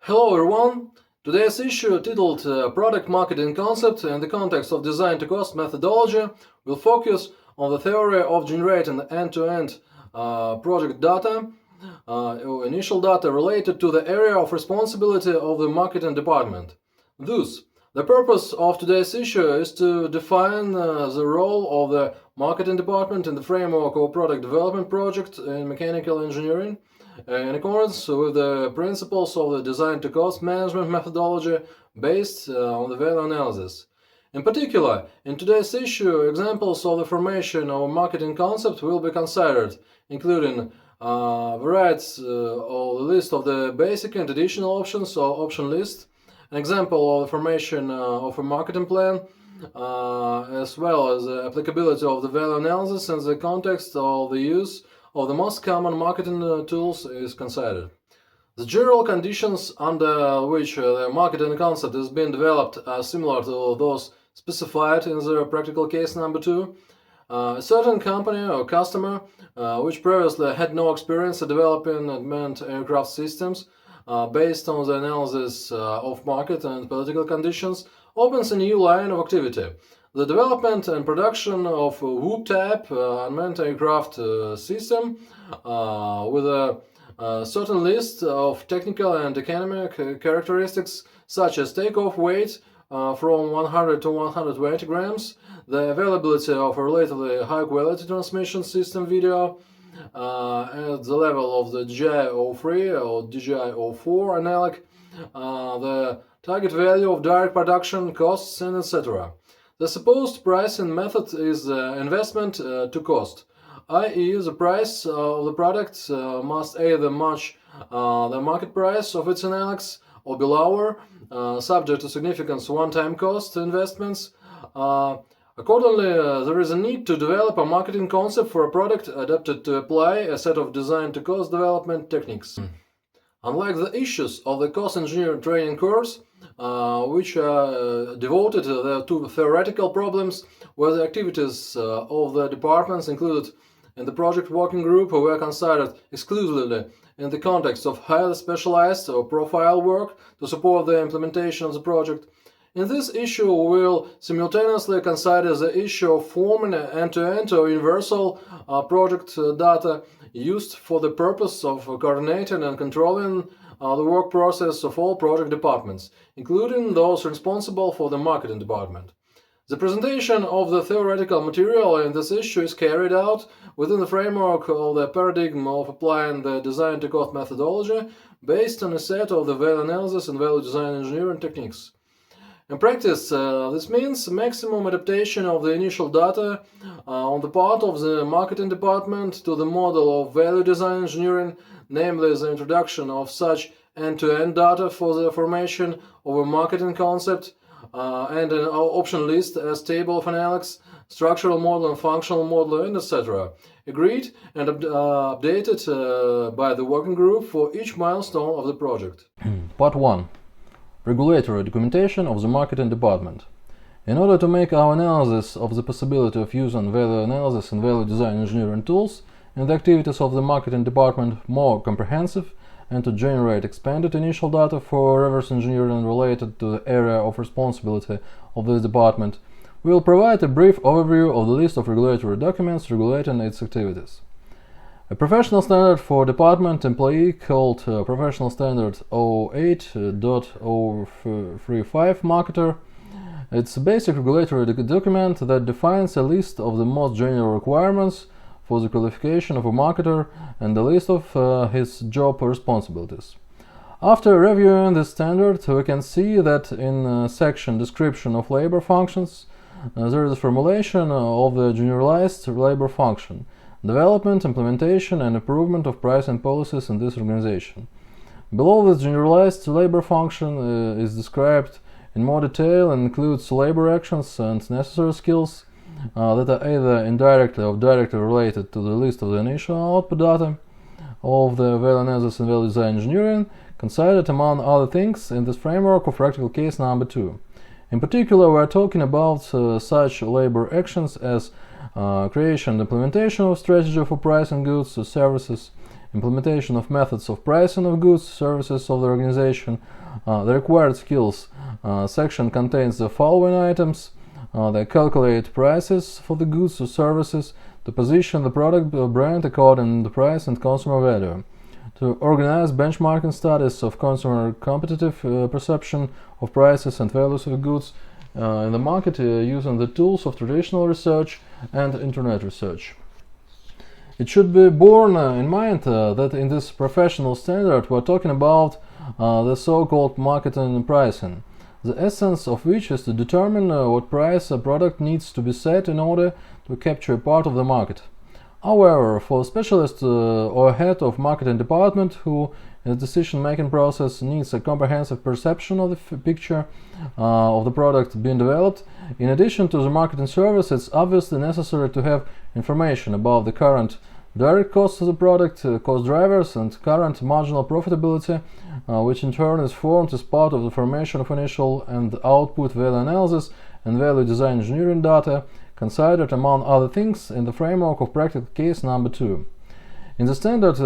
Hello everyone! Today's issue, titled Product Marketing Concept in the Context of Design to Cost Methodology, will focus on the theory of generating end-to-end project data, initial data related to the area of responsibility of the marketing department. Thus, the purpose of today's issue is to define the role of the marketing department in the framework of a product development project in mechanical engineering, in accordance with the principles of the design to cost management methodology based on the value analysis. In particular, in today's issue, examples of the formation of a marketing concept will be considered, including variants of the list of the basic and additional options or option list, an example of the formation of a marketing plan, as well as the applicability of the value analysis in the context of the use of the most common marketing tools is considered. The general conditions under which the marketing concept is being developed are similar to those specified in the practical case number 2. A certain company or customer which previously had no experience in developing unmanned aircraft systems based on the analysis of market and political conditions opens a new line of activity. The development and production of a WOOP-type unmanned aircraft system with a certain list of technical and economic characteristics such as takeoff weight from 100 to 120 grams, the availability of a relatively high-quality transmission system video at the level of the DJI-03 or DJI-04 analog, the target value of direct production costs, and etc. The supposed pricing method is investment to cost, i.e. the price of the product must either match the market price of its analogs or be lower, subject to significant one-time cost investments. Accordingly, there is a need to develop a marketing concept for a product adapted to apply a set of design-to-cost development techniques. Unlike the issues of the cost engineering training course, which are devoted to theoretical problems, where the activities of the departments included in the project working group were considered exclusively in the context of highly specialized or profile work to support the implementation of the project. In this issue, we will simultaneously consider the issue of forming end-to-end or universal project data used for the purpose of coordinating and controlling the work process of all project departments, including those responsible for the marketing department. The presentation of the theoretical material in this issue is carried out within the framework of the paradigm of applying the design-to-cost methodology based on a set of the value analysis and value design engineering techniques. In practice, this means maximum adaptation of the initial data on the part of the marketing department to the model of value design engineering, namely the introduction of such end-to-end data for the formation of a marketing concept and an option list as table of analogs, structural model and functional model, and etc. Agreed and updated by the working group for each milestone of the project. Part 1. Regulatory documentation of the marketing department. In order to make our analysis of the possibility of using value analysis and value design engineering tools in the activities of the marketing department more comprehensive, and to generate expanded initial data for reverse engineering related to the area of responsibility of this department, we will provide a brief overview of the list of regulatory documents regulating its activities. A professional standard for department employee called Professional Standard 08.035 Marketer. It's a basic regulatory document that defines a list of the most general requirements for the qualification of a marketer and a list of his job responsibilities. After reviewing this standard, we can see that in section Description of Labor Functions, there is a formulation of the generalized labor function, development, implementation, and improvement of pricing policies in this organization. Below this generalized labor function is described in more detail and includes labor actions and necessary skills that are either indirectly or directly related to the list of the initial output data of the value analysis and value design engineering, considered among other things in this framework of practical case number 2. In particular, we are talking about such labor actions as creation and implementation of strategy for pricing goods or services, implementation of methods of pricing of goods, services of the organization. The required skills section contains the following items. They calculate prices for the goods or services, to position the product or brand according to price and consumer value, to organize benchmarking studies of consumer competitive perception of prices and values of goods in the market using the tools of traditional research and internet research. It should be borne in mind that in this professional standard we're talking about the so-called marketing pricing, the essence of which is to determine what price a product needs to be set in order to capture a part of the market. However, for a specialist or head of marketing department who in the decision-making process needs a comprehensive perception of the picture of the product being developed, in addition to the marketing service, it's obviously necessary to have information about the current direct costs of the product, cost drivers, and current marginal profitability, which in turn is formed as part of the formation of initial and output value analysis and value design engineering data, considered among other things in the framework of practical case number 2. In the standard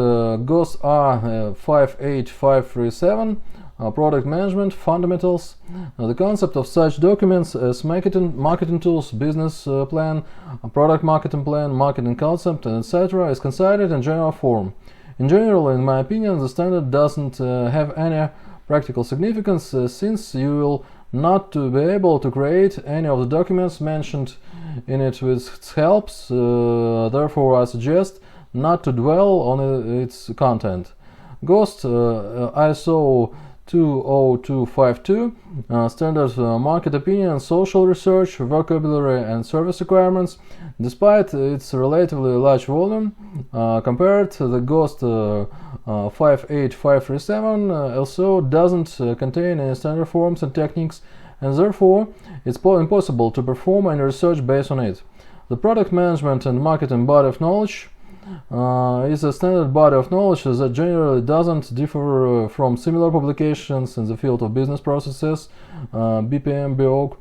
GOS R58537, Product Management Fundamentals, the concept of such documents as marketing tools, business plan, product marketing plan, marketing concept, etc. is considered in general form. In general, in my opinion, the standard doesn't have any practical significance since you will not to be able to create any of the documents mentioned in it with its helps, therefore I suggest not to dwell on its content. GOST ISO 20252 standard market opinion, social research, vocabulary and service requirements, despite its relatively large volume compared to the GOST 58537 also doesn't contain any standard forms and techniques, and therefore it's impossible to perform any research based on it. The product management and marketing body of knowledge is a standard body of knowledge that generally doesn't differ from similar publications in the field of business processes, BPM, BOC,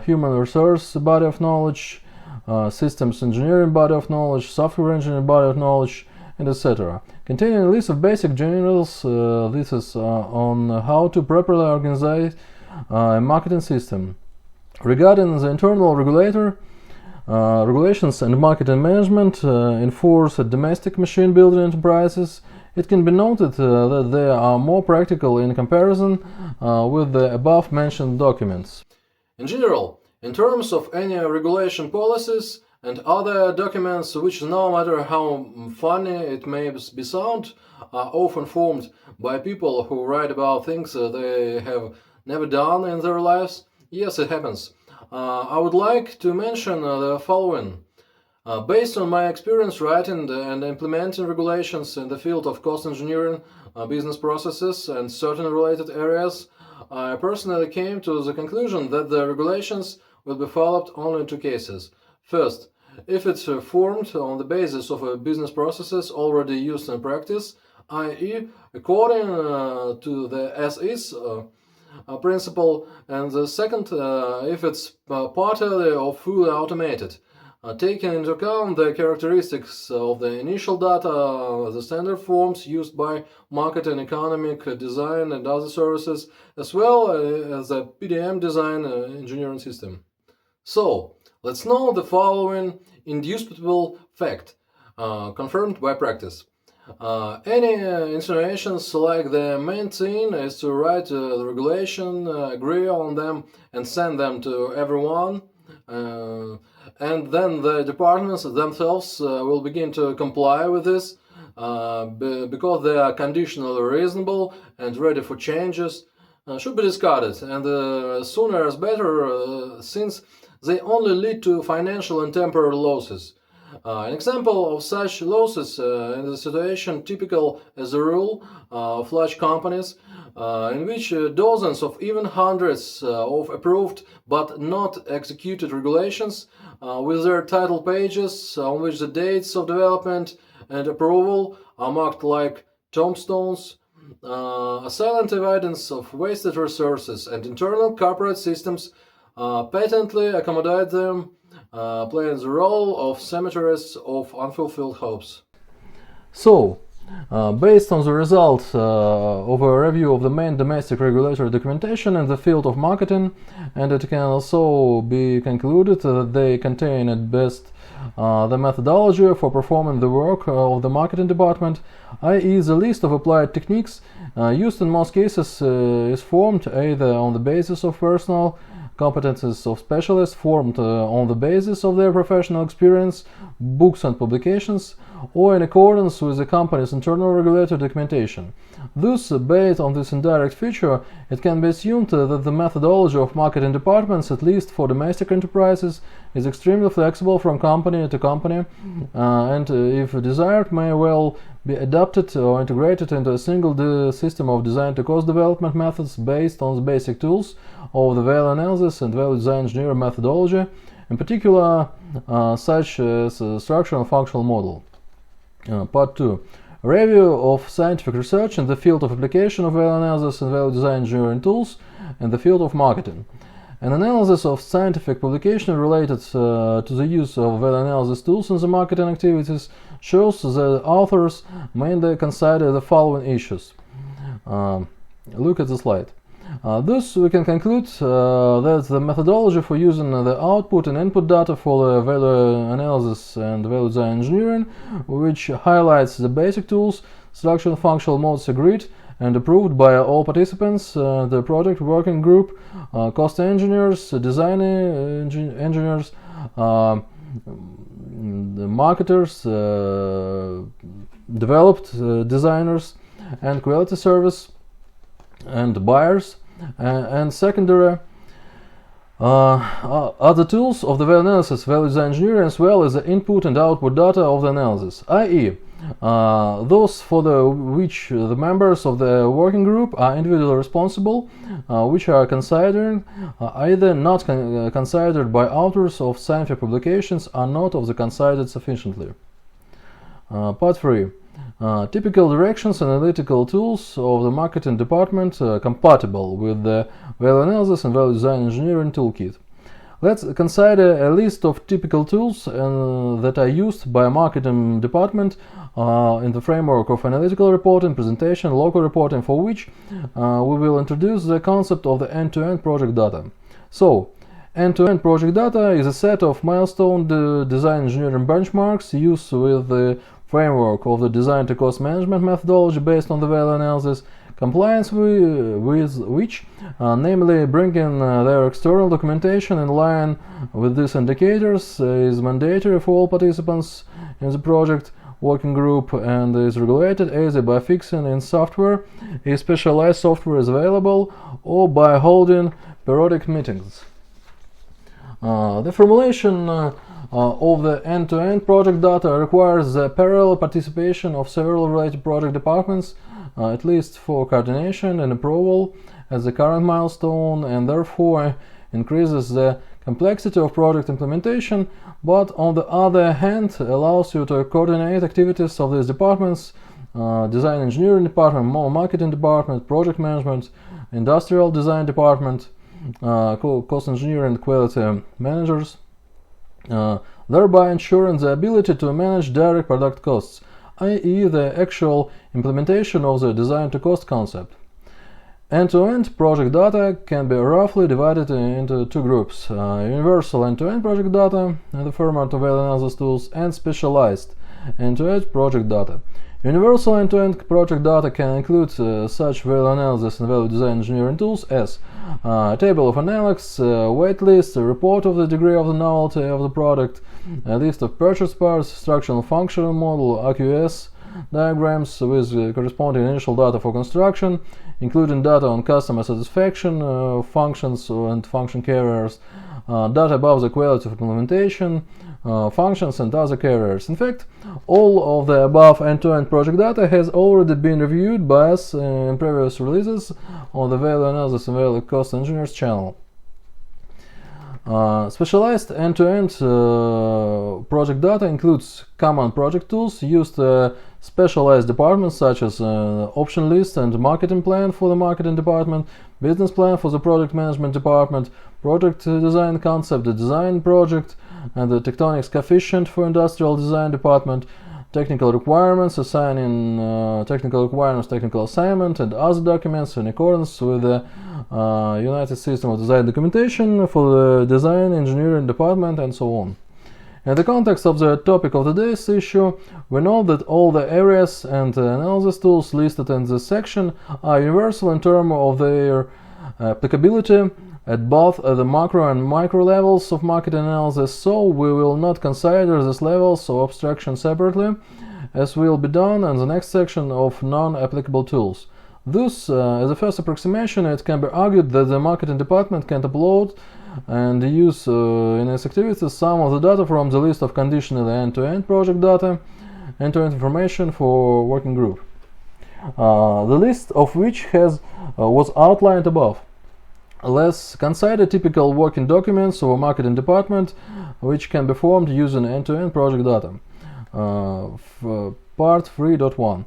human resource body of knowledge, systems engineering body of knowledge, software engineering body of knowledge, and etc. Containing a list of basic generals. This is on how to properly organize a marketing system. Regarding the internal regulations and marketing management in force at domestic machine building enterprises, it can be noted that they are more practical in comparison with the above mentioned documents. In general, in terms of any regulation policies and other documents which, no matter how funny it may be sound, are often formed by people who write about things they have never done in their lives. Yes, it happens. I would like to mention the following. Based on my experience writing and implementing regulations in the field of cost engineering, business processes, and certain related areas, I personally came to the conclusion that the regulations will be followed only in two cases. First, if it's formed on the basis of business processes already used in practice, i.e., according to the as-is principle, and the second, if it's partly or fully automated, taking into account the characteristics of the initial data, the standard forms used by marketing, economic, design, and other services, as well as the PDM design engineering system. So, let's know the following indisputable fact, confirmed by practice. Any insinuations like the main thing is to write the regulation, agree on them, and send them to everyone, and then the departments themselves will begin to comply with this because they are conditionally reasonable and ready for changes, should be discarded, and sooner is better, since they only lead to financial and temporary losses. An example of such losses in the situation typical as a rule of large companies, in which dozens of even hundreds of approved but not executed regulations with their title pages on which the dates of development and approval are marked like tombstones, a silent evidence of wasted resources, and internal corporate systems patently accommodate them, playing the role of cemeteries of unfulfilled hopes. So, Based on the results of a review of the main domestic regulatory documentation in the field of marketing, and it can also be concluded that they contain at best the methodology for performing the work of the marketing department, i.e. the list of applied techniques used in most cases is formed either on the basis of personal competences of specialists, formed on the basis of their professional experience, books and publications, or in accordance with the company's internal regulatory documentation. Thus, based on this indirect feature, it can be assumed that the methodology of marketing departments, at least for domestic enterprises, is extremely flexible from company to company, and if desired, may well be adapted or integrated into a single system of design-to-cost development methods based on the basic tools of the value analysis and value design engineering methodology, in particular such as structural and functional model. Part 2. Review of scientific research in the field of application of value analysis and value design engineering tools in the field of marketing. An analysis of scientific publication related to the use of value analysis tools in the marketing activities shows that authors mainly consider the following issues. Look at the slide. Thus, we can conclude that the methodology for using the output and input data for the value analysis and value design engineering, which highlights the basic tools, structural and functional modes agreed and approved by all participants, the project working group, cost engineers, design engineers, the marketers, developed designers, and quality service, and buyers, and secondary other tools of the value analysis, value design engineering, as well as the input and output data of the analysis, i.e. those for which the members of the working group are individually responsible, which are considered either not considered by authors of scientific publications or not of the considered sufficiently. Part 3. Typical directions and analytical tools of the marketing department compatible with the value analysis and value design engineering toolkit. Let's consider a list of typical tools that are used by a marketing department in the framework of analytical reporting, presentation, local reporting, for which we will introduce the concept of the end-to-end project data. So, end-to-end project data is a set of milestone design engineering benchmarks used with the framework of the design-to-cost management methodology based on the value analysis, compliance with which, namely bringing their external documentation in line with these indicators, is mandatory for all participants in the project working group and is regulated either by fixing in software if specialized software is available or by holding periodic meetings. The formulation of the end-to-end project data requires the parallel participation of several related project departments, at least for coordination and approval as the current milestone, and therefore increases the complexity of project implementation, but on the other hand allows you to coordinate activities of these departments: design engineering department, marketing department, project management, industrial design department, cost engineering, quality managers, thereby ensuring the ability to manage direct product costs, i.e. the actual implementation of the design-to-cost concept. End-to-end project data can be roughly divided into two groups: universal end-to-end project data in the format of value analysis tools and specialized end-to-end project data. Universal end-to-end project data can include such value analysis and value design engineering tools as a table of analysis, wait list, a report of the degree of the novelty of the product, a list of purchase parts, structural and functional model, AQS diagrams with corresponding initial data for construction, including data on customer satisfaction, functions and function carriers, data about the quality of implementation, functions and other carriers. In fact, all of the above end-to-end project data has already been reviewed by us in previous releases on the Value Analysis and Value Cost Engineers channel. Specialized end-to-end project data includes common project tools used specialized departments such as option list and marketing plan for the marketing department, business plan for the product management department, project design concept, the design project, and the tectonics coefficient for industrial design department, technical requirements, assigning technical requirements, technical assignment, and other documents in accordance with the United System of Design documentation for the design engineering department, and so on. In the context of the topic of today's issue, we know that all the areas and analysis tools listed in this section are universal in terms of their applicability at both the macro and micro levels of market analysis, so we will not consider these levels of abstraction separately, as will be done in the next section of non-applicable tools. Thus, as a first approximation, it can be argued that the marketing department can upload and use in its activities some of the data from the list of conditional end-to-end project data, end-to-end information for working group, the list of which was outlined above. Let's consider typical working documents of a marketing department which can be formed using end-to-end project data. Part 3.1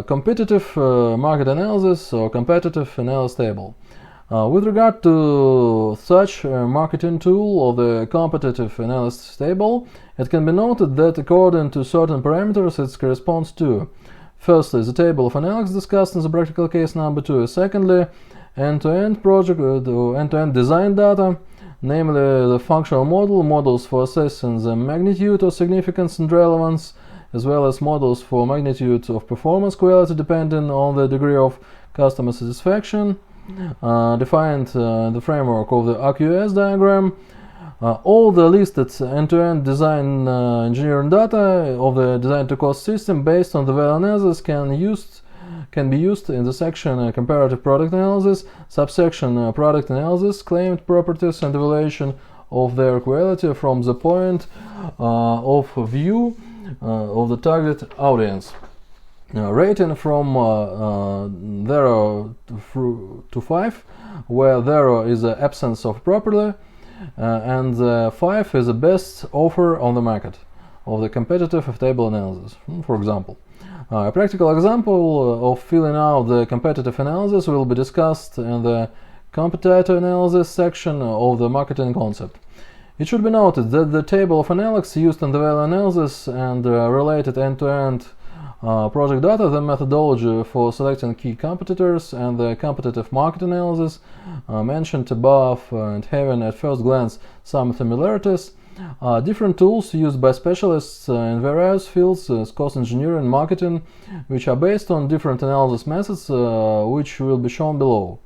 Competitive market analysis or competitive analysis table. With regard to such a marketing tool of the competitive analysis table, it can be noted that according to certain parameters it corresponds to: firstly, the table of analysis discussed in the practical case number 2; secondly, end-to-end project end-to-end design data, namely the functional models for assessing the magnitude of significance and relevance, as well as models for magnitude of performance quality depending on the degree of customer satisfaction, defined in the framework of the AQS diagram. All the listed end-to-end design engineering data of the design-to-cost system based on the value analysis can be used in the section Comparative Product Analysis, subsection Product Analysis, Claimed Properties and Evaluation of their quality from the point of view of the target audience. Rating from 0 to 5, where 0 is the absence of property and 5 is the best offer on the market of the competitive table analysis, for example. A practical example of filling out the competitive analysis will be discussed in the competitor analysis section of the marketing concept. It should be noted that the table of analysis used in the value analysis and related end-to-end project data, the methodology for selecting key competitors, and the competitive market analysis mentioned above and having at first glance some similarities, different tools used by specialists in various fields, cost engineering, marketing, which are based on different analysis methods, which will be shown below.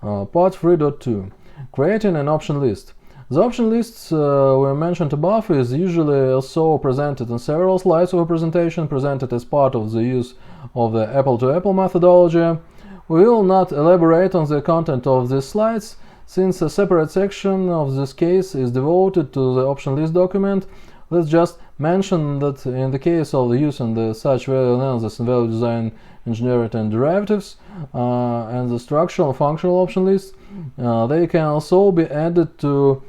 Part 3.2 Creating an option list. The option lists we mentioned above is usually also presented in several slides of a presentation presented as part of the use of the apple-to-apple methodology. We will not elaborate on the content of these slides, since a separate section of this case is devoted to the option list document. Let's just mention that in the case of the use in the such value analysis and value design engineering and derivatives and the structural and functional option lists, they can also be added to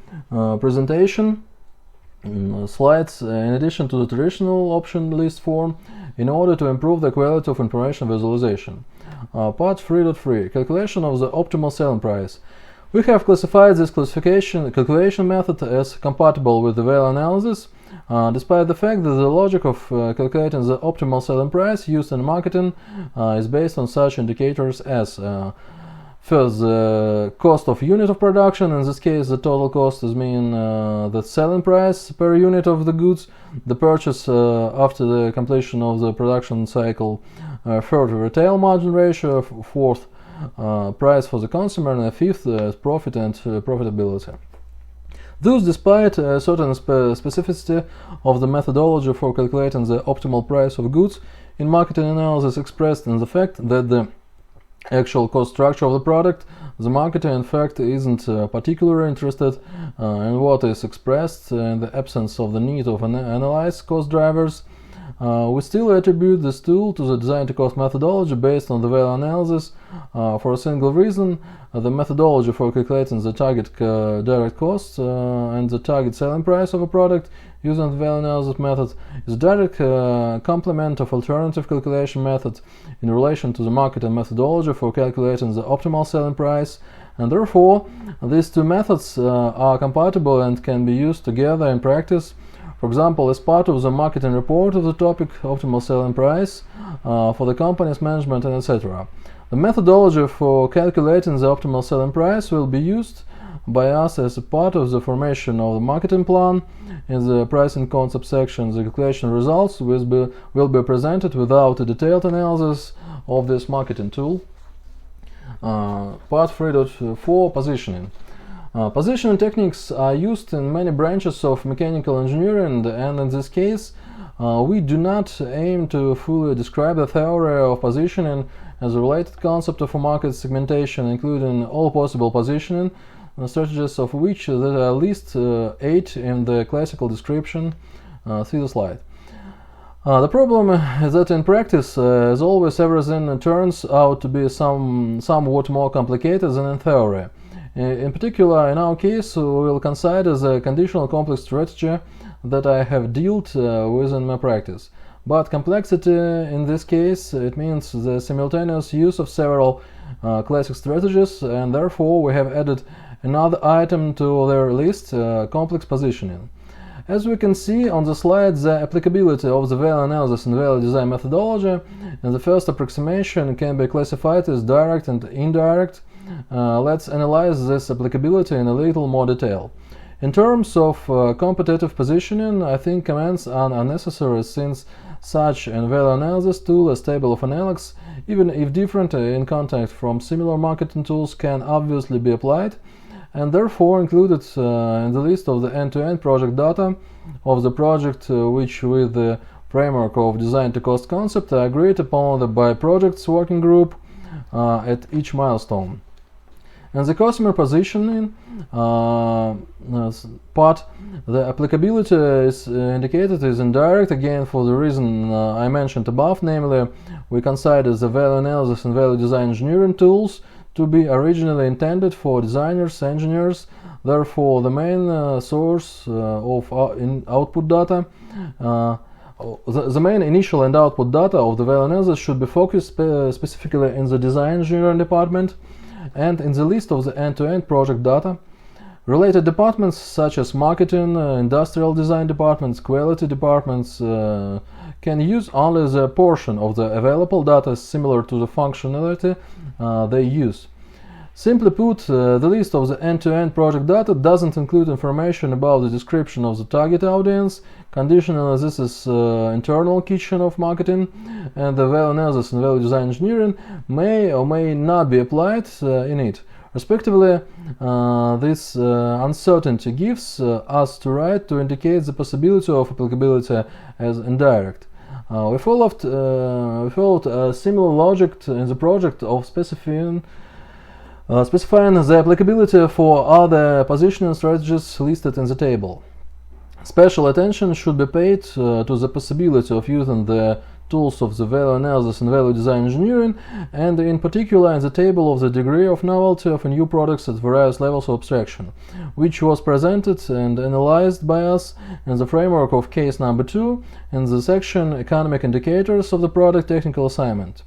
presentation slides in addition to the traditional option list form in order to improve the quality of information visualization. Part 3.3 Calculation of the optimal selling price. We have classified this calculation method as compatible with the value analysis, despite the fact that the logic of calculating the optimal selling price used in marketing is based on such indicators as first, the cost of unit of production. In this case, the total cost is mean the selling price per unit of the goods, the purchase after the completion of the production cycle, third, retail margin ratio, fourth, price for the consumer, and fifth, profit and profitability. Thus, despite a certain specificity of the methodology for calculating the optimal price of goods in marketing analysis expressed in the fact that the actual cost structure of the product, the marketer in fact isn't particularly interested in what is expressed in the absence of the need of analyze cost drivers. We still attribute this tool to the design-to-cost methodology based on the value analysis for a single reason. The methodology for calculating the target direct costs and the target selling price of a product using the value analysis method is a direct complement of alternative calculation method in relation to the marketing methodology for calculating the optimal selling price, and therefore these two methods are compatible and can be used together in practice for example, as part of the marketing report of the topic optimal selling price for the company's management, and etc. The methodology for calculating the optimal selling price will be used by us as a part of the formation of the marketing plan. In the pricing concept section, the calculation results will be presented without a detailed analysis of this marketing tool. Part 3.4 Positioning. Positioning techniques are used in many branches of mechanical engineering, and in this case we do not aim to fully describe the theory of positioning as a related concept of a market segmentation, including all possible positioning strategies, of which there are at least 8 in the classical description. See the slide. The problem is that in practice, as always, everything turns out to be somewhat more complicated than in theory. In particular, in our case, we will consider the conditional complex strategy that I have dealt with in my practice. But complexity in this case, it means the simultaneous use of several classic strategies, and therefore we have added another item to their list, complex positioning. As we can see on the slide, the applicability of the value analysis and value design methodology in the first approximation can be classified as direct and indirect. Let's analyze this applicability in a little more detail. In terms of competitive positioning, I think comments are unnecessary, since such a value analysis tool as table of analytics, even if different in content from similar marketing tools, can obviously be applied, and therefore included in the list of the end-to-end project data of the project, which with the framework of design to cost concept are agreed upon by projects working group at each milestone. And the customer positioning part, the applicability is indicated as indirect, again for the reason I mentioned above, namely we consider the value analysis and value design engineering tools to be originally intended for designers, engineers. Therefore, the main source of output data, the main initial and output data of the value analysis should be focused specifically in the design engineering department and in the list of the end-to-end project data. Related departments such as marketing, industrial design departments, quality departments can use only the portion of the available data similar to the functionality they use. Simply put, the list of the end-to-end project data doesn't include information about the description of the target audience. Conditionally, this is internal kitchen of marketing, and the value analysis and value design engineering may or may not be applied in it. Respectively, this uncertainty gives us the right to indicate the possibility of applicability as indirect. We followed a similar logic in the project of specifying the applicability for other positioning strategies listed in the table. Special attention should be paid to the possibility of using the tools of the value analysis and value design engineering, and in particular in the table of the degree of novelty of a new products at various levels of abstraction, which was presented and analyzed by us in the framework of case number 2 in the section Economic Indicators of the Product Technical Assignment.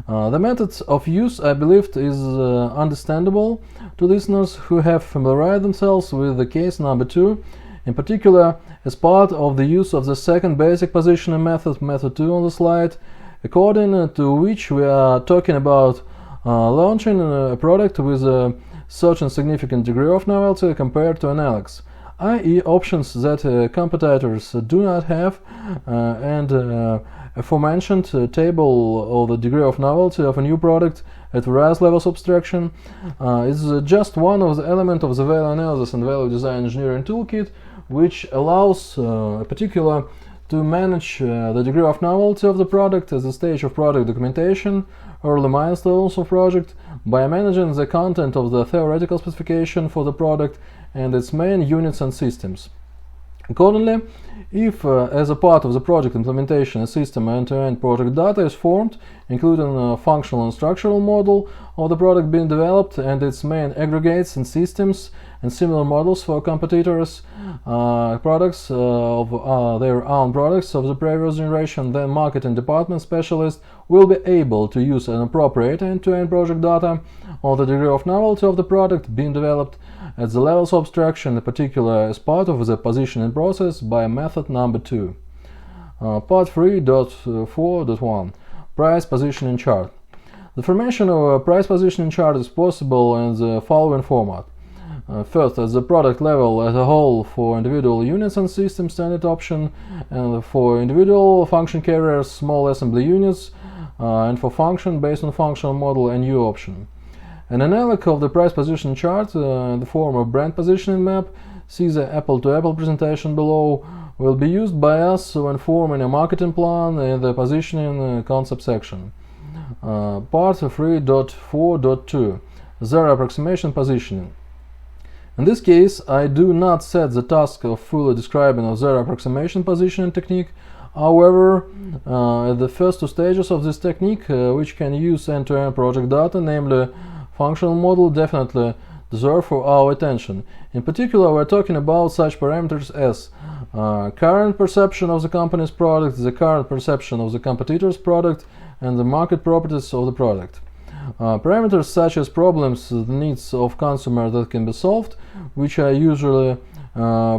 The method of use, I believe, is understandable to listeners who have familiarized themselves with the case number 2, in particular as part of the use of the second basic positioning method, method 2 on the slide, according to which we are talking about launching a product with a certain significant degree of novelty compared to analytics, i.e. options that competitors do not have, and aforementioned table of the degree of novelty of a new product at various levels of abstraction is just one of the elements of the value analysis and value design engineering toolkit, which allows a particular to manage the degree of novelty of the product at the stage of product documentation, early milestones of project, by managing the content of the theoretical specification for the product and its main units and systems. Accordingly, if as a part of the project implementation a system end-to-end project data is formed, including a functional and structural model of the product being developed and its main aggregates and systems, and similar models for competitors' products of their own products of the previous generation, then marketing department specialists will be able to use an appropriate end-to-end project data on the degree of novelty of the product being developed at the levels of abstraction, in particular as part of the positioning process by method number 2. Part 3.4.1 Price Positioning Chart. The formation of a price positioning chart is possible in the following format. First, at the product level as a whole for individual units and system standard option, and for individual function carriers, small assembly units, and for function based on functional model and new option. An analog of the price position chart in the form of brand positioning map, see the apple-to-apple presentation below, will be used by us when forming a marketing plan in the positioning concept section. Part 3.4.2 Their approximation positioning. In this case, I do not set the task of fully describing their approximation positioning technique. However, at the first two stages of this technique, which can use end-to-end project data, namely functional model, definitely deserve our attention. In particular, we're talking about such parameters as current perception of the company's product, the current perception of the competitor's product, and the market properties of the product. Parameters such as problems, the needs of consumer that can be solved, which are usually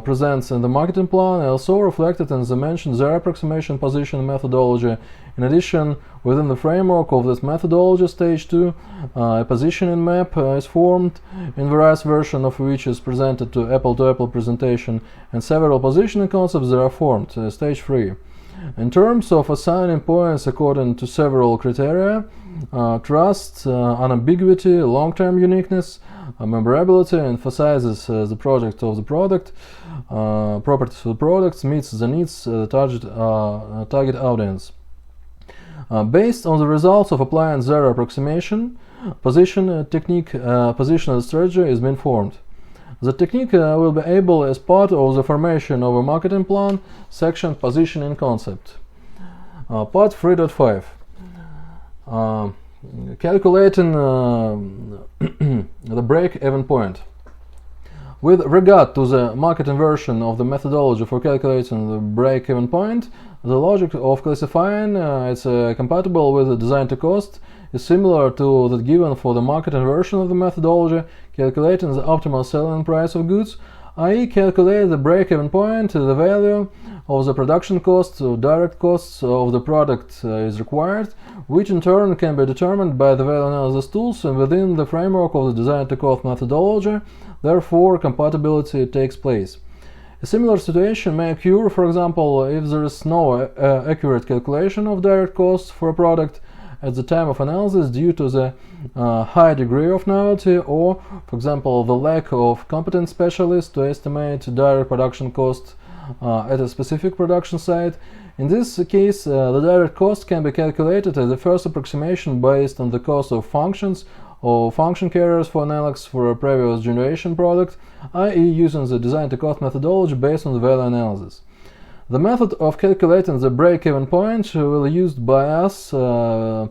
present in the marketing plan, are also reflected in the mentioned their approximation position methodology. In addition, within the framework of this methodology, stage 2, a positioning map is formed, in various versions of which is presented to apple-to-apple presentation, and several positioning concepts that are formed, stage 3. In terms of assigning points according to several criteria, trust, unambiguity, long-term uniqueness, memorability emphasizes the project of the product, properties of the products, meets the needs of the target audience. Based on the results of applying their approximation, position technique, positional strategy is being formed. The technique will be able as part of the formation of a marketing plan section positioning concept. Part 3.5 Calculating the break-even point. With regard to the marketing version of the methodology for calculating the break-even point, the logic of classifying it's compatible with the design to cost is similar to that given for the marketing version of the methodology, calculating the optimal selling price of goods, i.e. calculate the break-even point, the value of the production costs or direct costs of the product is required, which in turn can be determined by the value analysis tools and within the framework of the design to cost methodology. Therefore, compatibility takes place. A similar situation may occur, for example, if there is no accurate calculation of direct costs for a product at the time of analysis due to the high degree of novelty or, for example, the lack of competent specialists to estimate direct production cost at a specific production site. In this case, the direct cost can be calculated as a first approximation based on the cost of functions or function carriers for analogs for a previous generation product, i.e. using the design to cost methodology based on the value analysis. The method of calculating the break-even point will be used by us of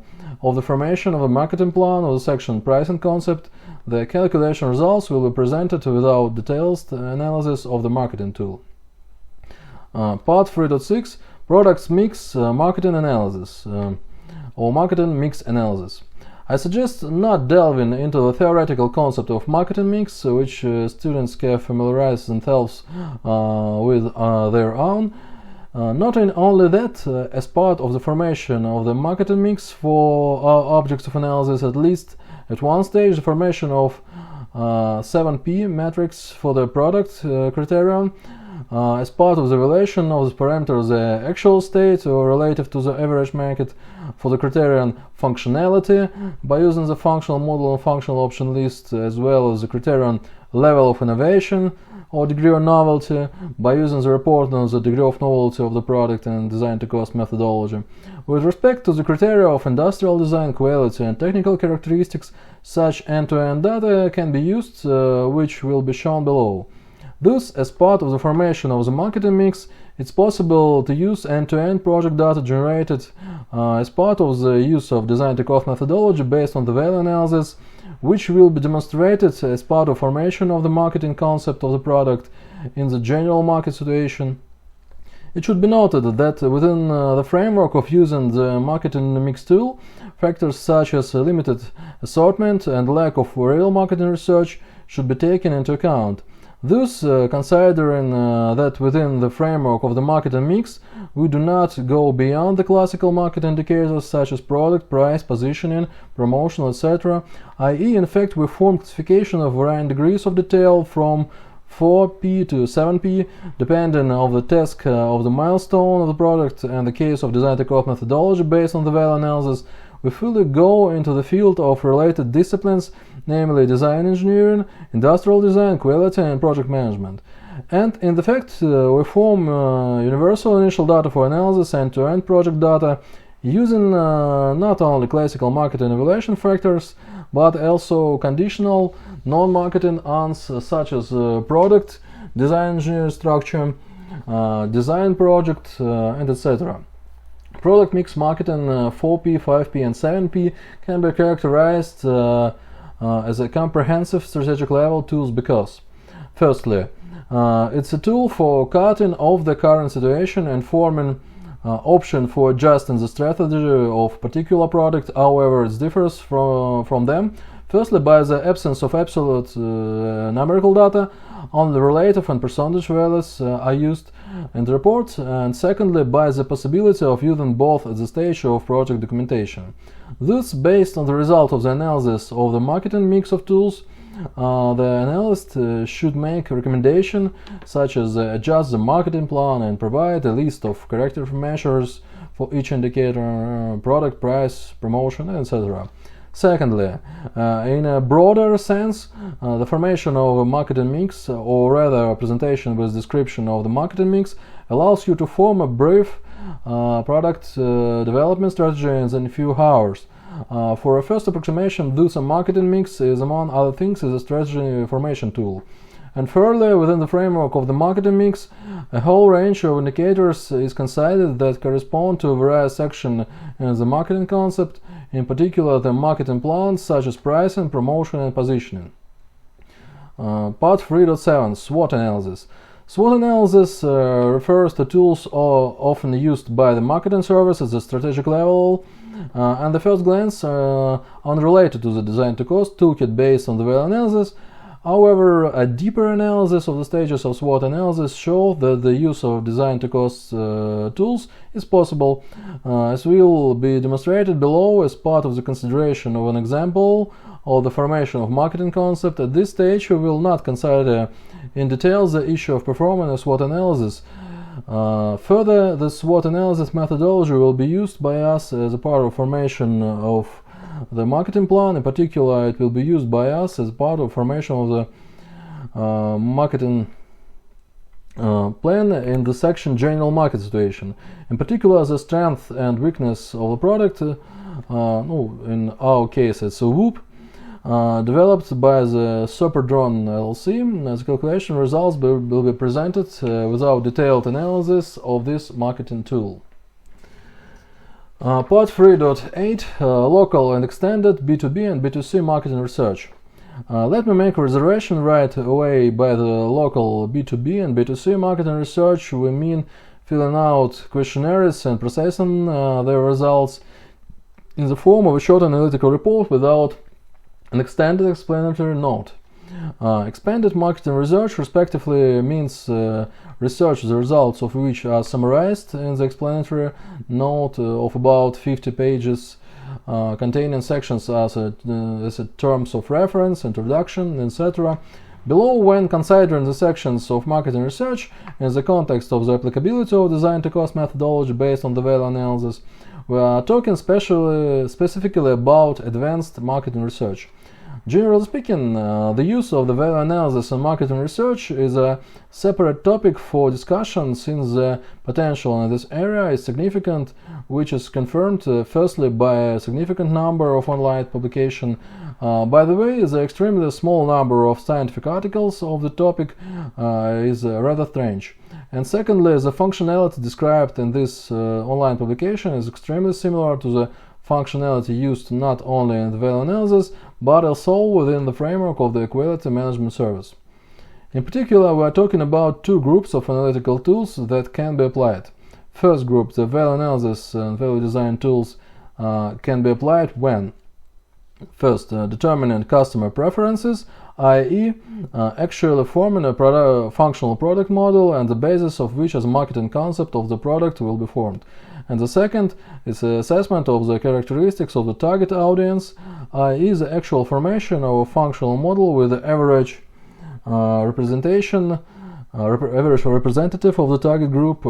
the formation of a marketing plan of the section pricing concept. The calculation results will be presented without detailed analysis of the marketing tool. Part 3.6 Products Mix Marketing Analysis or Marketing Mix Analysis. I suggest not delving into the theoretical concept of marketing mix, which students can familiarize themselves with their own. Noting only that, as part of the formation of the marketing mix for objects of analysis, at least at one stage, the formation of 7P matrix for the product criterion, as part of the relation of the parameter the actual state or relative to the average market for the criterion functionality by using the functional model and functional option list, as well as the criterion level of innovation or degree of novelty by using the report on the degree of novelty of the product and design to cost methodology. With respect to the criteria of industrial design, quality and technical characteristics, such end-to-end data can be used, which will be shown below. Thus, as part of the formation of the marketing mix, it's possible to use end-to-end project data generated as part of the use of design to cost methodology based on the value analysis, which will be demonstrated as part of formation of the marketing concept of the product in the general market situation. It should be noted that within the framework of using the marketing mix tool, factors such as limited assortment and lack of real marketing research should be taken into account. Thus, considering that within the framework of the marketing mix, we do not go beyond the classical market indicators such as product, price, positioning, promotion, etc., i.e., in fact, we form classification of varying degrees of detail from 4P to 7P, depending on the task of the milestone of the product and the case of design-to-cost methodology based on the value analysis. We fully go into the field of related disciplines, namely design engineering, industrial design, quality, and project management. And in the fact, we form universal initial data for analysis end-to-end project data using not only classical marketing evaluation factors, but also conditional non-marketing ANS such as product, design engineering structure, design project, and etc. Product mix marketing 4P, 5P, and 7P can be characterized as a comprehensive strategic level tools because, firstly, it's a tool for cutting off the current situation and forming option for adjusting the strategy of particular product, however it differs from them. Firstly, by the absence of absolute numerical data, only relative and percentage values are used in the report, and secondly, by the possibility of using both at the stage of project documentation. Thus, based on the result of the analysis of the marketing mix of tools, the analyst should make a recommendation such as adjust the marketing plan and provide a list of corrective measures for each indicator, product, price, promotion, etc. Secondly, in a broader sense, the formation of a marketing mix, or rather a presentation with description of the marketing mix, allows you to form a brief product development strategy in a few hours. For a first approximation, thus a marketing mix is, among other things, is a strategy formation tool. And further, within the framework of the marketing mix, a whole range of indicators is considered that correspond to various sections in the marketing concept, in particular the marketing plans such as pricing, promotion, and positioning. Part 3.7 SWOT analysis. SWOT analysis refers to tools often used by the marketing service at the strategic level, and at first glance unrelated to the design-to-cost toolkit based on the value analysis. However, a deeper analysis of the stages of SWOT analysis shows that the use of design-to-cost tools is possible, as will be demonstrated below as part of the consideration of an example of the formation of marketing concept. At this stage, we will not consider in detail the issue of performing a SWOT analysis. Further, the SWOT analysis methodology will be used by us as a part of formation of the marketing plan. In particular, it will be used by us as part of formation of the marketing plan in the section general market situation. In particular, the strength and weakness of the product, in our case it's a WOOP, developed by the Superdrone LLC. The calculation results will be presented without detailed analysis of this marketing tool. Part 3.8 Local and extended B2B and B2C marketing research. Let me make a reservation right away. By the local B2B and B2C marketing research, we mean filling out questionnaires and processing their results in the form of a short analytical report without an extended explanatory note. Expanded marketing research respectively means research the results of which are summarized in the explanatory note of about 50 pages, containing sections as terms of reference, introduction, etc. Below, when considering the sections of marketing research in the context of the applicability of design-to-cost methodology based on the value analysis, we are talking specifically about advanced marketing research. Generally speaking, the use of the value analysis in marketing research is a separate topic for discussion, since the potential in this area is significant, which is confirmed firstly by a significant number of online publications. By the way, the extremely small number of scientific articles of the topic is rather strange. And secondly, the functionality described in this online publication is extremely similar to the functionality used not only in the value analysis, but also within the framework of the quality management service. In particular, we are talking about two groups of analytical tools that can be applied. First group, the value analysis and value design tools, can be applied when first, determining customer preferences, i.e., actually forming a functional product model and the basis of which as marketing concept of the product will be formed. And the second is assessment of the characteristics of the target audience, i.e., the actual formation of a functional model with the average average representative of the target group.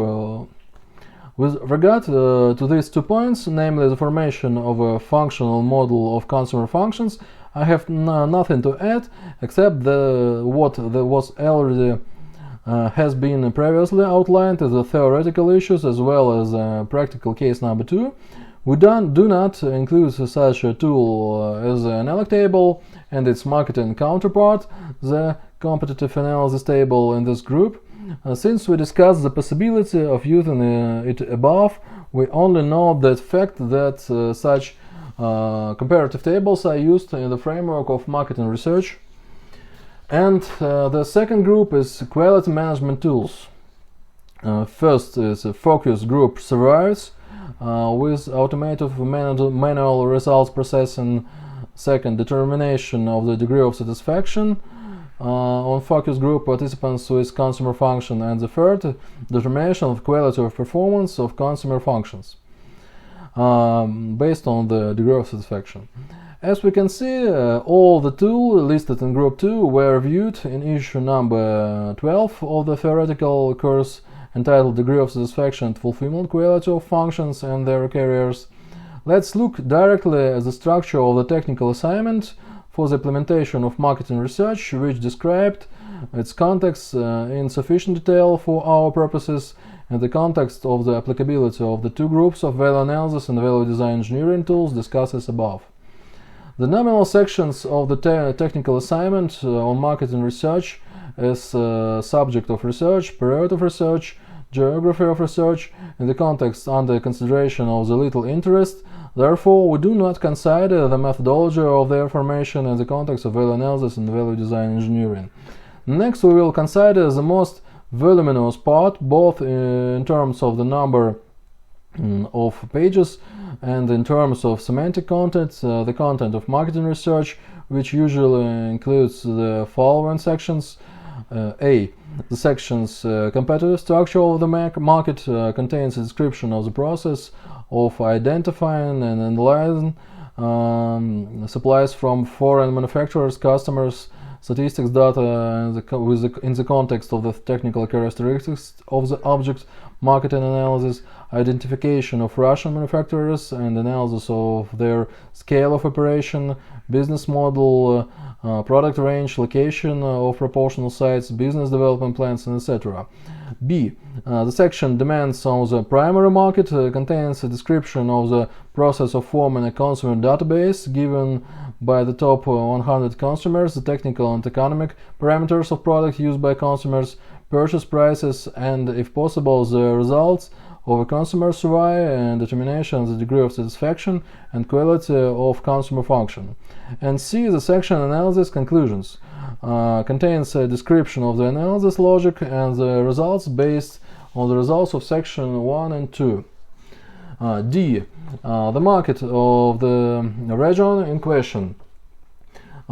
With regard to these 2 points, namely the formation of a functional model of consumer functions, I have nothing to add except what was already has been previously outlined as the theoretical issues as well as practical case number 2. We do not include such a tool as an analytic table and its marketing counterpart, the competitive analysis table, in this group. Since we discussed the possibility of using it above, we only know the fact that such comparative tables are used in the framework of marketing research. And the second group is quality management tools. First is a focus group surveys with automated manual results processing. Second, determination of the degree of satisfaction on focus group participants with consumer function. And the third, determination of quality of performance of consumer functions based on the degree of satisfaction. As we can see, all the tools listed in Group 2 were reviewed in issue number 12 of the theoretical course entitled Degree of Satisfaction and Fulfillment Quality of Functions and Their Carriers. Let's look directly at the structure of the technical assignment for the implementation of marketing research, which described its context in sufficient detail for our purposes in the context of the applicability of the two groups of value analysis and value design engineering tools discussed as above. The nominal sections of the technical assignment on marketing research is subject of research, period of research, geography of research, in the context under consideration of the little interest. Therefore, we do not consider the methodology of their formation in the context of value analysis and value design engineering. Next, we will consider the most voluminous part, both in terms of the number of pages and in terms of semantic content, the content of marketing research, which usually includes the following sections. A. The sections competitive structure of the market contains a description of the process of identifying and analyzing supplies from foreign manufacturers, customers, statistics data in the context of the technical characteristics of the object, marketing analysis, identification of Russian manufacturers and analysis of their scale of operation, business model, product range, location of proportional sites, business development plans, and etc. B. The section demands on the primary market contains a description of the process of forming a consumer database given by the top 100 consumers, the technical and economic parameters of products used by consumers, purchase prices, and, if possible, the results of a consumer survey and determination of the degree of satisfaction and quality of consumer function. And C. The section analysis conclusions contains a description of the analysis logic and the results based on the results of section 1 and 2. D. The market of the region in question.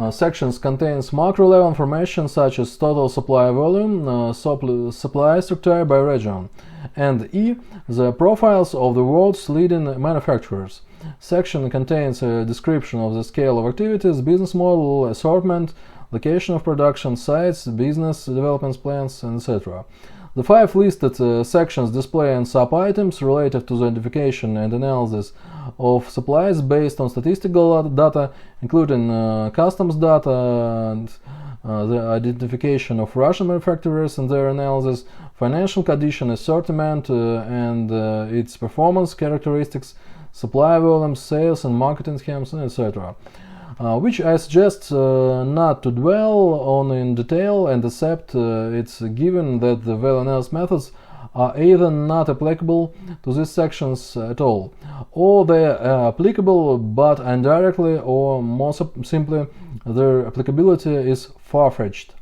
Sections contains macro-level information such as total supply volume, supply structure by region. And E. The profiles of the world's leading manufacturers. Section contains a description of the scale of activities, business model, assortment, location of production sites, business development plans, etc. The 5 listed sections display and sub-items related to the identification and analysis of supplies based on statistical data, including customs data and the identification of Russian manufacturers and their analysis, financial condition, assortment and its performance characteristics, supply volume, sales and marketing schemes, etc. Which I suggest not to dwell on in detail and accept it's given that the value analysis methods are either not applicable to these sections at all, or they are applicable but indirectly, or more simply, their applicability is far-fetched.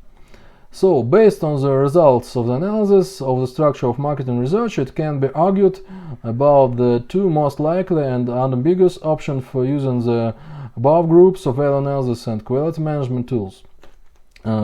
So, based on the results of the analysis of the structure of marketing research, it can be argued about the two most likely and unambiguous options for using the above groups of value analysis and quality management tools.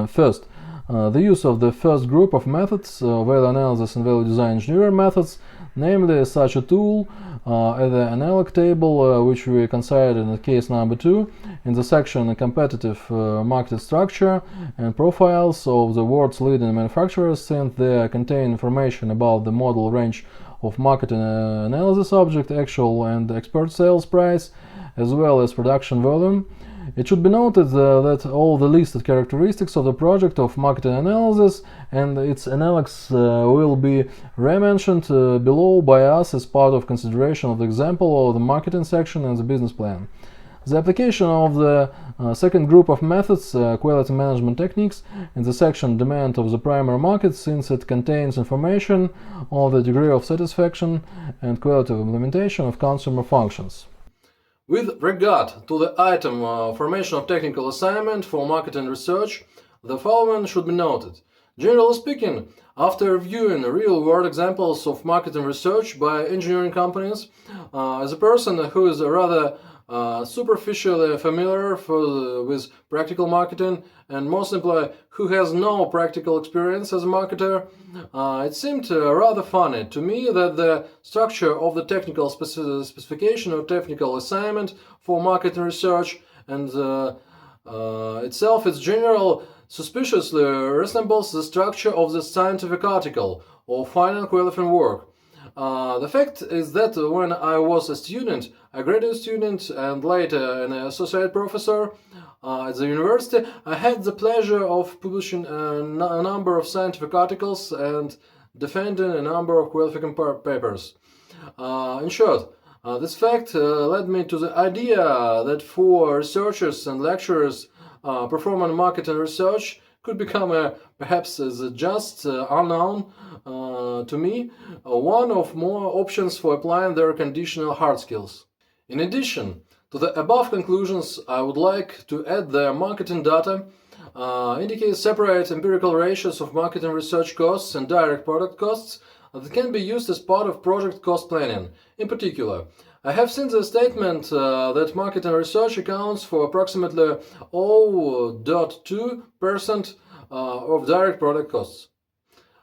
First, the use of the first group of methods, value analysis and value design engineering methods, namely such a tool as the analytic table, which we considered in the case number 2, in the section Competitive Market Structure and Profiles of the world's leading manufacturers, since they contain information about the model range of marketing analysis object, actual and expert sales price, as well as production volume. It should be noted that all the listed characteristics of the project of marketing analysis and its analogs will be re-mentioned below by us as part of consideration of the example of the marketing section and the business plan. The application of the second group of methods, quality management techniques, in the section Demand of the primary market, since it contains information on the degree of satisfaction and quality of implementation of consumer functions. With regard to the item formation of technical assignment for marketing research, the following should be noted. Generally speaking, after reviewing real-world examples of marketing research by engineering companies, as a person who is rather superficially familiar with practical marketing, and more simply, who has no practical experience as a marketer, it seemed rather funny to me that the structure of the technical specification or technical assignment for marketing research and itself its general suspiciously resembles the structure of the scientific article or final qualifying work. The fact is that when I was a student, a graduate student, and later an associate professor at the university, I had the pleasure of publishing a number of scientific articles and defending a number of qualifying papers. In short, this fact led me to the idea that for researchers and lecturers performing marketing research could become perhaps as just unknown to me, one of more options for applying their conditional hard skills. In addition to the above conclusions, I would like to add the marketing data indicates separate empirical ratios of marketing research costs and direct product costs that can be used as part of project cost planning. In particular, I have seen the statement that marketing research accounts for approximately 0.2% of direct product costs.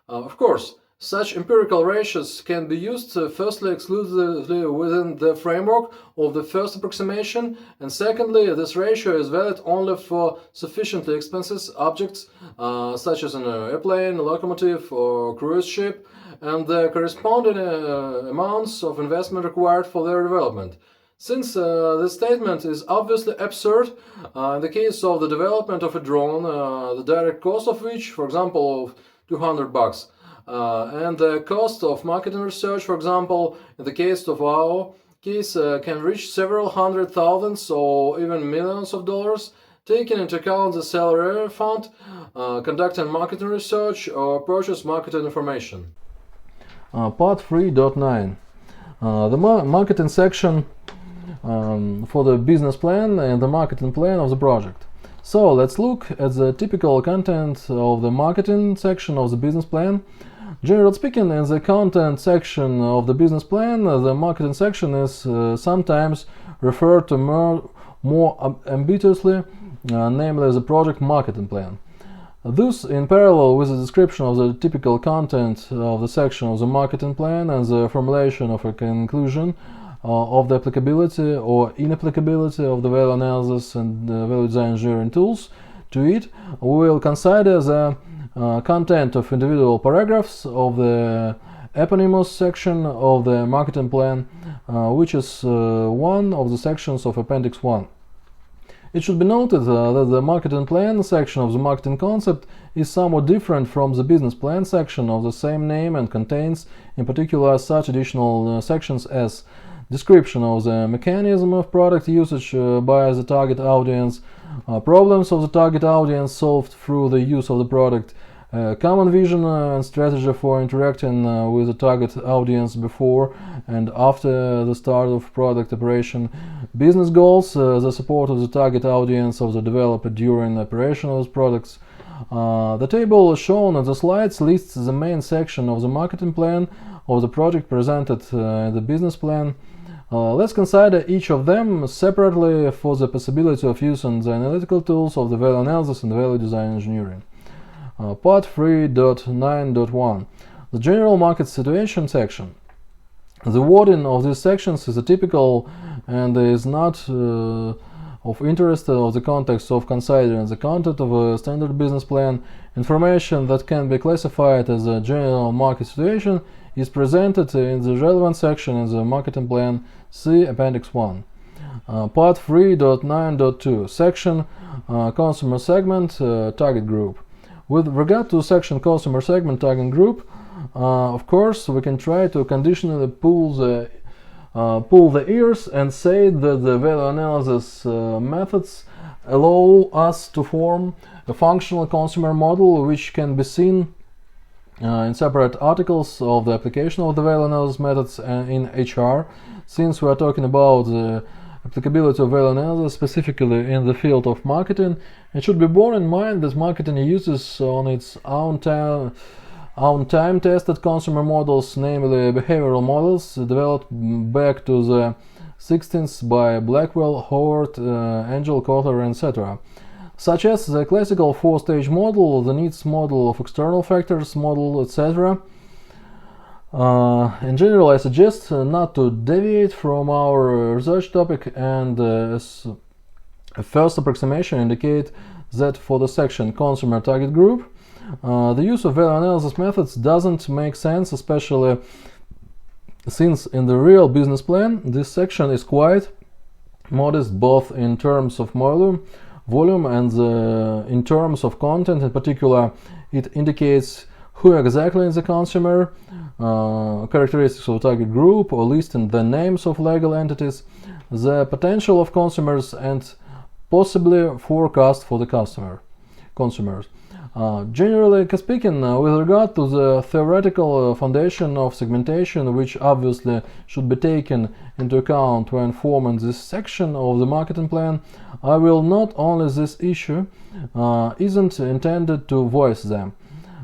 Of course, such empirical ratios can be used firstly exclusively within the framework of the first approximation, and secondly, this ratio is valid only for sufficiently expensive objects such as an airplane, locomotive or cruise ship, and the corresponding amounts of investment required for their development. Since this statement is obviously absurd, in the case of the development of a drone, the direct cost of which, for example, $200, and the cost of marketing research, for example, in the case of our case, can reach several hundred thousands or even millions of dollars, taking into account the salary fund, conducting marketing research, or purchase marketing information. Part 3.9 the marketing section for the business plan and the marketing plan of the project. So let's look at the typical content of the marketing section of the business plan. Generally speaking, in the content section of the business plan, the marketing section is sometimes referred to more ambiguously, namely the project marketing plan. Thus, in parallel with the description of the typical content of the section of the marketing plan and the formulation of a conclusion of the applicability or inapplicability of the value analysis and value design engineering tools to it, we will consider the content of individual paragraphs of the eponymous section of the marketing plan, which is one of the sections of Appendix 1. It should be noted that the marketing plan section of the marketing concept is somewhat different from the business plan section of the same name and contains, in particular, such additional sections as description of the mechanism of product usage by the target audience, problems of the target audience solved through the use of the product, common vision and strategy for interacting with the target audience before and after the start of product operation, business goals, the support of the target audience of the developer during operation of those products. The table shown on the slides lists the main section of the marketing plan of the project presented in the business plan. Let's consider each of them separately for the possibility of using the analytical tools of the value analysis and value design engineering. Part 3.9.1 The general market situation section. The wording of these sections is atypical and is not of interest of the context of considering the content of a standard business plan. Information that can be classified as a general market situation is presented in the relevant section in the marketing plan. See Appendix 1. Part 3.9.2 Section Consumer Segment Target Group. With regard to section Consumer Segment Target Group, of course, we can try to conditionally pull the ears and say that the value analysis methods allow us to form a functional consumer model which can be seen in separate articles of the application of the value analysis methods in HR. Since we are talking about the applicability of value analysis specifically in the field of marketing, it should be borne in mind that marketing uses on its own time-tested consumer models, namely behavioral models developed back to the 16th by Blackwell, Howard, Angel, Kotler, etc., such as the classical four-stage model, the needs model of external factors model, etc. In general, I suggest not to deviate from our research topic, and as a first approximation indicate that for the section Consumer Target Group, the use of value analysis methods doesn't make sense, especially since in the real business plan this section is quite modest both in terms of volume and in terms of content. In particular, it indicates who exactly is the consumer, characteristics of the target group, or listing the names of legal entities, the potential of consumers, and possibly forecast for the consumers. Generally speaking, with regard to the theoretical foundation of segmentation, which obviously should be taken into account when forming this section of the marketing plan, I will not only this issue isn't intended to voice them.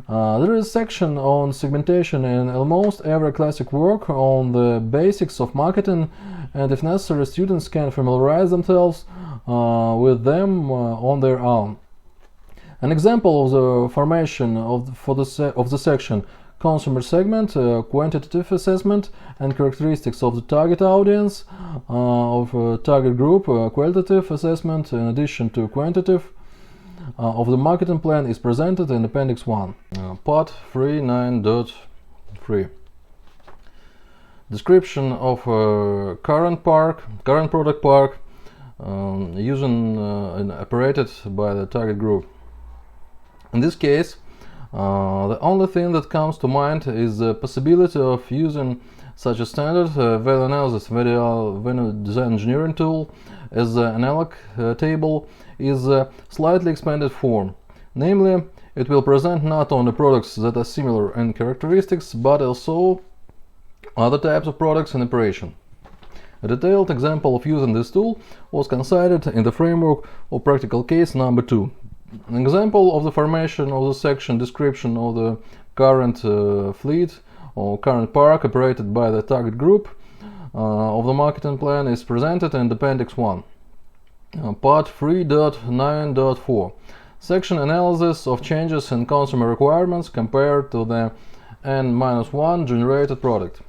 There is a section on segmentation in almost every classic work on the basics of marketing, and if necessary, students can familiarize themselves with them on their own. An example of the formation of the section Consumer Segment, Quantitative Assessment and Characteristics of the Target Audience, of Target Group, Qualitative Assessment in addition to Quantitative, of the Marketing Plan is presented in Appendix 1. Part 3.9.3 Description of current product park using and operated by the target group. In this case, the only thing that comes to mind is the possibility of using such a standard value analysis value design engineering tool as the analog table is a slightly expanded form. Namely, it will present not only products that are similar in characteristics, but also other types of products in operation. A detailed example of using this tool was considered in the framework of practical case number 2. An example of the formation of the section description of the current fleet or current park operated by the target group of the marketing plan is presented in Appendix 1. Part 3.9.4 Section Analysis of changes in consumer requirements compared to the N-1 generated product.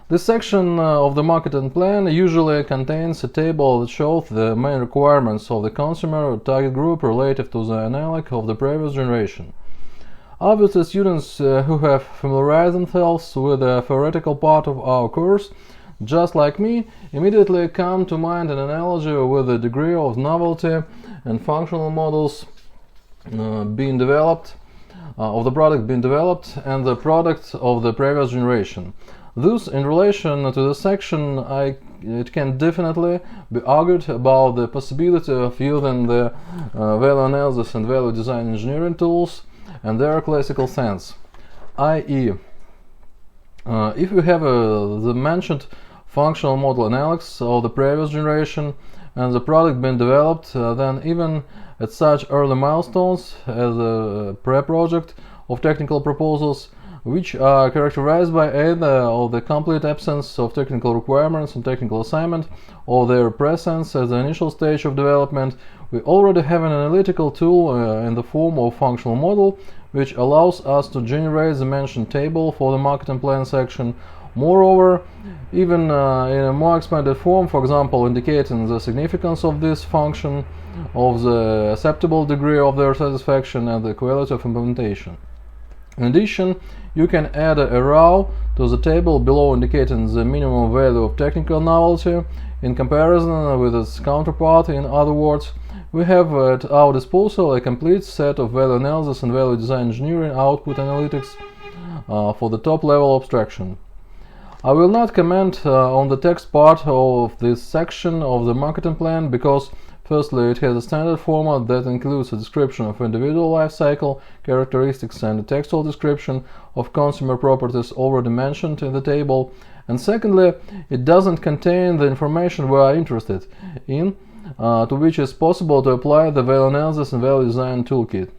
This section of the marketing plan usually contains a table that shows the main requirements of the consumer or target group relative to the analog of the previous generation. Obviously, students who have familiarized themselves with the theoretical part of our course, just like me, immediately come to mind an analogy with the degree of novelty and functional models being developed, of the product being developed, and the product of the previous generation. Thus, in relation to the section, it can definitely be argued about the possibility of using the value analysis and value design engineering tools and their classical sense, i.e., if you have the mentioned functional model analysis of the previous generation and the product been developed, then even at such early milestones as the pre-project of technical proposals, which are characterized by either of the complete absence of technical requirements and technical assignment, or their presence at the initial stage of development, we already have an analytical tool in the form of functional model, which allows us to generate the mentioned table for the marketing plan section. Moreover, even in a more expanded form, for example, indicating the significance of this function, of the acceptable degree of their satisfaction, and the quality of implementation. In addition, you can add a row to the table below indicating the minimum value of technical novelty in comparison with its counterpart. In other words, we have at our disposal a complete set of value analysis and value design engineering output analytics for the top level abstraction. I will not comment on the text part of this section of the marketing plan because firstly, it has a standard format that includes a description of individual life cycle characteristics and a textual description of consumer properties already mentioned in the table, and secondly, it doesn't contain the information we are interested in, to which is possible to apply the value analysis and value design toolkit.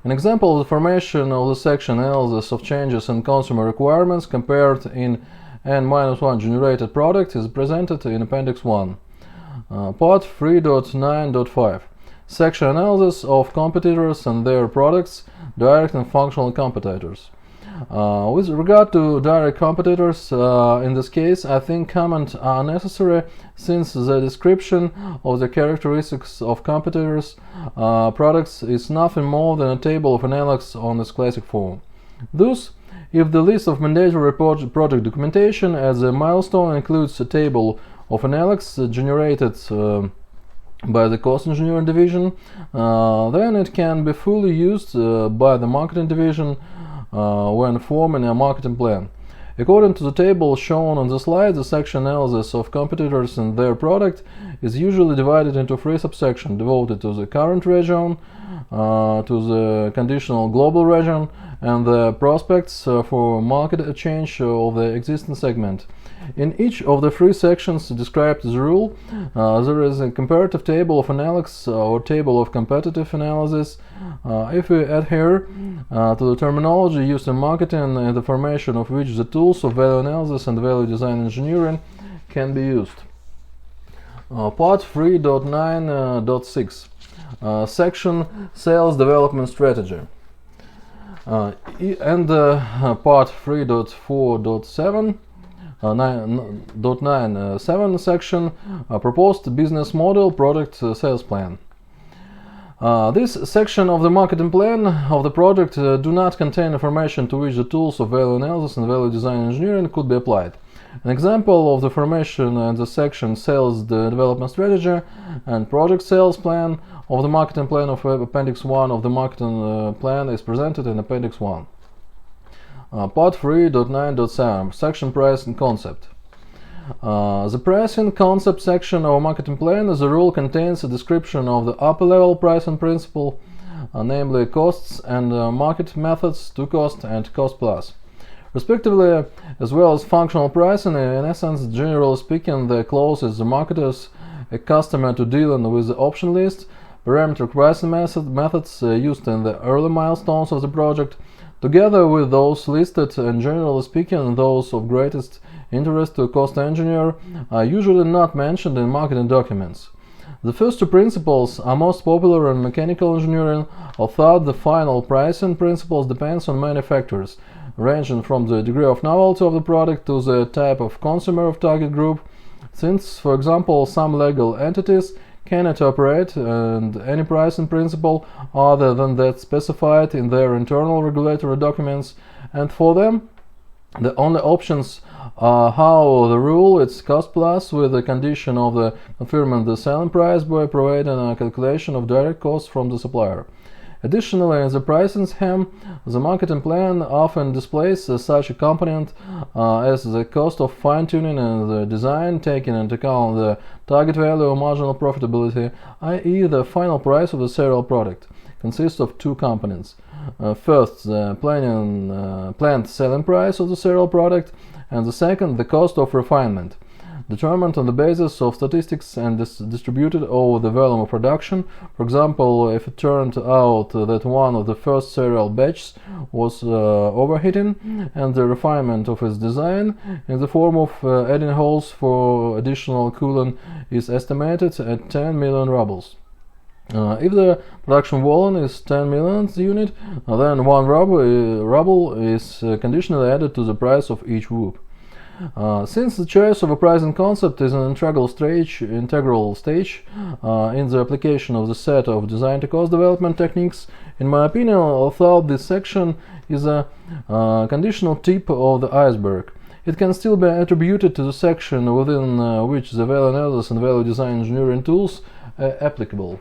An example of the formation of the section analysis of changes in consumer requirements compared in N-1 generated product is presented in Appendix 1. Part 3.9.5 Section analysis of competitors and their products, direct and functional competitors. With regard to direct competitors, in this case, I think comments are necessary since the description of the characteristics of competitors' products is nothing more than a table of analogs on its classic form. Thus, if the list of mandatory project documentation as a milestone includes a table of analogs generated by the cost engineering division, then it can be fully used by the marketing division when forming a marketing plan. According to the table shown on the slide, the section analysis of competitors and their product is usually divided into three subsections devoted to the current region, to the conditional global region, and the prospects for market change of the existing segment. In each of the three sections described as a rule, there is a comparative table of analogs or table of competitive analysis. If we adhere to the terminology used in marketing and the formation of which the tools of value analysis and value design engineering can be used. Part 3.9.6 Section Sales Development Strategy. And Part 3.4.7 9.9.7 section Proposed Business Model Product Sales Plan. This section of the marketing plan of the product do not contain information to which the tools of value analysis and value design engineering could be applied. An example of the formation and the section Sales Development Strategy and Project Sales Plan of the marketing plan of Appendix 1 of the marketing plan is presented in Appendix 1. Part 3.9.7 Section Pricing Concept. The pricing concept section of a marketing plan as a rule contains a description of the upper level pricing principle, namely costs and market methods to cost and cost plus, respectively, as well as functional pricing. In essence, generally speaking, the closest the marketers a customer to dealing with the option list, parametric pricing methods used in the early milestones of the project, together with those listed and generally speaking those of greatest interest to a cost engineer, are usually not mentioned in marketing documents. The first two principles are most popular in mechanical engineering, although the final pricing principles depends on many factors, ranging from the degree of novelty of the product to the type of consumer of target group, since, for example, some legal entities cannot operate and any pricing principle other than that specified in their internal regulatory documents, and for them the only options are how the rule its cost plus with the condition of the confirming the selling price by providing a calculation of direct costs from the supplier. Additionally, in the pricing scheme, the marketing plan often displays such a component as the cost of fine-tuning and the design, taking into account the target value of marginal profitability, i.e. the final price of the serial product. consists of two components. First, the planned selling price of the serial product, and the second, the cost of refinement, determined on the basis of statistics and distributed over the volume of production. For example, if it turned out that one of the first serial batches was overheating, and the refinement of its design in the form of adding holes for additional coolant is estimated at 10 million rubles. If the production volume is 10 millionth unit, then 1 ruble is conditionally added to the price of each whoop. Since the choice of a pricing concept is an integral stage in the application of the set of design-to-cost development techniques, in my opinion, although this section is a conditional tip of the iceberg, it can still be attributed to the section within which the value analysis and value design engineering tools are applicable.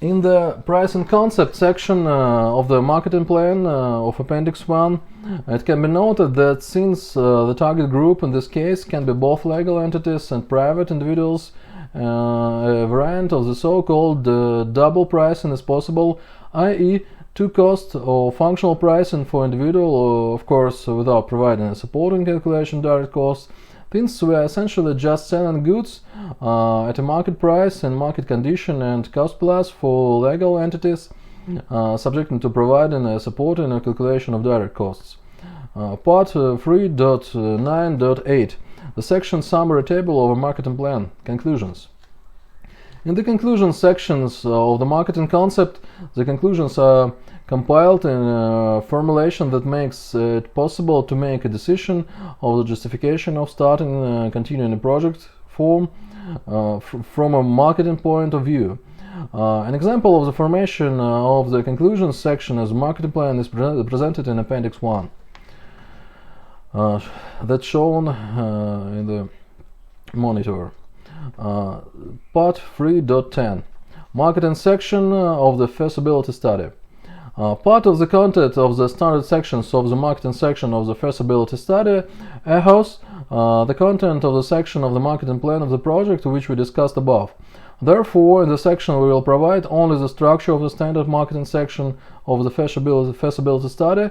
In the pricing concept section of the marketing plan of Appendix 1, it can be noted that since the target group in this case can be both legal entities and private individuals, a variant of the so-called double pricing is possible, i.e. two cost or functional pricing for individual, of course without providing a supporting calculation direct costs, since we are essentially just selling goods at a market price and market condition, and cost plus for legal entities, subject to providing a support and a calculation of direct costs. Part 3.9.8, the section summary table of a marketing plan. Conclusions. In the conclusion sections of the marketing concept, the conclusions are compiled in a formulation that makes it possible to make a decision of the justification of starting continuing a project form from a marketing point of view. An example of the formation of the conclusions section as a marketing plan is presented in Appendix 1. That's shown in the monitor. Part 3.10, marketing section of the feasibility study. Part of the content of the standard sections of the marketing section of the feasibility study echoes the content of the section of the marketing plan of the project which we discussed above. Therefore, in the section we will provide only the structure of the standard marketing section of the feasibility study,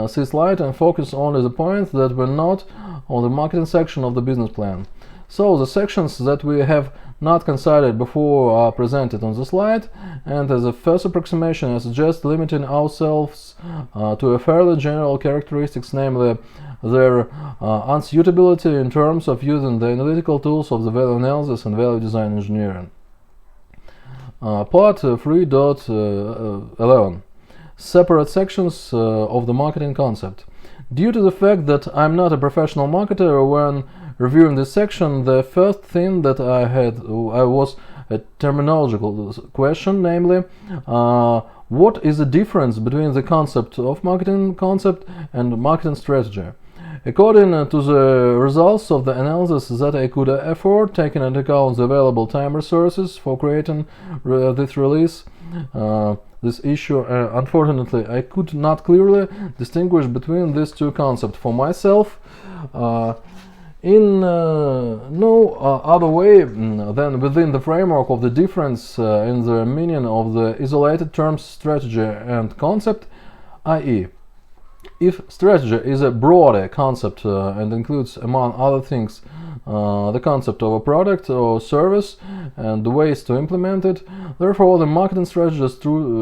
see slide, and focus only the points that were not on the marketing section of the business plan. So the sections that we have not considered before are presented on the slide, and as a first approximation I suggest limiting ourselves to a fairly general characteristics, namely their unsuitability in terms of using the analytical tools of the value analysis and value design engineering. Part 3.11, separate sections of the marketing concept. Due to the fact that I'm not a professional marketer, when reviewing this section, the first thing that I was a terminological question, namely, what is the difference between the concept of marketing concept and marketing strategy? According to the results of the analysis that I could afford, taking into account the available time resources for creating this release, this issue, unfortunately, I could not clearly distinguish between these two concepts for myself in no other way than within the framework of the difference in the meaning of the isolated terms strategy and concept, i.e. if strategy is a broader concept and includes, among other things, the concept of a product or service and the ways to implement it, therefore the marketing strategy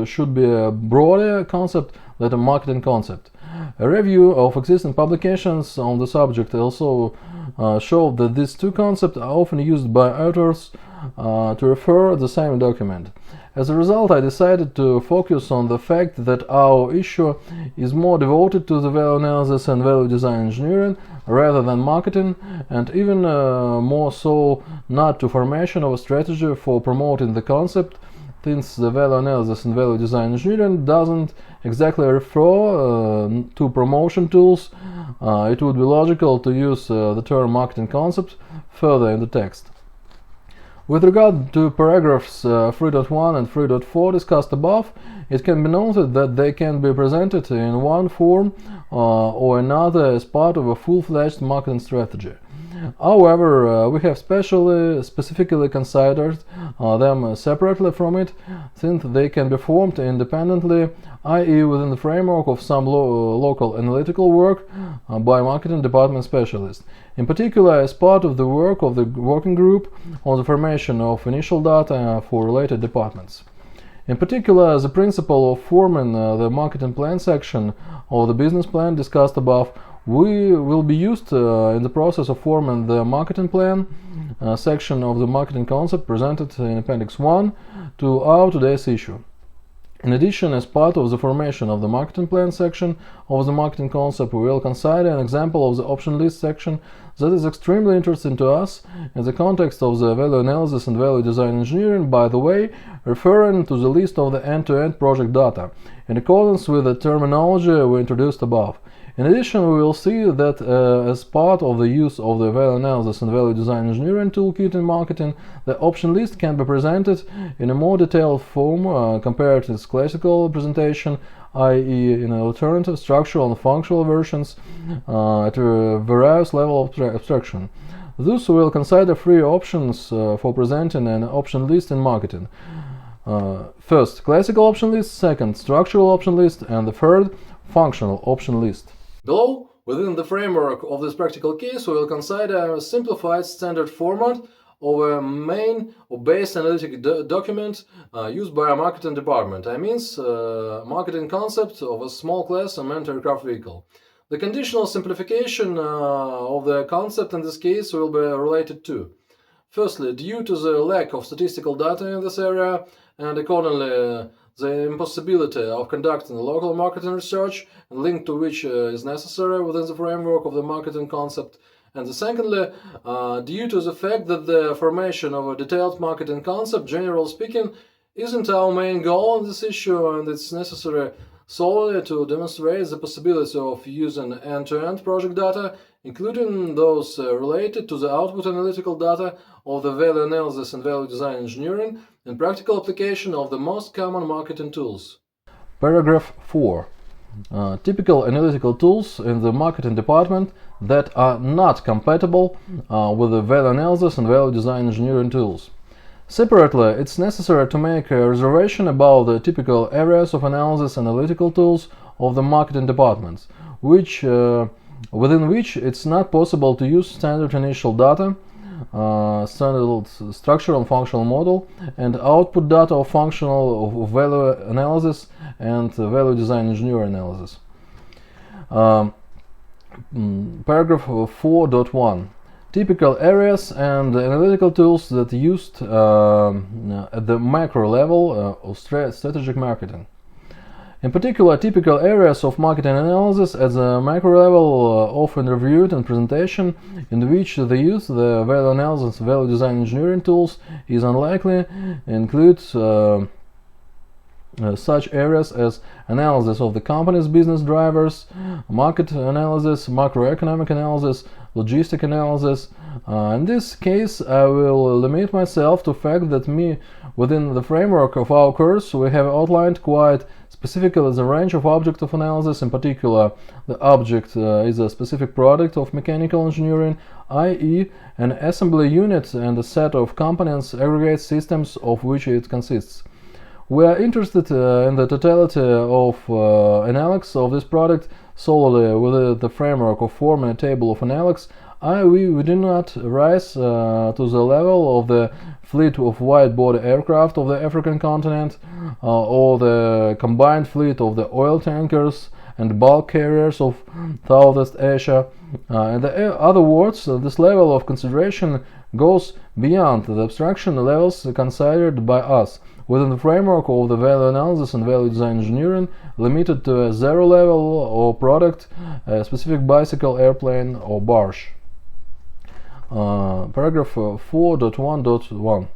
should be a broader concept than a marketing concept. A review of existing publications on the subject also showed that these two concepts are often used by authors to refer the same document. As a result, I decided to focus on the fact that our issue is more devoted to the value analysis and value design engineering rather than marketing, and even more so not to formation of a strategy for promoting the concept, since the value analysis and value design engineering doesn't exactly refer to promotion tools. It would be logical to use the term marketing concept further in the text. With regard to paragraphs 3.1 and 3.4 discussed above, it can be noted that they can be presented in one form or another as part of a full-fledged marketing strategy. However, we have specifically considered them separately from it, since they can be formed independently, i.e. within the framework of some local analytical work by marketing department specialists. In particular, as part of the work of the working group on the formation of initial data for related departments. In particular, the principle of forming the marketing plan section of the business plan discussed above will be used in the process of forming the marketing plan section of the marketing concept presented in Appendix 1 to our today's issue. In addition, as part of the formation of the marketing plan section of the marketing concept, we will consider an example of the option list section that is extremely interesting to us in the context of the value analysis and value design engineering, by the way, referring to the list of the end-to-end project data, in accordance with the terminology we introduced above. In addition, we will see that as part of the use of the value analysis and value design engineering toolkit in marketing, the option list can be presented in a more detailed form compared to its classical presentation, i.e. in alternative structural and functional versions at various levels of abstraction. Thus, we will consider three options for presenting an option list in marketing. First, classical option list, second, structural option list, and the third, functional option list. Below, within the framework of this practical case, we will consider a simplified standard format of a main or base analytic document used by a marketing department. I mean, marketing concept of a small class unmanned aircraft vehicle. The conditional simplification of the concept in this case will be related to: firstly, due to the lack of statistical data in this area, and accordingly the impossibility of conducting local marketing research, and link to which is necessary within the framework of the marketing concept. And secondly, due to the fact that the formation of a detailed marketing concept, generally speaking, isn't our main goal on this issue, and it's necessary solely to demonstrate the possibility of using end-to-end project data, including those related to the output analytical data of the value analysis and value design engineering, in practical application of the most common marketing tools. Paragraph 4. Typical analytical tools in the marketing department that are not compatible with the value analysis and value design engineering tools. Separately, it's necessary to make a reservation about the typical areas of analysis and analytical tools of the marketing departments, within which it's not possible to use standard initial data, standard structural and functional model, and output data of functional of value analysis and value design engineering analysis. Paragraph 4.1. Typical areas and analytical tools that used at the macro level of strategic marketing. In particular, typical areas of marketing analysis at the macro level often reviewed in presentation, in which the use of the value analysis and value design engineering tools is unlikely, includes such areas as analysis of the company's business drivers, market analysis, macroeconomic analysis, logistic analysis. In this case, I will limit myself to the fact that within the framework of our course, we have outlined quite specifically the range of objects of analysis. In particular, the object is a specific product of mechanical engineering, i.e. an assembly unit and a set of components, aggregate systems of which it consists. We are interested in the totality of analysis of this product solely within the framework of forming a table of analogs. We do not rise to the level of the fleet of wide-body aircraft of the African continent or the combined fleet of the oil tankers and bulk carriers of Southeast Asia. In other words, this level of consideration goes beyond the abstraction levels considered by us within the framework of the value analysis and value design engineering, limited to a zero level or product, a specific bicycle, airplane, or barge. Paragraph 4.1.1.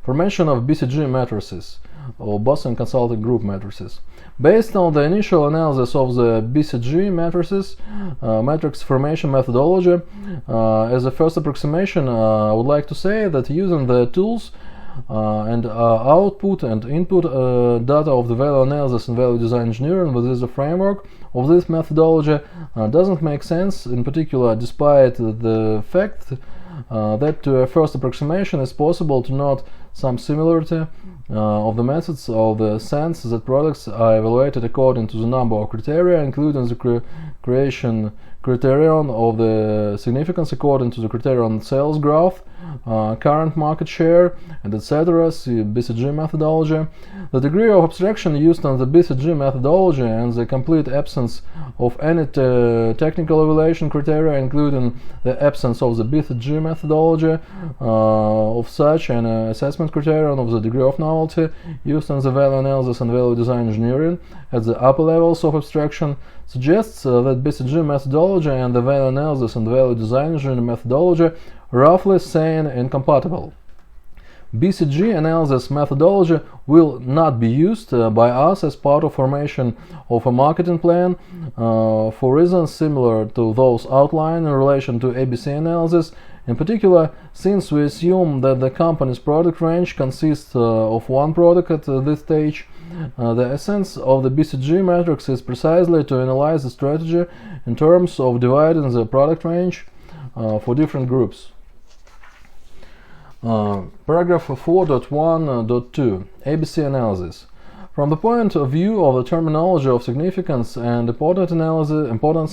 Formation of BCG matrices, or Boston Consulting Group matrices. Based on the initial analysis of the BCG matrices, matrix formation methodology, as a first approximation, I would like to say that using the tools and output and input data of the value analysis and value design engineering within the framework of this methodology doesn't make sense, in particular despite the fact that to a first approximation is possible to note some similarity of the methods of the sense that products are evaluated according to the number of criteria, including the creation criterion of the significance according to the criterion sales growth, current market share, and etc. See BCG methodology. The degree of abstraction used on the BCG methodology and the complete absence of any technical evaluation criteria, including the absence of the BCG methodology of such an assessment criterion of the degree of novelty used in the value analysis and value design engineering at the upper levels of abstraction, suggests that BCG methodology and the value analysis and value design engineering methodology roughly saying incompatible. BCG analysis methodology will not be used by us as part of formation of a marketing plan for reasons similar to those outlined in relation to ABC analysis, in particular since we assume that the company's product range consists of one product at this stage. The essence of the BCG matrix is precisely to analyze the strategy in terms of dividing the product range for different groups. Paragraph 4.1.2 ABC analysis. From the point of view of the terminology of significance and importance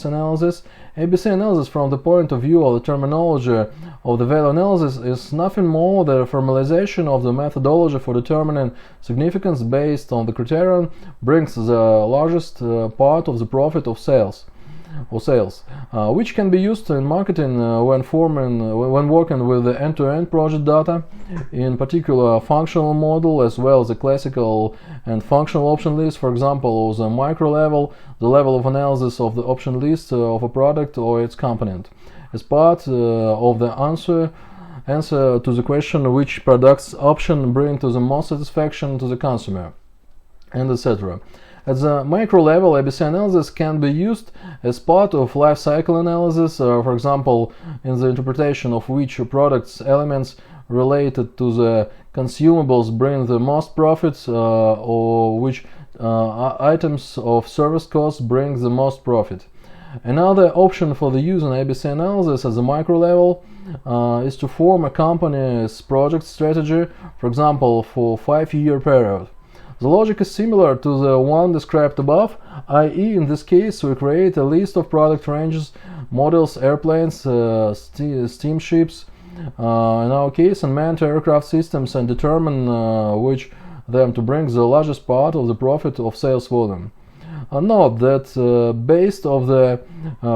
analysis, ABC analysis from the point of view of the terminology of the value analysis is nothing more than a formalization of the methodology for determining significance based on the criterion brings the largest part of the profit of sales, which can be used in marketing when working with the end-to-end project data, in particular functional model as well as the classical and functional option list, for example, the micro level, the level of analysis of the option list of a product or its component, as part of the answer to the question which product's option bring to the most satisfaction to the consumer, and etc. At the micro level, ABC analysis can be used as part of life cycle analysis, for example, in the interpretation of which product's elements related to the consumables bring the most profits, or which items of service costs bring the most profit. Another option for the use in ABC analysis at the micro level is to form a company's project strategy, for example, for 5-year period. The logic is similar to the one described above, i.e. in this case we create a list of product ranges, models, airplanes, steamships, in our case unmanned aircraft systems, and determine which them to bring the largest part of the profit of sales volume. Note that based on the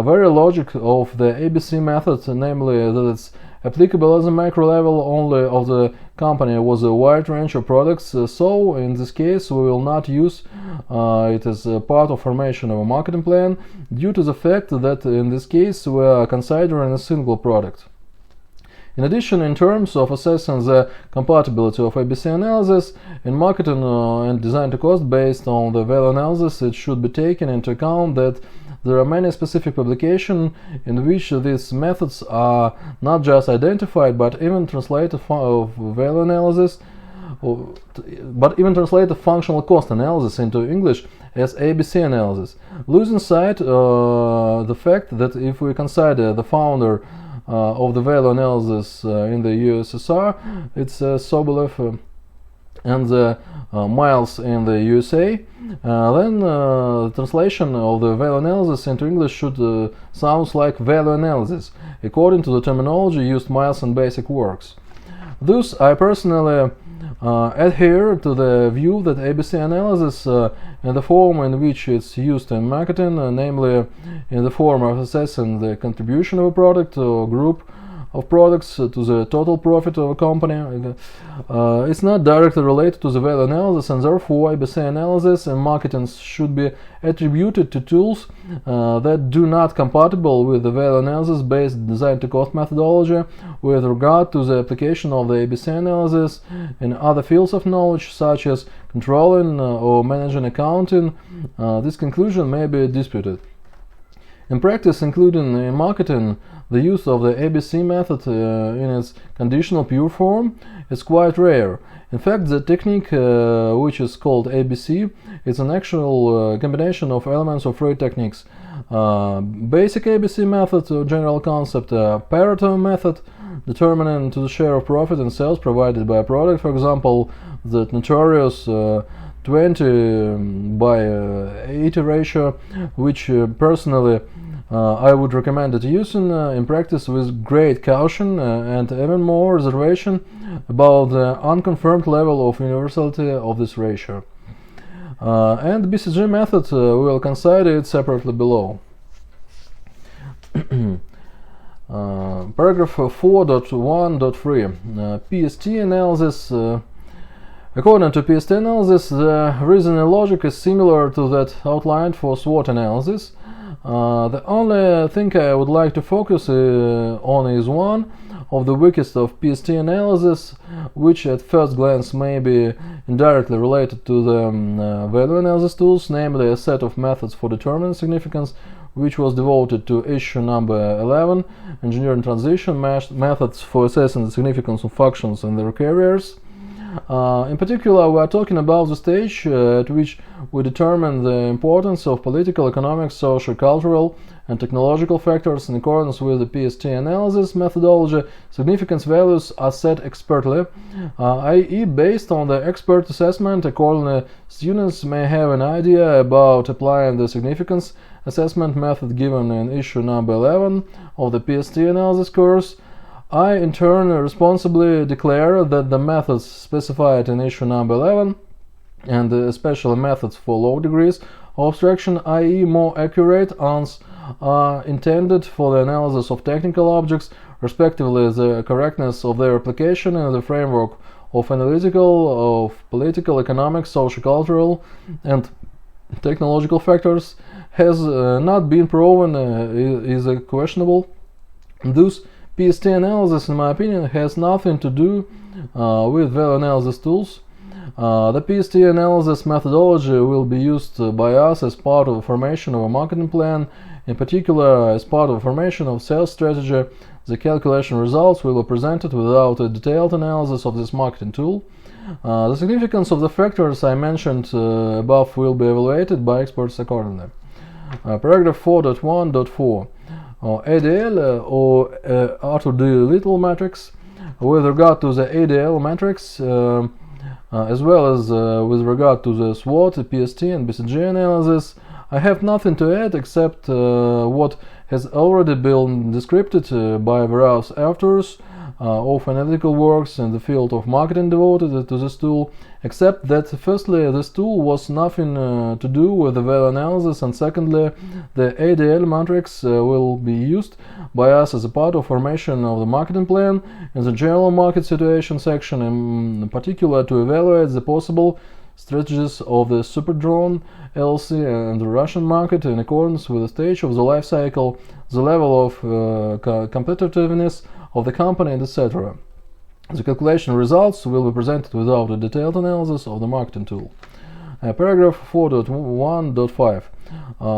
very logic of the ABC method, namely that it's applicable at the micro level only of the company with a wide range of products, so in this case we will not use it as a part of formation of a marketing plan, due to the fact that in this case we are considering a single product. In addition, in terms of assessing the compatibility of ABC analysis in marketing and design to cost based on the value analysis, it should be taken into account that there are many specific publications in which these methods are not just identified but even translated value analysis, but even translated functional cost analysis into English as ABC analysis, losing sight the fact that if we consider the founder of the value analysis in the USSR, it's Sobolev and the Miles in the USA, then the translation of the value analysis into English should sound like value analysis, according to the terminology used Miles in basic works. Thus, I personally adhere to the view that ABC analysis in the form in which it's used in marketing, namely in the form of assessing the contribution of a product or group of products to the total profit of a company, it's not directly related to the value analysis, and therefore ABC analysis and marketing should be attributed to tools that do not compatible with the value analysis based design to cost methodology with regard to the application of the ABC analysis in other fields of knowledge such as controlling or managing accounting. This conclusion may be disputed. In practice, including in marketing, the use of the ABC method in its conditional pure form is quite rare. In fact, the technique, which is called ABC, is an actual combination of elements of three techniques. Basic ABC method, or general concept, Pareto method, determining to the share of profit and sales provided by a product, for example, the notorious 20/80 ratio, which personally I would recommend it using in practice with great caution and even more reservation about the unconfirmed level of universality of this ratio. And BCG method, we will consider it separately below. Paragraph 4.1.3 PST analysis. According to PST analysis, the reasoning logic is similar to that outlined for SWOT analysis. The only thing I would like to focus on is one of the weakest of PST analysis, which at first glance may be indirectly related to the value analysis tools, namely a set of methods for determining significance, which was devoted to issue number 11, engineering transition methods for assessing the significance of functions and their carriers. In particular, we are talking about the stage at which we determine the importance of political, economic, social, cultural, and technological factors in accordance with the PST analysis methodology. Significance values are set expertly, i.e. based on the expert assessment. Accordingly, students may have an idea about applying the significance assessment method given in issue number 11 of the PST analysis course. I, in turn, responsibly declare that the methods specified in issue number 11, and especially methods for low degrees of abstraction, i.e. more accurate ones, are intended for the analysis of technical objects, respectively the correctness of their application in the framework of analytical, of political, economic, social, cultural, and technological factors, has not been proven, is questionable. Thus, PST analysis, in my opinion, has nothing to do with value analysis tools. The PST analysis methodology will be used by us as part of the formation of a marketing plan, in particular as part of the formation of sales strategy. The calculation results will be presented without a detailed analysis of this marketing tool. The significance of the factors I mentioned above will be evaluated by experts accordingly. Paragraph 4.1.4 ADL or Arthur D. Little matrix. With regard to the ADL matrix, as well as with regard to the SWOT, PST, and BCG analysis, I have nothing to add except what has already been described by various authors of analytical works in the field of marketing devoted to this tool, except that firstly, this tool was nothing to do with the value analysis, and secondly, the ADL matrix will be used by us as a part of formation of the marketing plan in the general market situation section, in particular to evaluate the possible strategies of the Super Drone LLC and the Russian market in accordance with the stage of the life cycle, the level of competitiveness of the company, etc. The calculation results will be presented without a detailed analysis of the marketing tool. Paragraph 4.1.5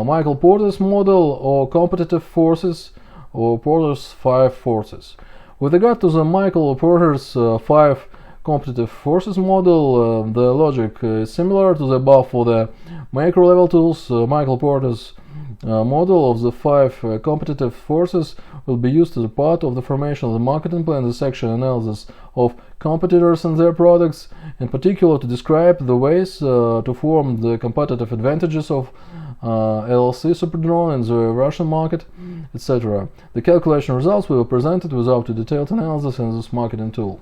Michael Porter's model or competitive forces, or Porter's 5 forces. With regard to the Michael Porter's 5 competitive forces model, the logic is similar to the above for the macro level tools. Michael Porter's model of the 5 competitive forces will be used as a part of the formation of the marketing plan, the section analysis of competitors and their products, in particular to describe the ways to form the competitive advantages of LLC Superdrone in the Russian market, etc. The calculation results will be presented without a detailed analysis in this marketing tool.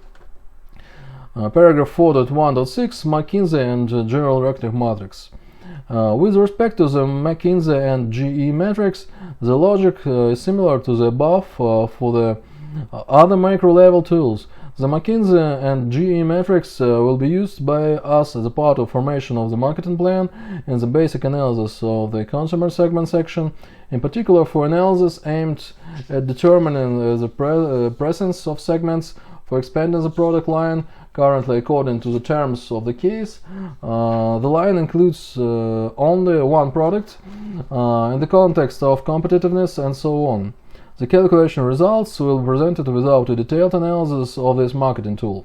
Paragraph 4.1.6 McKinsey and General Reactive Matrix. With respect to the McKinsey and GE matrix, the logic is similar to the above for the other micro-level tools. The McKinsey and GE matrix will be used by us as a part of formation of the marketing plan and the basic analysis of the consumer segment section, in particular for analysis aimed at determining the presence of segments for expanding the product line. Currently, according to the terms of the case, the line includes only one product in the context of competitiveness and so on. The calculation results will be presented without a detailed analysis of this marketing tool.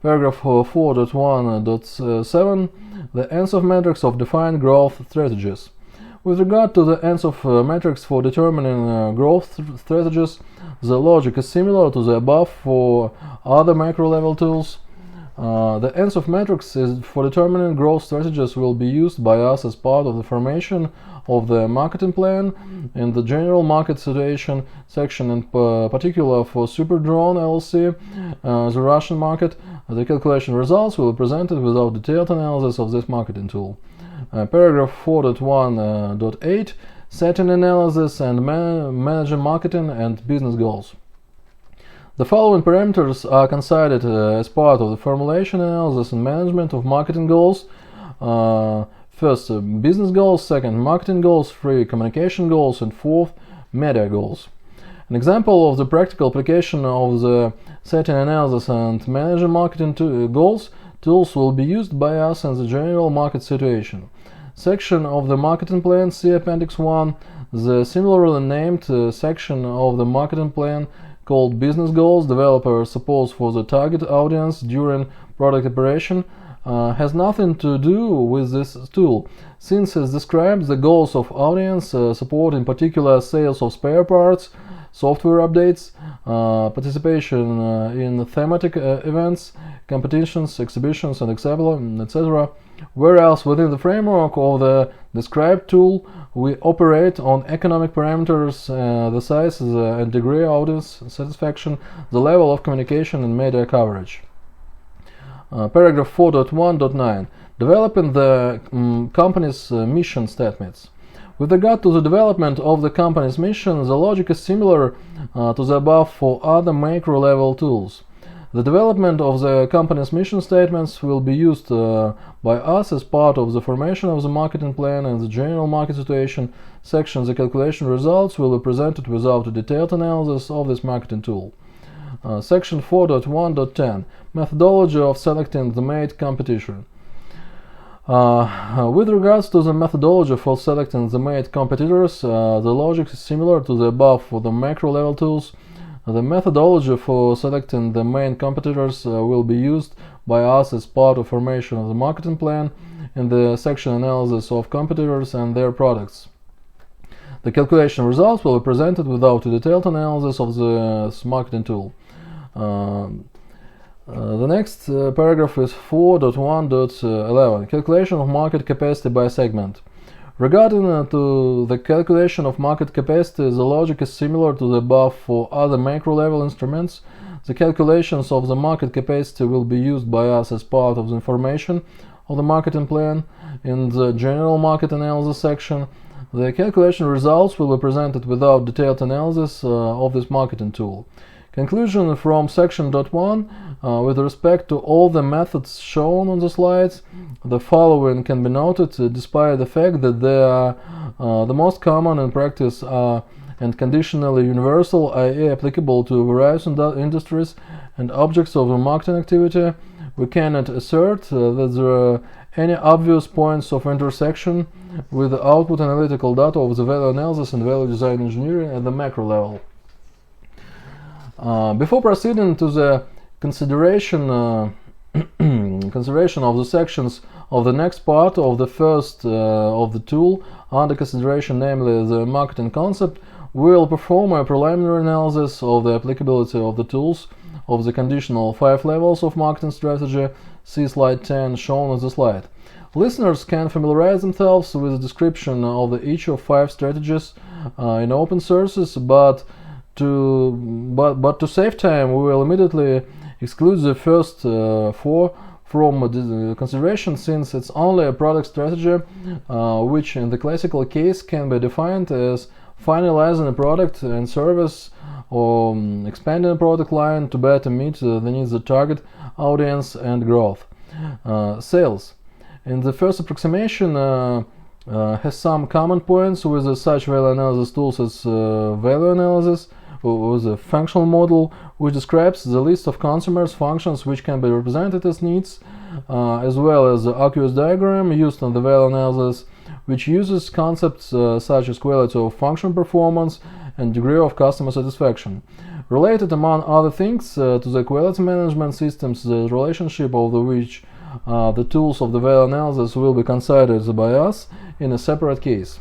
Paragraph 4.1.7 The ANSOF metrics of defined growth strategies. With regard to the ANSOF metrics for determining growth strategies, the logic is similar to the above for other macro-level tools. The ANSOF metrics for determining growth strategies will be used by us as part of the formation of the marketing plan in the general market situation section, in particular for Superdrone LLC, the Russian market. The calculation results will be presented without detailed analysis of this marketing tool. Paragraph 4.1.8 Setting analysis and managing marketing and business goals. The following parameters are considered as part of the formulation, analysis and management of marketing goals. First, business goals, second, marketing goals, three, communication goals, and fourth, media goals. An example of the practical application of the setting analysis and managing marketing goals tools will be used by us in the general market situation section of the marketing plan, see Appendix 1. The similarly named section of the marketing plan called Business Goals, developer suppose for the target audience during product operation, has nothing to do with this tool, since it describes the goals of audience support, in particular sales of spare parts, software updates, participation in thematic events, competitions, exhibitions, and etc. Whereas within the framework of the described tool, we operate on economic parameters, the size and degree audience satisfaction, the level of communication and media coverage. Paragraph 4.1.9 Developing the company's mission statements. With regard to the development of the company's mission, the logic is similar to the above for other macro-level tools. The development of the company's mission statements will be used by us as part of the formation of the marketing plan and the general market situation section. The calculation results will be presented without a detailed analysis of this marketing tool. Section 4.1.10 Methodology of selecting the mate competition. With regards to the methodology for selecting the mate competitors, the logic is similar to the above for the macro-level tools. The methodology for selecting the main competitors will be used by us as part of formation of the marketing plan in the section analysis of competitors and their products. The calculation results will be presented without a detailed analysis of the marketing tool. The next paragraph is 4.1.11 Calculation of market capacity by segment. Regarding to the calculation of market capacity, the logic is similar to the above for other macro-level instruments. The calculations of the market capacity will be used by us as part of the information of the marketing plan in the general market analysis section. The calculation results will be presented without detailed analysis of this marketing tool. Conclusion from section .1 with respect to all the methods shown on the slides, the following can be noted despite the fact that they are the most common in practice and conditionally universal, i.e. applicable to various industries and objects of the marketing activity. We cannot assert that there are any obvious points of intersection with the output analytical data of the value analysis and value design engineering at the macro level. Before proceeding to the consideration of the sections of the next part of the first of the tool under consideration, namely the marketing concept, we will perform a preliminary analysis of the applicability of the tools of the conditional 5 levels of marketing strategy. See slide 10 shown on the slide. Listeners can familiarize themselves with the description of each of 5 strategies in open sources, but to save time, we will immediately exclude the first 4 from consideration, since it's only a product strategy, which in the classical case can be defined as finalizing a product and service or expanding a product line to better meet the needs of the target audience and growth. Sales. In the first approximation has some common points with such value analysis tools as value analysis. with a functional model which describes the list of consumers' functions which can be represented as needs, as well as the aqueous diagram used in the value analysis, which uses concepts such as quality of function performance and degree of customer satisfaction. Related, among other things, to the quality management systems, the relationship of which the tools of the value analysis will be considered by us in a separate case.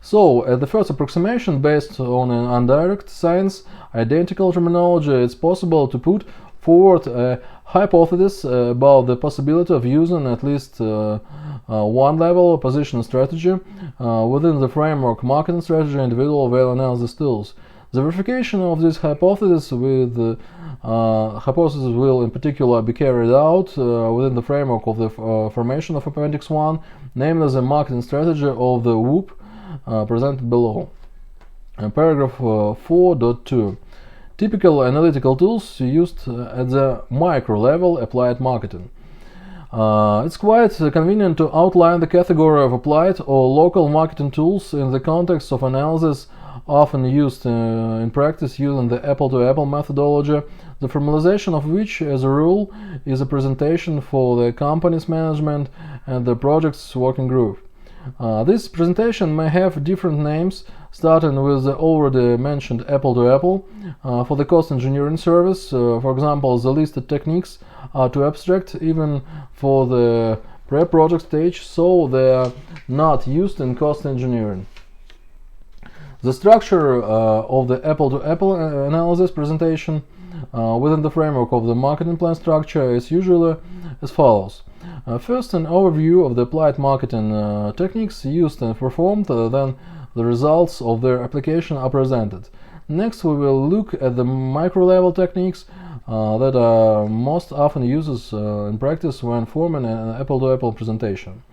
So, at the first approximation, based on an indirect science, identical terminology, it's possible to put forward a hypothesis about the possibility of using at least one level position strategy within the framework marketing strategy individual value analysis tools. The verification of this hypothesis will in particular be carried out within the framework of the formation of Appendix 1, namely the marketing strategy of the WOOP presented below. Paragraph 4.2. Typical analytical tools used at the micro level applied marketing. It's quite convenient to outline the category of applied or local marketing tools in the context of analysis often used in practice using the apple-to-apple methodology, the formalization of which, as a rule, is a presentation for the company's management and the project's working group. This presentation may have different names, starting with the already mentioned apple-to-apple. For the cost engineering service, for example, the listed techniques are too abstract even for the pre-project stage, so they are not used in cost engineering. The structure of the apple-to-apple analysis presentation within the framework of the marketing plan structure is usually as follows. First, an overview of the applied marketing techniques used and performed, then the results of their application are presented. Next, we will look at the micro-level techniques that are most often used in practice when forming an apple-to-apple presentation.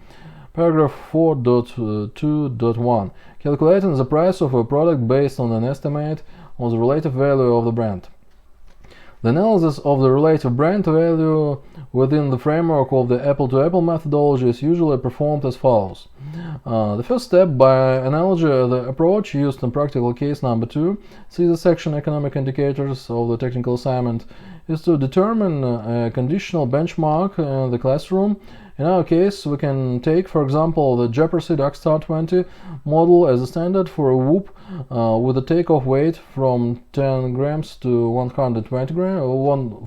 Paragraph 4.2.1. Calculating the price of a product based on an estimate on the relative value of the brand. The analysis of the relative brand value within the framework of the apple-to-apple methodology is usually performed as follows. The first step, by analogy, the approach used in practical case number 2, see the section Economic Indicators of the technical assignment, is to determine a conditional benchmark in the classroom. In our case, we can take, for example, the Jeopardy Darkstar 20 model as a standard for a WOOP with a takeoff weight from 10 grams to 120 grams,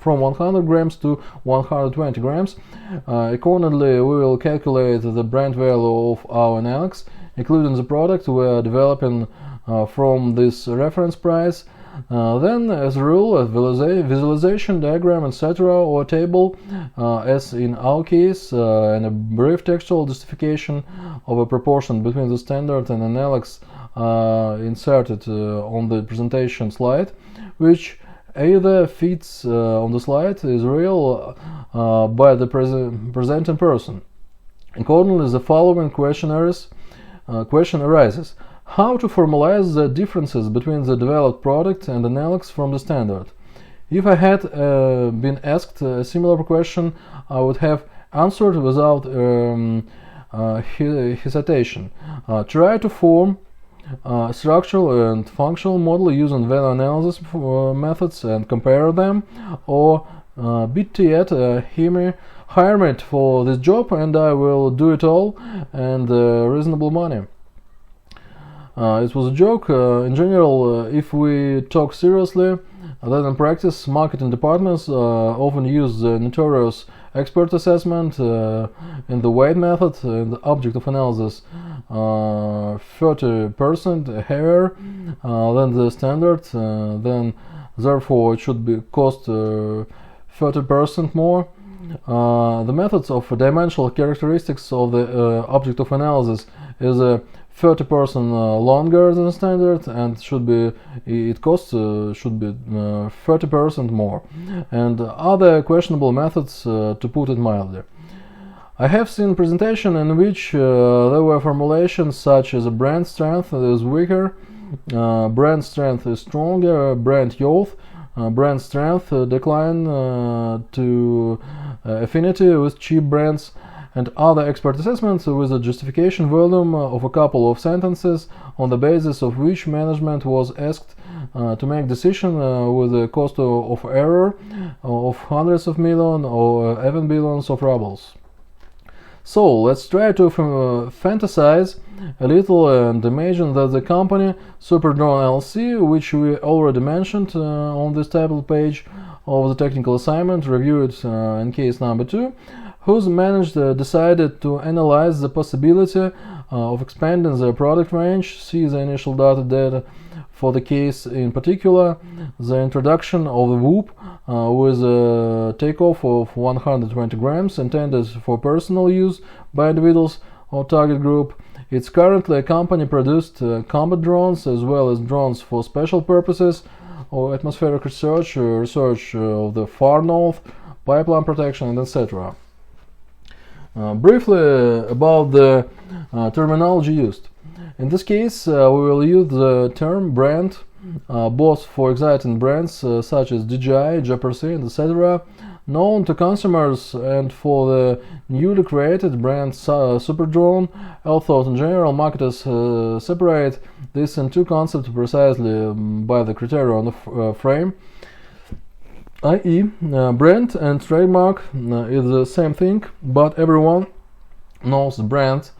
from 100 grams to 120 grams. Accordingly, we will calculate the brand value of our analytics, including the product we are developing from this reference price. Then, as a rule, a visualization diagram, etc., or table, as in our case, and a brief textual justification of a proportion between the standard and analytics inserted on the presentation slide, which either fits on the slide is real by the presenting person. Accordingly, the following question arises. How to formalize the differences between the developed product and analytics from the standard? If I had been asked a similar question, I would have answered without hesitation. Try to form a structural and functional model using value analysis methods and compare them, or better yet, hire me for this job and I will do it all and reasonable money. It was a joke. In general, if we talk seriously, then in practice, marketing departments often use the notorious expert assessment in the weight method in the object of analysis 30% higher than the standard, then therefore it should be cost 30% more. The methods of dimensional characteristics of the object of analysis is 30% longer than standard, and should be 30% more, and other questionable methods, to put it mildly. I have seen presentation in which there were formulations such as brand strength is weaker, brand strength is stronger, brand youth, brand strength decline to affinity with cheap brands, and other expert assessments with a justification volume of a couple of sentences on the basis of which management was asked to make decision with a cost of error of hundreds of millions or even billions of rubles. So let's try to fantasize a little and imagine that the company Superdrone LC, which we already mentioned on this table page of the technical assignment reviewed in case number 2, whose manager decided to analyze the possibility of expanding the product range, see the initial data for the case in particular, the introduction of a whoop with a takeoff of 120 grams intended for personal use by individuals or target group. It's currently a company-produced combat drones as well as drones for special purposes or atmospheric research, research of the far north, pipeline protection, and etc. Briefly about the terminology used. In this case, we will use the term brand both for existing brands such as DJI, Jeopardy, and etc., known to consumers, and for the newly created brand Superdrone, although in general marketers separate this in two concepts precisely by the criteria on the frame, i.e. brand and trademark is the same thing, but everyone knows the brand,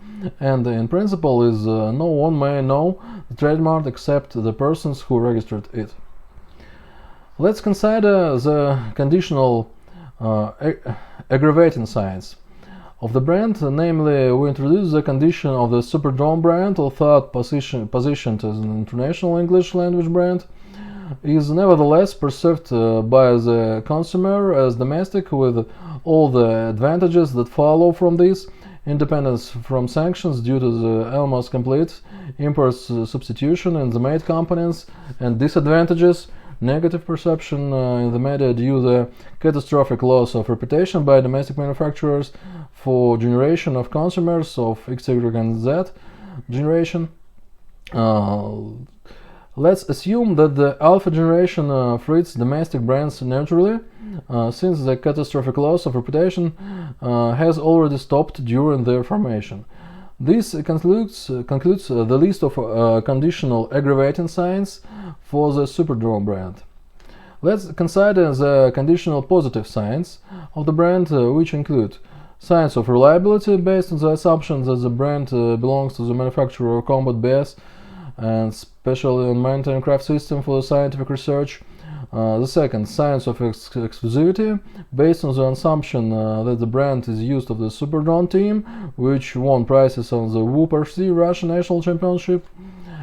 and in principle is no one may know the trademark except the persons who registered it. Let's consider the conditional aggravating signs of the brand, namely we introduce the condition of the Superdrone brand, or third positioned as an international English language brand, is nevertheless perceived by the consumer as domestic with all the advantages that follow from this: independence from sanctions due to the almost complete import substitution in the made components, and disadvantages: negative perception in the media due to the catastrophic loss of reputation by domestic manufacturers for generation of consumers of X, Y, and Z generation. Let's assume that the alpha generation treats domestic brands neutrally, since the catastrophic loss of reputation has already stopped during their formation. This concludes the list of conditional aggravating signs for the Superdrone brand. Let's consider the conditional positive signs of the brand, which include signs of reliability based on the assumption that the brand belongs to the manufacturer of combat base and specially on maintaining craft system for the scientific research. The second, signs of exclusivity based on the assumption that the brand is used of the Superdrone team, which won prizes on the WUPRC Russian National Championship.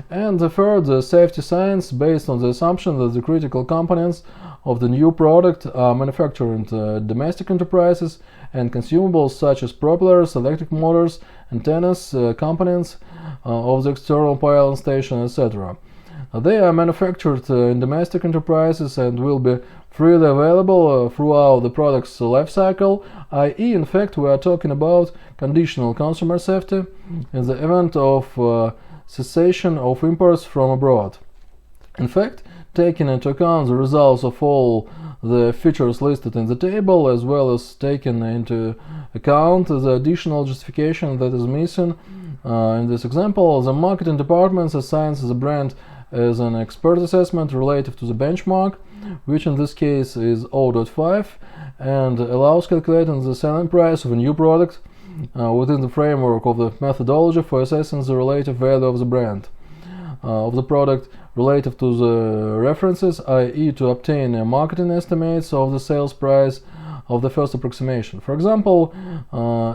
And the third, the safety signs based on the assumption that the critical components of the new product are manufactured in domestic enterprises, and consumables such as propellers, electric motors, antennas, components of the external pilot station, etc. They are manufactured in domestic enterprises and will be freely available throughout the product's life cycle, i.e. in fact we are talking about conditional consumer safety in the event of cessation of imports from abroad. In fact, taking into account the results of all the features listed in the table, as well as taking into account the additional justification that is missing in this example, the marketing department assigns the brand as an expert assessment relative to the benchmark, which in this case is 0.5, and allows calculating the selling price of a new product within the framework of the methodology for assessing the relative value of the brand of the product relative to the references, i.e. to obtain marketing estimates of the sales price of the first approximation. For example,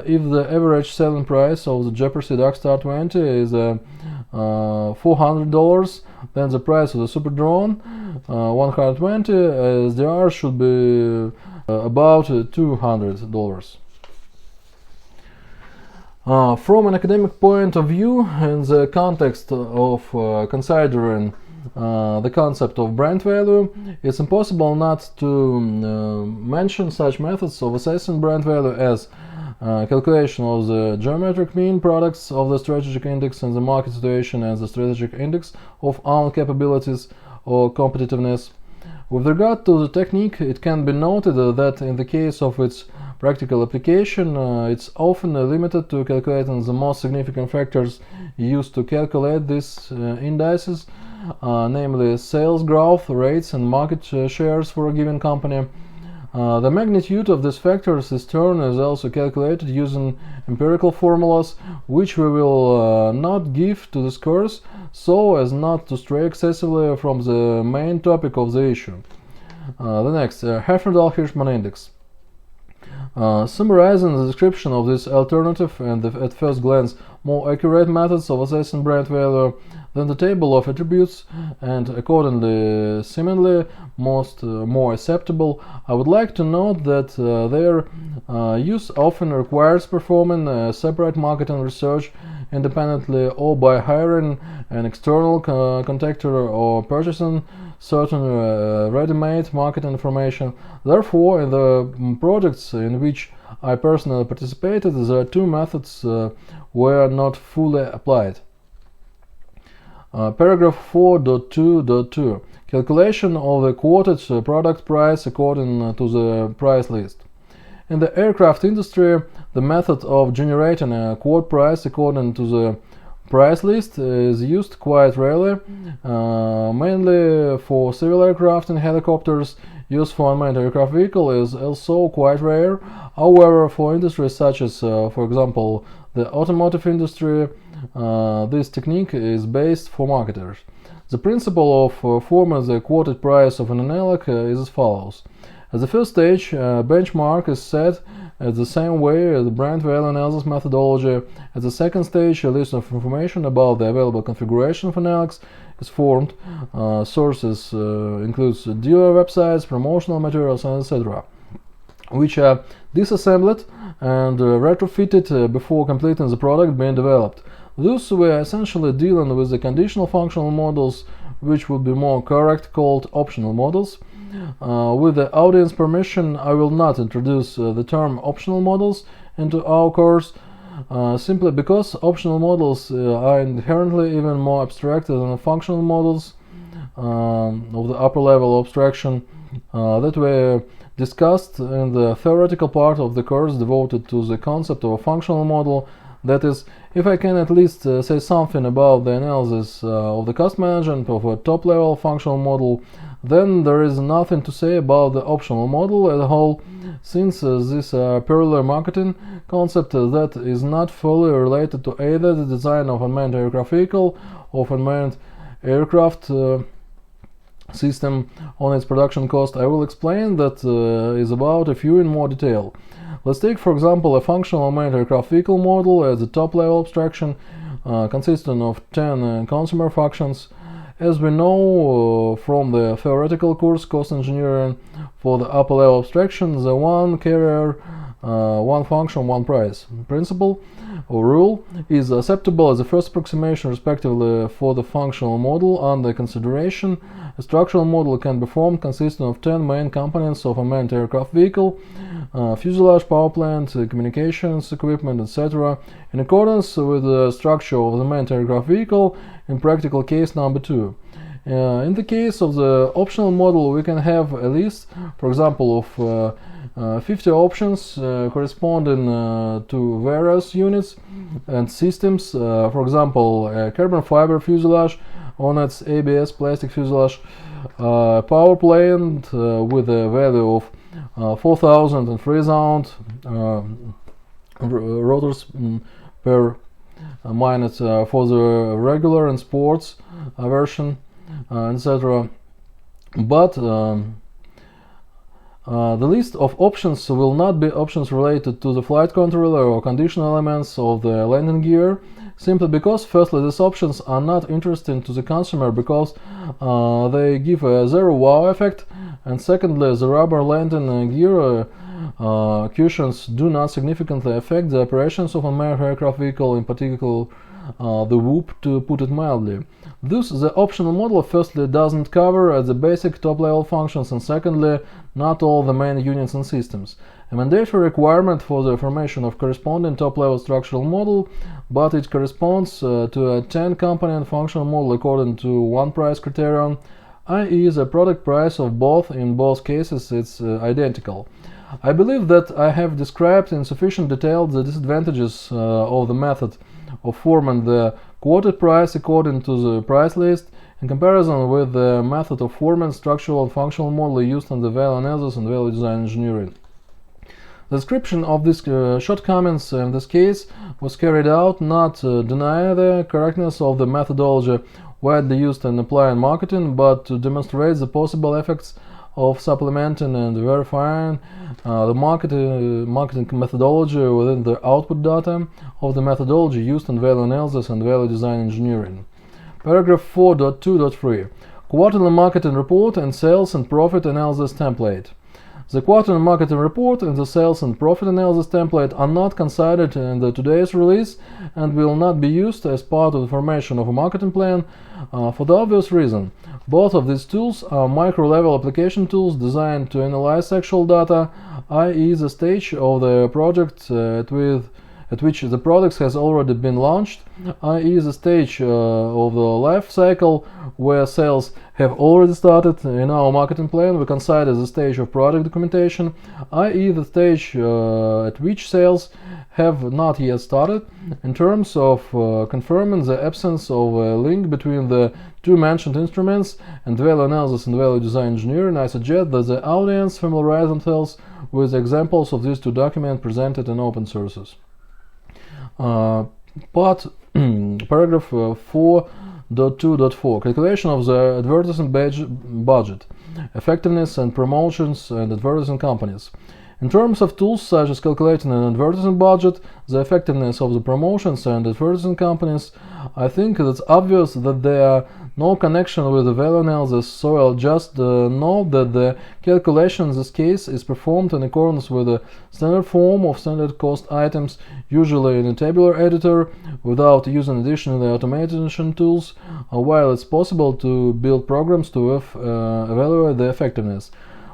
if the average selling price of the Jeopardy Darkstar 20 is $400, then the price of the Superdrone 120 SDR should be about $200. From an academic point of view, in the context of considering the concept of brand value, it's impossible not to mention such methods of assessing brand value as calculation of the geometric mean products of the strategic index in the market situation and the strategic index of own capabilities or competitiveness. With regard to the technique, it can be noted that in the case of its practical application, it's often limited to calculating the most significant factors used to calculate these indices, namely sales growth rates and market shares for a given company. The magnitude of these factors in turn is also calculated using empirical formulas, which we will not give to this course, so as not to stray excessively from the main topic of the issue. The next, Herfindahl-Hirschman index. Summarizing the description of this alternative and at first glance more accurate methods of assessing brand value than the table of attributes, and accordingly seemingly more acceptable, I would like to note that their use often requires performing separate marketing research independently or by hiring an external contactor or purchasing certain ready-made market information. Therefore, in the projects in which I personally participated, the two methods were not fully applied. Paragraph 4.2.2 Calculation of the quoted product price according to the price list. In the aircraft industry, the method of generating a quote price according to the price list is used quite rarely, mainly for civil aircraft and helicopters. Use for unmanned aircraft vehicle is also quite rare. However, for industries such as, for example, the automotive industry, this technique is based for marketers. The principle of forming the quoted price of an analog is as follows. At the first stage, benchmark is set at the same way as the brand value analysis methodology. At the second stage, a list of information about the available configuration of analogs is formed. Sources includes dealer websites, promotional materials, and etc., which are disassembled and retrofitted before completing the product being developed. Thus, we are essentially dealing with the conditional functional models, which would be more correct called optional models. With the audience permission, I will not introduce the term optional models into our course, simply because optional models are inherently even more abstract than the functional models of the upper level abstraction that were discussed in the theoretical part of the course devoted to the concept of a functional model. That is, if I can at least say something about the analysis of the cost management of a top-level functional model, then there is nothing to say about the optional model as a whole, since this is a purely marketing concept that is not fully related to either the design of unmanned aircraft vehicle or unmanned aircraft system on its production cost. I will explain that is about a few in more detail. Let's take, for example, a functional unmanned aircraft vehicle model as the top-level abstraction, consisting of 10 consumer functions. As we know from the theoretical course Cost Engineering, for the upper-level abstraction, the one carrier, one function, one price principle or rule is acceptable as a first approximation respectively for the functional model under consideration. A structural model can be formed consisting of 10 main components of a manned aircraft vehicle, fuselage, power plant, communications equipment, etc., in accordance with the structure of the manned aircraft vehicle in practical case number 2. In the case of the optional model, we can have a list, for example, of 50 options corresponding to various units and systems, for example, a carbon fiber fuselage on its ABS plastic fuselage, power plant with a value of 4,000 and 3,000 rotors per minute for the regular and sports version, etc. But the list of options will not be options related to the flight controller or condition elements of the landing gear, simply because, firstly, these options are not interesting to the consumer because they give a zero wow effect, and secondly, the rubber landing gear cushions do not significantly affect the operations of a unmanned aircraft vehicle, in particular the whoop, to put it mildly. Thus, the optional model firstly doesn't cover the basic top-level functions, and secondly, not all the main units and systems. A mandatory requirement for the formation of corresponding top-level structural model, but it corresponds to a 10-component functional model according to one price criterion, i.e. the product price of both. In both cases it's identical. I believe that I have described in sufficient detail the disadvantages of the method of forming the quoted price according to the price list in comparison with the method of forming structural and functional model used in the value analysis and value design engineering. The description of these shortcomings in this case was carried out not to deny the correctness of the methodology widely used and applied in marketing, but to demonstrate the possible effects of supplementing and verifying the marketing methodology within the output data of the methodology used in value analysis and value design engineering. Paragraph 4.2.3 Quarterly marketing report and sales and profit analysis template. The quarterly marketing report and the sales and profit analysis template are not considered in today's release and will not be used as part of the formation of a marketing plan for the obvious reason. Both of these tools are micro-level application tools designed to analyze actual data, i.e. the stage of the project at which the product has already been launched, i.e. the stage of the life cycle where sales have already started. In our marketing plan, we consider the stage of product documentation, i.e. the stage at which sales have not yet started. In terms of confirming the absence of a link between the two mentioned instruments and value analysis and value design engineering, I suggest that the audience familiarize themselves with examples of these two documents presented in open sources. Paragraph 4.2.4 Calculation of the advertising budget, effectiveness and promotions and advertising companies. In terms of tools such as calculating an advertising budget, the effectiveness of the promotions and advertising companies, I think it's obvious that there are no connection with the value analysis, so I'll just note that the calculation in this case is performed in accordance with the standard form of standard cost items, usually in a tabular editor, without using additional automation tools, while it's possible to build programs to evaluate the effectiveness.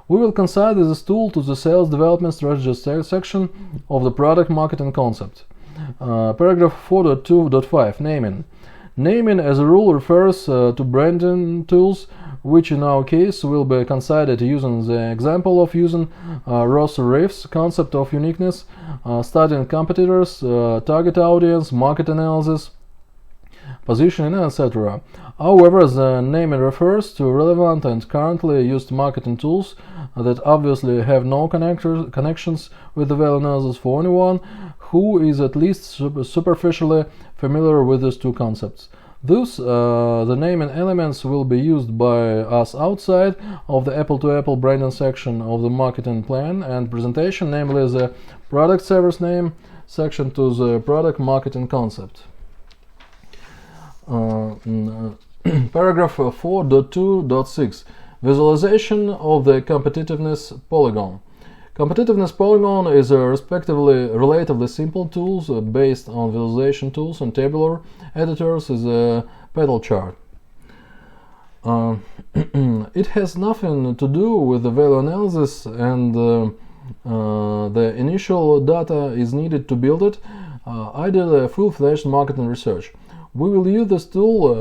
We will consider this tool to the sales development strategy section of the product marketing concept. Paragraph 4.2.5 Naming. Naming as a rule refers to branding tools, which in our case will be considered using the example of using Ross-Riff's concept of uniqueness, studying competitors, target audience, market analysis, positioning, etc. However, the naming refers to relevant and currently used marketing tools that obviously have no connections with the value analysis for anyone who is at least superficially familiar with these two concepts. Thus, the naming elements will be used by us outside of the apple-to-apple branding section of the marketing plan and presentation, namely the product service name section to the product marketing concept. Paragraph 4.2.6 Visualization of the competitiveness polygon. Competitiveness polygon is a relatively simple tool based on visualization tools and tabular editors is a pedal chart. It has nothing to do with the value analysis, and the initial data is needed to build it, ideally a full-fledged marketing research. We will use this tool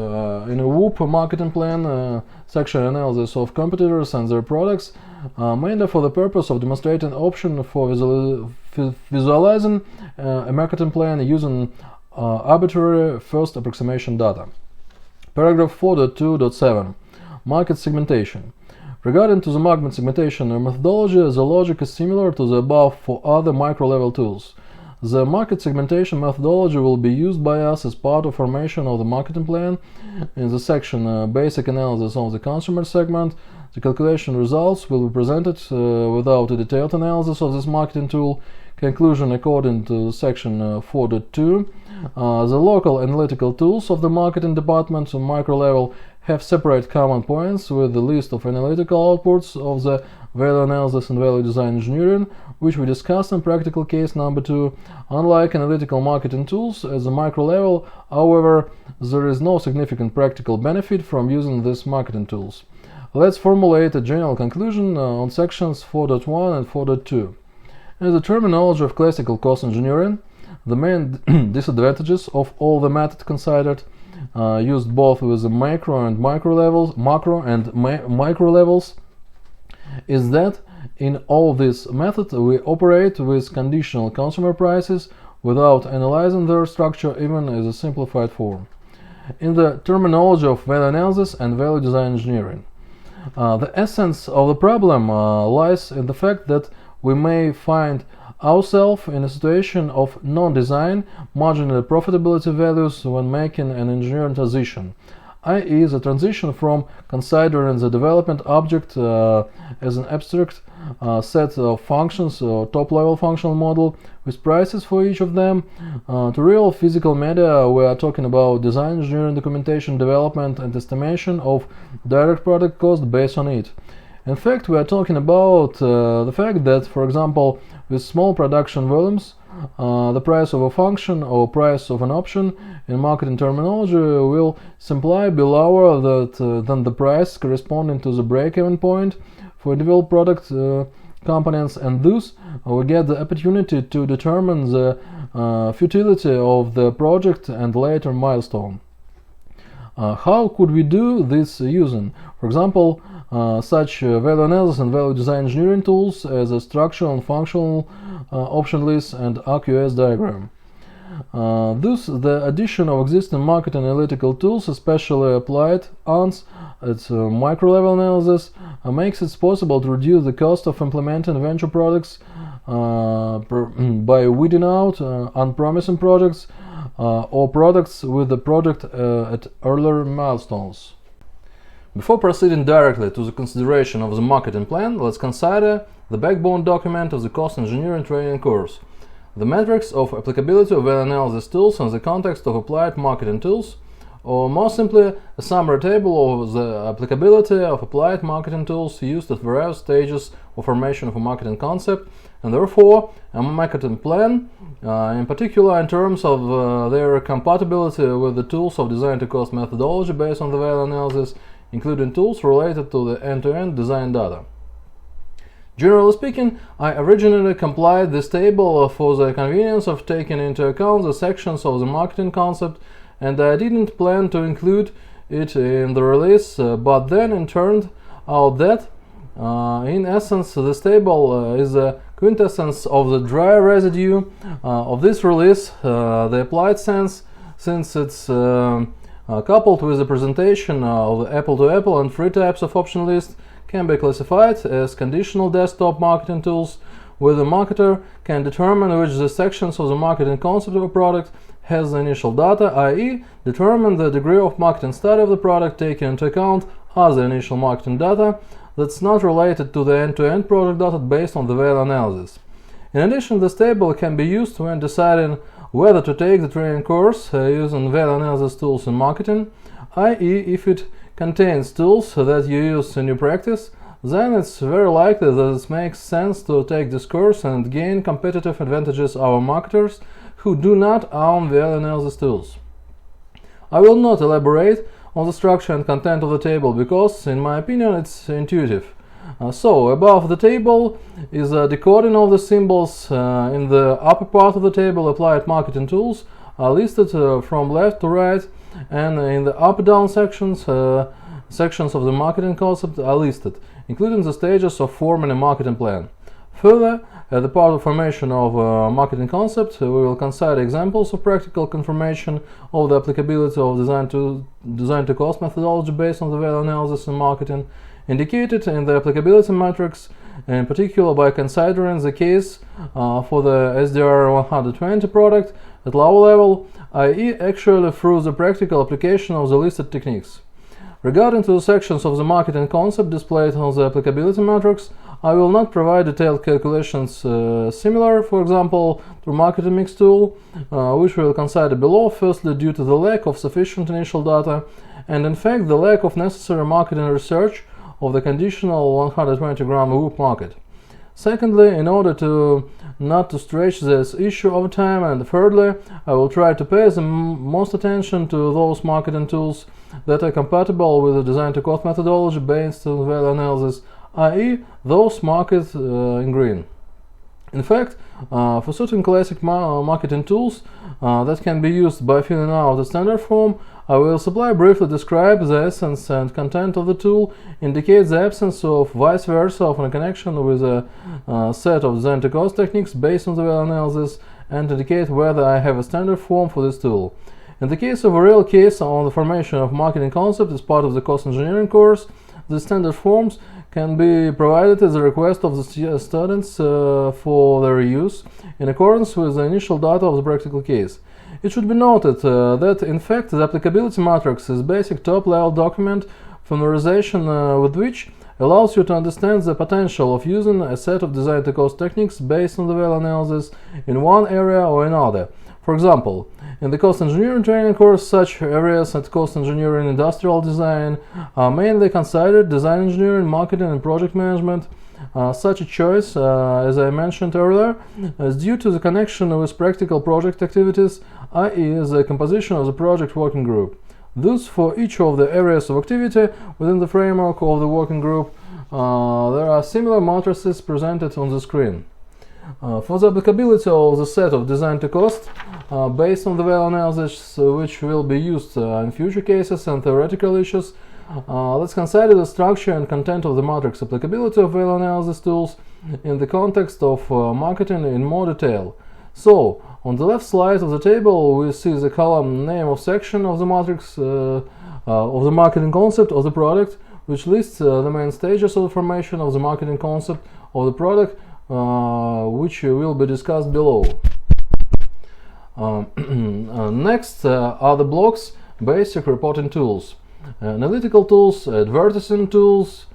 in a WOOP marketing plan section analysis of competitors and their products, mainly for the purpose of demonstrating option for visualizing a marketing plan using arbitrary first approximation data. Paragraph 4.2.7 Market segmentation. Regarding to the market segmentation methodology, the logic is similar to the above for other micro-level tools. The market segmentation methodology will be used by us as part of formation of the marketing plan. In the section Basic Analysis of the Consumer segment, the calculation results will be presented without a detailed analysis of this marketing tool. Conclusion according to section 4.2. The local analytical tools of the marketing department on micro level have separate common points with the list of analytical outputs of the value analysis and value design engineering, which we discussed in practical case number 2. Unlike analytical marketing tools at the micro level, however, there is no significant practical benefit from using these marketing tools. Let's formulate a general conclusion on sections 4.1 and 4.2. In the terminology of classical cost engineering, the main disadvantages of all the methods considered, used both with the macro and micro levels, is that In all this method, we operate with conditional consumer prices without analyzing their structure even as a simplified form. In the terminology of value analysis and value design engineering, the essence of the problem lies in the fact that we may find ourselves in a situation of non-design marginal profitability values when making an engineering transition, i.e. the transition from considering the development object as an abstract set of functions or top-level functional model with prices for each of them to real physical media. We are talking about design, engineering, documentation, development, and estimation of direct product cost based on it. In fact, we are talking about the fact that, for example, with small production volumes, the price of a function or price of an option in marketing terminology will simply be lower than the price corresponding to the break-even point for individual product components, and thus we get the opportunity to determine the futility of the project and later milestone. How could we do this using, for example, such value analysis and value design engineering tools as a structural and functional option list and RQS diagram? Thus, the addition of existing market analytical tools, especially applied ANS, its micro-level analysis, makes it possible to reduce the cost of implementing venture products by weeding out unpromising projects or products with the product at earlier milestones. Before proceeding directly to the consideration of the marketing plan, let's consider the backbone document of the cost engineering training course, the metrics of applicability of value analysis tools in the context of applied marketing tools, or more simply, a summary table of the applicability of applied marketing tools used at various stages of formation of a marketing concept, and therefore a marketing plan, in particular in terms of their compatibility with the tools of design-to-cost methodology based on the value analysis, including tools related to the end-to-end design data. Generally speaking, I originally compiled this table for the convenience of taking into account the sections of the marketing concept, and I didn't plan to include it in the release, but then it turned out that, in essence, this table is a quintessence of the dry residue of this release, the applied sense, since it's coupled with the presentation of the apple-to-apple and free types of option list, can be classified as conditional desktop marketing tools, where the marketer can determine which the sections of the marketing concept of a product has the initial data, i.e. determine the degree of marketing study of the product taking into account other initial marketing data that's not related to the end-to-end product data based on the value analysis. In addition, this table can be used when deciding whether to take the training course using value analysis tools in marketing, i.e. if it contains tools that you use in your practice, then it's very likely that it makes sense to take this course and gain competitive advantages over marketers who do not own value analysis tools. I will not elaborate on the structure and content of the table because, in my opinion, it's intuitive. So, above the table is a decoding of the symbols. In the upper part of the table, applied marketing tools are listed from left to right, and in the up-down sections, sections of the marketing concept are listed, including the stages of forming a marketing plan. Further, at the part of formation of a marketing concept, we will consider examples of practical confirmation of the applicability of design-to-cost methodology based on the value analysis in marketing, indicated in the applicability matrix, in particular by considering the case for the SDR 120 product at lower level, i.e. actually through the practical application of the listed techniques. Regarding to the sections of the marketing concept displayed on the applicability matrix, I will not provide detailed calculations similar, for example, to marketing mix tool, which we will consider below, firstly due to the lack of sufficient initial data, and in fact the lack of necessary marketing research of the conditional 120 gram whoop market. Secondly, in order to not to stretch this issue over time, and thirdly, I will try to pay the most attention to those marketing tools that are compatible with the design-to-cost methodology based on value analysis, i.e. those marked in green. In fact, for certain classic marketing tools that can be used by filling out a standard form, I will simply briefly describe the essence and content of the tool, indicate the absence of vice versa of a connection with a set of design to cost techniques based on the value analysis, and indicate whether I have a standard form for this tool. In the case of a real case on the formation of marketing concept as part of the cost engineering course, the standard forms can be provided at the request of the students for their use in accordance with the initial data of the practical case. It should be noted that in fact the applicability matrix is a basic top-level document familiarization with which allows you to understand the potential of using a set of design to cost techniques based on the value analysis in one area or another. For example, in the cost engineering training course, such areas as cost engineering, industrial design are mainly considered design engineering, marketing, and project management. Such a choice, as I mentioned earlier, is due to the connection with practical project activities, i.e. the composition of the project working group. Thus, for each of the areas of activity within the framework of the working group, there are similar matrices presented on the screen. For the applicability of the set of design to cost, based on the value analysis which will be used in future cases and theoretical issues, let's consider the structure and content of the matrix applicability of value analysis tools in the context of marketing in more detail. So, on the left side of the table we see the column name of section of the matrix of the marketing concept of the product, which lists the main stages of the formation of the marketing concept of the product, which will be discussed below. Next are the blocks: basic reporting tools, analytical tools, advertising tools,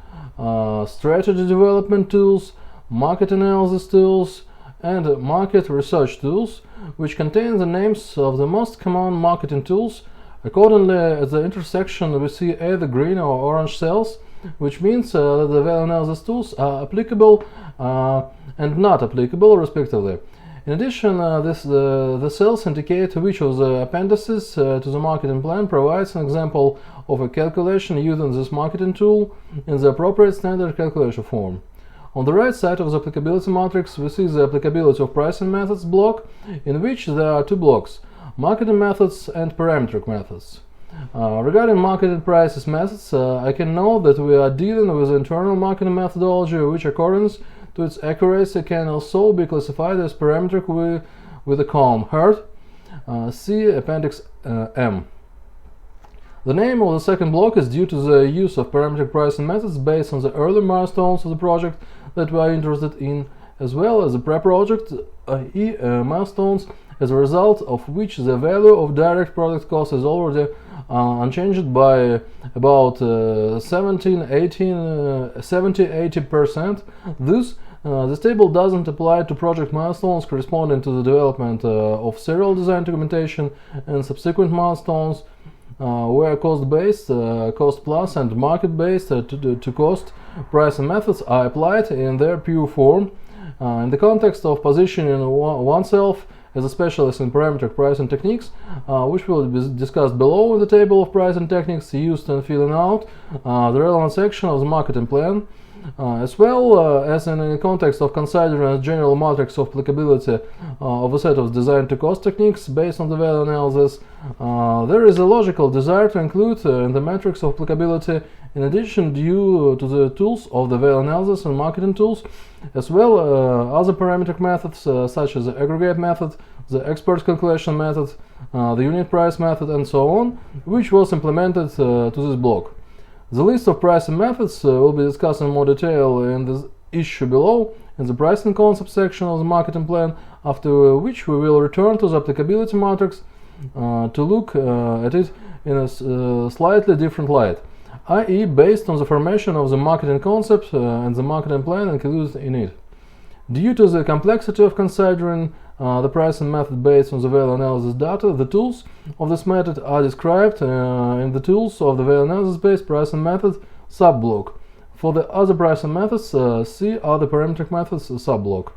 strategy development tools, market analysis tools, and market research tools, which contain the names of the most common marketing tools. Accordingly, at the intersection we see either green or orange cells, which means that the value analysis tools are applicable and not applicable respectively. In addition, the cells indicate which of the appendices to the marketing plan provides an example of a calculation using this marketing tool in the appropriate standard calculation form. On the right side of the applicability matrix we see the applicability of pricing methods block, in which there are two blocks: marketing methods and parametric methods. Regarding marketing prices methods, I can note that we are dealing with internal marketing methodology, which according to its accuracy can also be classified as parametric with the column HERT. See Appendix M. The name of the second block is due to the use of parametric pricing methods based on the early milestones of the project that we are interested in, as well as the pre-project milestones, as a result of which the value of direct product cost is already unchanged by about 70–80%. Thus, this table doesn't apply to project milestones corresponding to the development of serial design documentation and subsequent milestones, where cost-based, cost-plus, and market-based to cost pricing methods are applied in their pure form. In the context of positioning oneself as a specialist in parametric pricing techniques, which will be discussed below in the table of pricing techniques used in filling out the relevant section of the marketing plan, as well as in the context of considering a general matrix of applicability of a set of design to cost techniques based on the value analysis, there is a logical desire to include in the matrix of applicability, in addition due to the tools of the value analysis and marketing tools, as well other parametric methods such as the aggregate method, the expert calculation method, the unit price method, and so on, which was implemented to this block. The list of pricing methods will be discussed in more detail in this issue below, in the pricing concept section of the marketing plan, after which we will return to the applicability matrix to look at it in a slightly different light, i.e. based on the formation of the marketing concept and the marketing plan included in it. Due to the complexity of considering the pricing method based on the value analysis data, the tools of this method are described in the tools of the value analysis based pricing method subblock. For the other pricing methods, see other parametric methods subblock,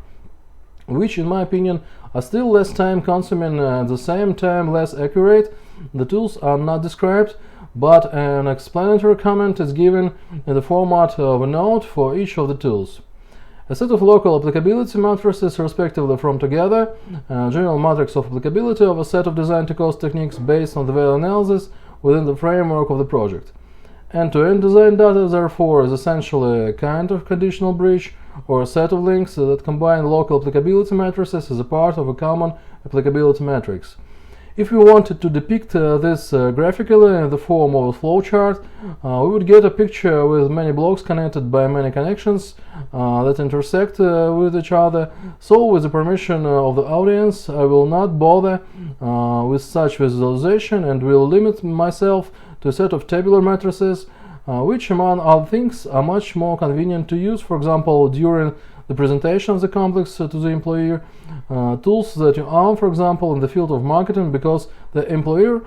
which in my opinion are still less time consuming and at the same time less accurate. The tools are not described, but an explanatory comment is given in the format of a note for each of the tools. A set of local applicability matrices respectively from together, a general matrix of applicability of a set of design-to-cost techniques based on the value analysis within the framework of the project. End-to-end design data, therefore, is essentially a kind of conditional bridge or a set of links that combine local applicability matrices as a part of a common applicability matrix. If we wanted to depict this graphically in the form of a flowchart, we would get a picture with many blocks connected by many connections that intersect with each other. So, with the permission of the audience, I will not bother with such visualization and will limit myself to a set of tabular matrices, which, among other things, are much more convenient to use, for example, during the presentation of the complex to the employer, tools that you own, for example, in the field of marketing, because the employer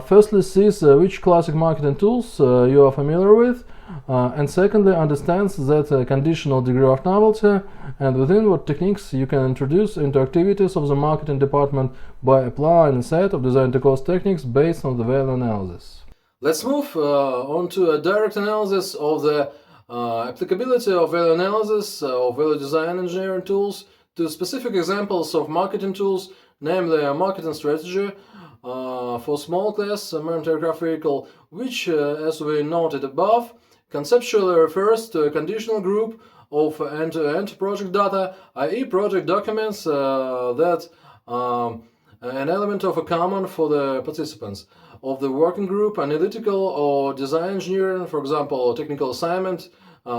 firstly sees which classic marketing tools you are familiar with, and secondly understands that conditional degree of novelty and within what techniques you can introduce into activities of the marketing department by applying a set of design-to-cost techniques based on the value analysis. Let's move on to a direct analysis of the applicability of value analysis of value design engineering tools to specific examples of marketing tools, namely a marketing strategy for small class manned aircraft vehicle, which, as we noted above, conceptually refers to a conditional group of end-to-end project data, i.e. project documents that an element of a common for the participants of the working group, analytical or design engineering, for example, technical assignment,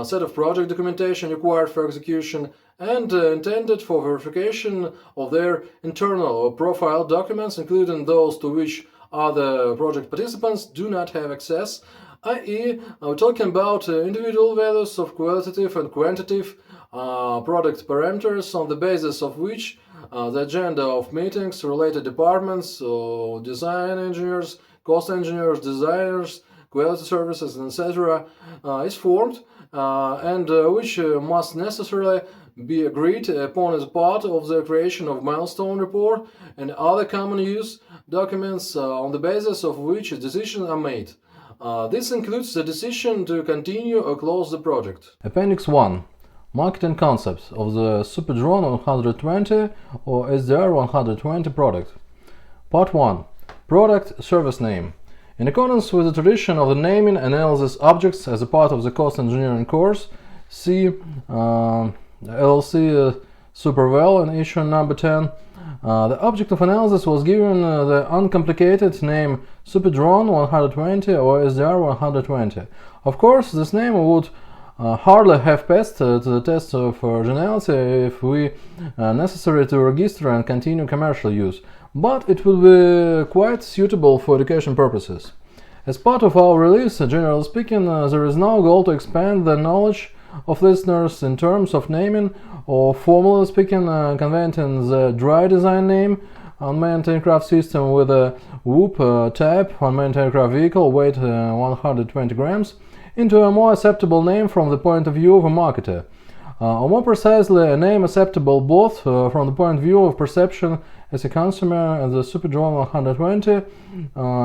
set of project documentation required for execution, and intended for verification of their internal or profile documents, including those to which other project participants do not have access, i.e. we're talking about individual values of qualitative and quantitative product parameters on the basis of which the agenda of meetings, related departments, so design engineers, cost engineers, designers, quality services, etc. Is formed and which must necessarily be agreed upon as part of the creation of milestone report and other common use documents on the basis of which decisions are made. This includes the decision to continue or close the project. Appendix 1. Marketing concepts of the Super Drone 120 or SDR 120 product. Part 1. Product service name. In accordance with the tradition of the naming analysis objects as a part of the cost engineering course, see LLC Superval in issue number 10, the object of analysis was given the uncomplicated name Super Drone 120 or SDR 120. Of course, this name would hardly have passed to the test of originality if we necessary to register and continue commercial use, but it will be quite suitable for education purposes. As part of our release, generally speaking, there is no goal to expand the knowledge of listeners in terms of naming or formally speaking, conventing the dry design name unmanned aircraft system with a whoop type unmanned aircraft vehicle weight 120 grams into a more acceptable name from the point of view of a marketer, or more precisely, a name acceptable both from the point of view of perception as a consumer and the Super Drone 120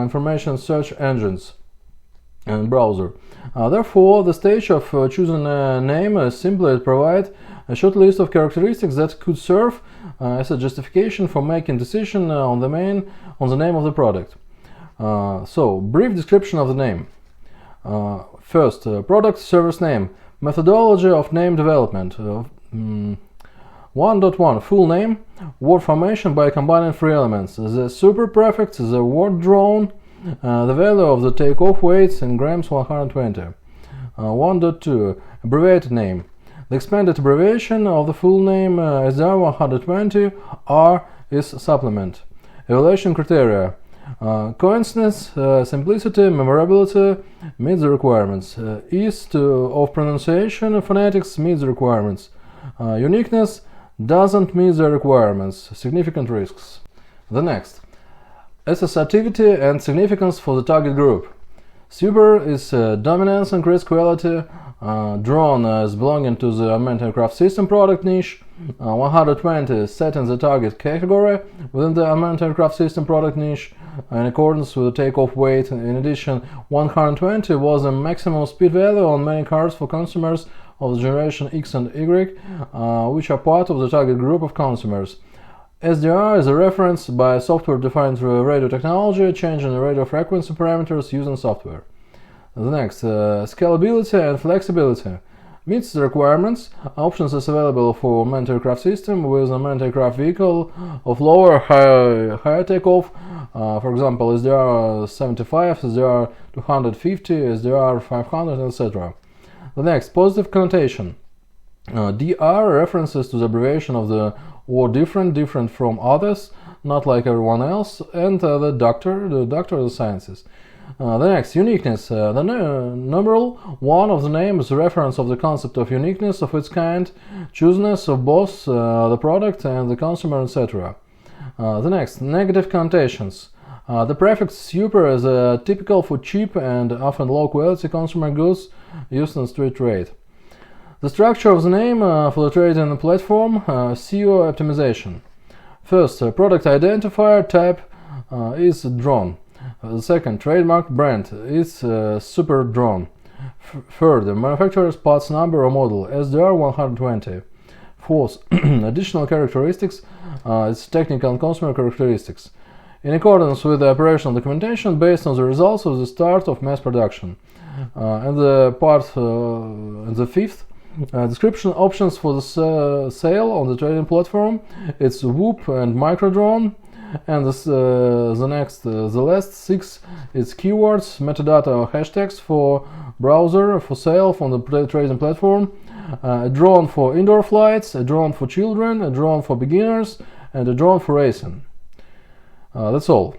information search engines and browser. Therefore, the stage of choosing a name is simply to provide a short list of characteristics that could serve as a justification for making decision on the name of the product. So, brief description of the name. First, product service name. Methodology of name development. 1.1 Full name. Word formation by combining three elements: the super prefix, the word drone, the value of the takeoff weights in grams 120. 1.2 Abbreviated name. The expanded abbreviation of the full name SDR 120. R is supplement. Evaluation criteria. Coincidence, simplicity, memorability meets the requirements. Ease of pronunciation and phonetics meets the requirements. Uniqueness doesn't meet the requirements. Significant risks. The next. Associativity and significance for the target group. Super is dominance and risk quality. Drone is belonging to the unmanned aircraft system product niche. 120 is set in the target category within the unmanned aircraft system product niche in accordance with the takeoff weight. In addition, 120 was a maximum speed value on many cars for consumers of the generation X and Y, which are part of the target group of consumers. SDR is a reference by software-defined radio technology, changing the radio frequency parameters using software. The next, scalability and flexibility. Meets the requirements. Options is available for manned aircraft system with a manned aircraft vehicle of lower higher takeoff. For example, SDR 75, SDR 250, SDR 500, etc. The next, positive connotation. DR references to the abbreviation of the word different from others, not like everyone else, and the doctor of the sciences. The next, uniqueness. The numeral 1 of the name is a reference of the concept of uniqueness of its kind, chooseness of both the product and the consumer, etc. The next, negative connotations. The prefix super is typical for cheap and often low-quality consumer goods used in street trade. The structure of the name for the trading platform, SEO optimization. First, product identifier type is drone. The second, trademark brand is super drone. Third, manufacturer's parts number or model, SDR 120. Fourth, additional characteristics is technical and consumer characteristics. In accordance with the operational documentation based on the results of the start of mass production. And the fifth, description options for the sale on the trading platform. It's Whoop and microdrone. And the last 6 is keywords, metadata or hashtags for browser for sale from the trading platform, a drone for indoor flights, a drone for children, a drone for beginners, and a drone for racing. That's all.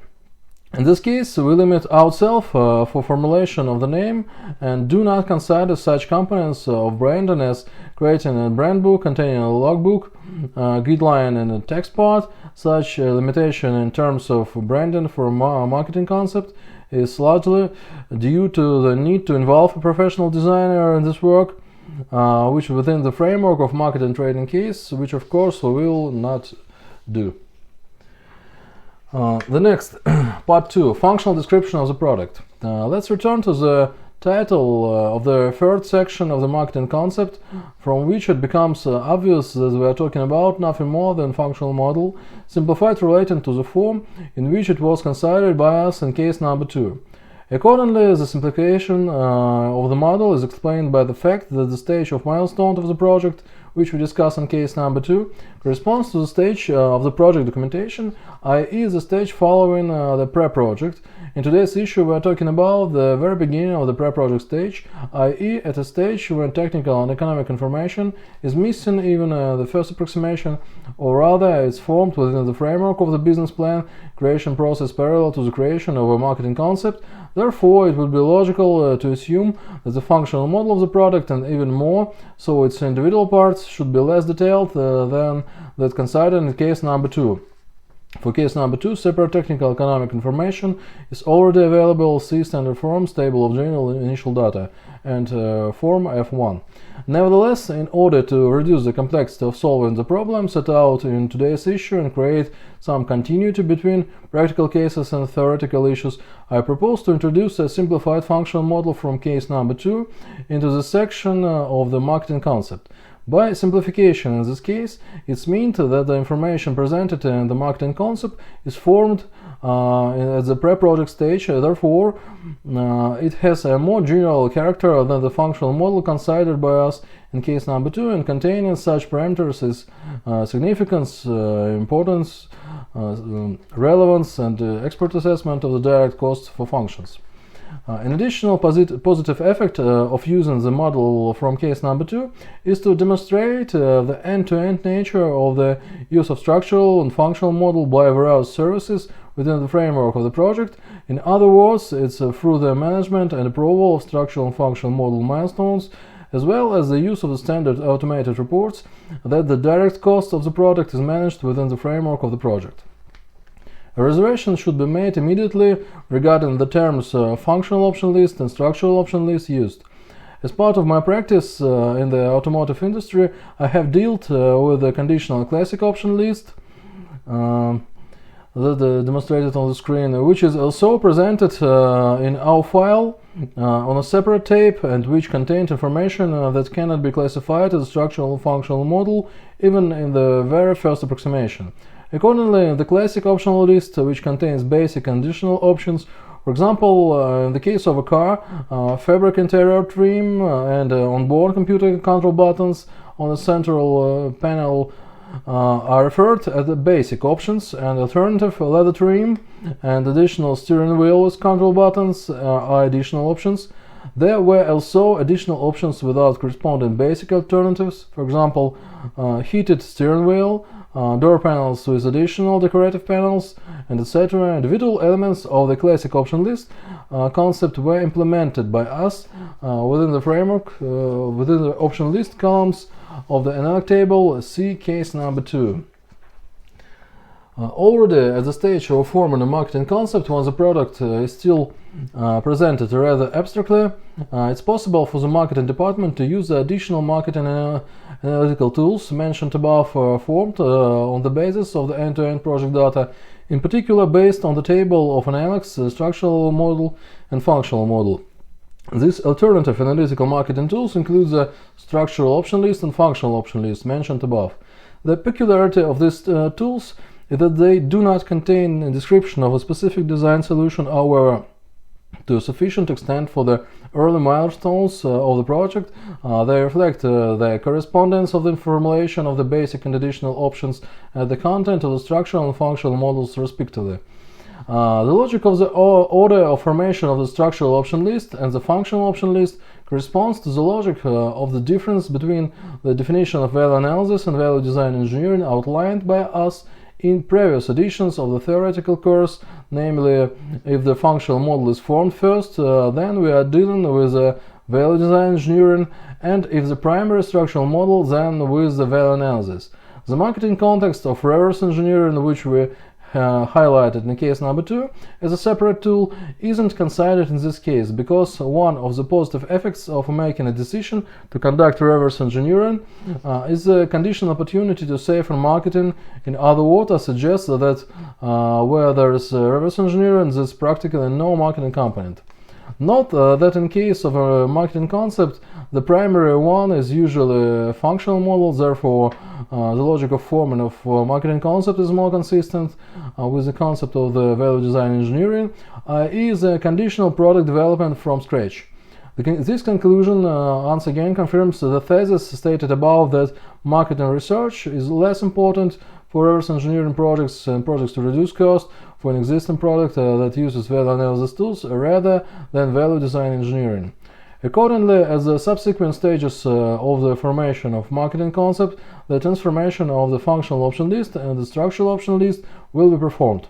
In this case, we limit ourselves for formulation of the name and do not consider such components of branding as creating a brand book containing a logbook, guideline, and a text part. Such limitation in terms of branding for a marketing concept is largely due to the need to involve a professional designer in this work, which within the framework of marketing trading case, which of course we will not do. The next, part 2, functional description of the product. Let's return to the title of the third section of the marketing concept, from which it becomes obvious that we are talking about nothing more than functional model, simplified relating to the form in which it was considered by us in case number 2. Accordingly, the simplification of the model is explained by the fact that the stage of milestone of the project, which we discuss in case number 2, corresponds to the stage of the project documentation, i.e. the stage following the pre-project. In today's issue, we are talking about the very beginning of the pre-project stage, i.e. at a stage when technical and economic information is missing, even the first approximation, or rather it's formed within the framework of the business plan creation process parallel to the creation of a marketing concept. Therefore, it would be logical to assume that the functional model of the product, and even more so its individual parts, should be less detailed than that considered in case number 2. For case number 2, separate technical economic information is already available. See standard forms, table of general initial data, and form F1. Nevertheless, in order to reduce the complexity of solving the problem set out in today's issue and create some continuity between practical cases and theoretical issues, I propose to introduce a simplified functional model from case number 2 into the section of the marketing concept. By simplification in this case, it means that the information presented in the marketing concept is formed at the pre-project stage, therefore it has a more general character than the functional model considered by us in case number 2, and containing such parameters as significance, importance, relevance, and expert assessment of the direct costs for functions. An additional positive effect of using the model from case number 2 is to demonstrate the end-to-end nature of the use of structural and functional model by various services within the framework of the project. In other words, it's through the management and approval of structural and functional model milestones, as well as the use of the standard automated reports, that the direct cost of the product is managed within the framework of the project. A reservation should be made immediately regarding the terms functional option list and structural option list used. As part of my practice in the automotive industry, I have dealt with the conditional classic option list. that demonstrated on the screen, which is also presented in our file on a separate tape, and which contains information that cannot be classified as a structural and functional model even in the very first approximation. Accordingly, the classic optional list, which contains basic and additional options, for example, in the case of a car, fabric interior trim and onboard computer control buttons on the central panel are referred as the basic options, and alternative leather trim and additional steering wheel with control buttons are additional options. There were also additional options without corresponding basic alternatives, for example, heated steering wheel, door panels with additional decorative panels, and etc. Individual elements of the classic option list concept were implemented by us within the framework, within the option list columns of the analytic table. See case number 2. Already at the stage of forming a marketing concept, when the product is still presented rather abstractly, it's possible for the marketing department to use the additional marketing analytical tools mentioned above, formed on the basis of the end-to-end project data, in particular based on the table of analytics, structural model and functional model. These alternative analytical marketing tools include the structural option list and functional option list mentioned above. The peculiarity of these tools is that they do not contain a description of a specific design solution, however, to a sufficient extent for the early milestones of the project, they reflect the correspondence of the formulation of the basic and additional options and the content of the structural and functional models respectively. The logic of the order of formation of the structural option list and the functional option list corresponds to the logic of the difference between the definition of value analysis and value design engineering outlined by us in previous editions of the theoretical course, namely, if the functional model is formed first, then we are dealing with value design engineering, and if the primary structural model, then with the value analysis. The marketing context of reverse engineering, which we highlighted in case number 2 as a separate tool, isn't considered in this case, because one of the positive effects of making a decision to conduct reverse engineering is the conditional opportunity to save on marketing. In other words, I suggest that where there is reverse engineering, there's practically no marketing component. Note that in case of a marketing concept, the primary one is usually a functional model, therefore the logic of forming of marketing concept is more consistent with the concept of the value design engineering, is a conditional product development from scratch. This conclusion once again confirms the thesis stated above that marketing research is less important for reverse engineering projects and projects to reduce cost for an existing product that uses value analysis tools rather than value design engineering. Accordingly, at the subsequent stages of the formation of marketing concept, the transformation of the functional option list and the structural option list will be performed.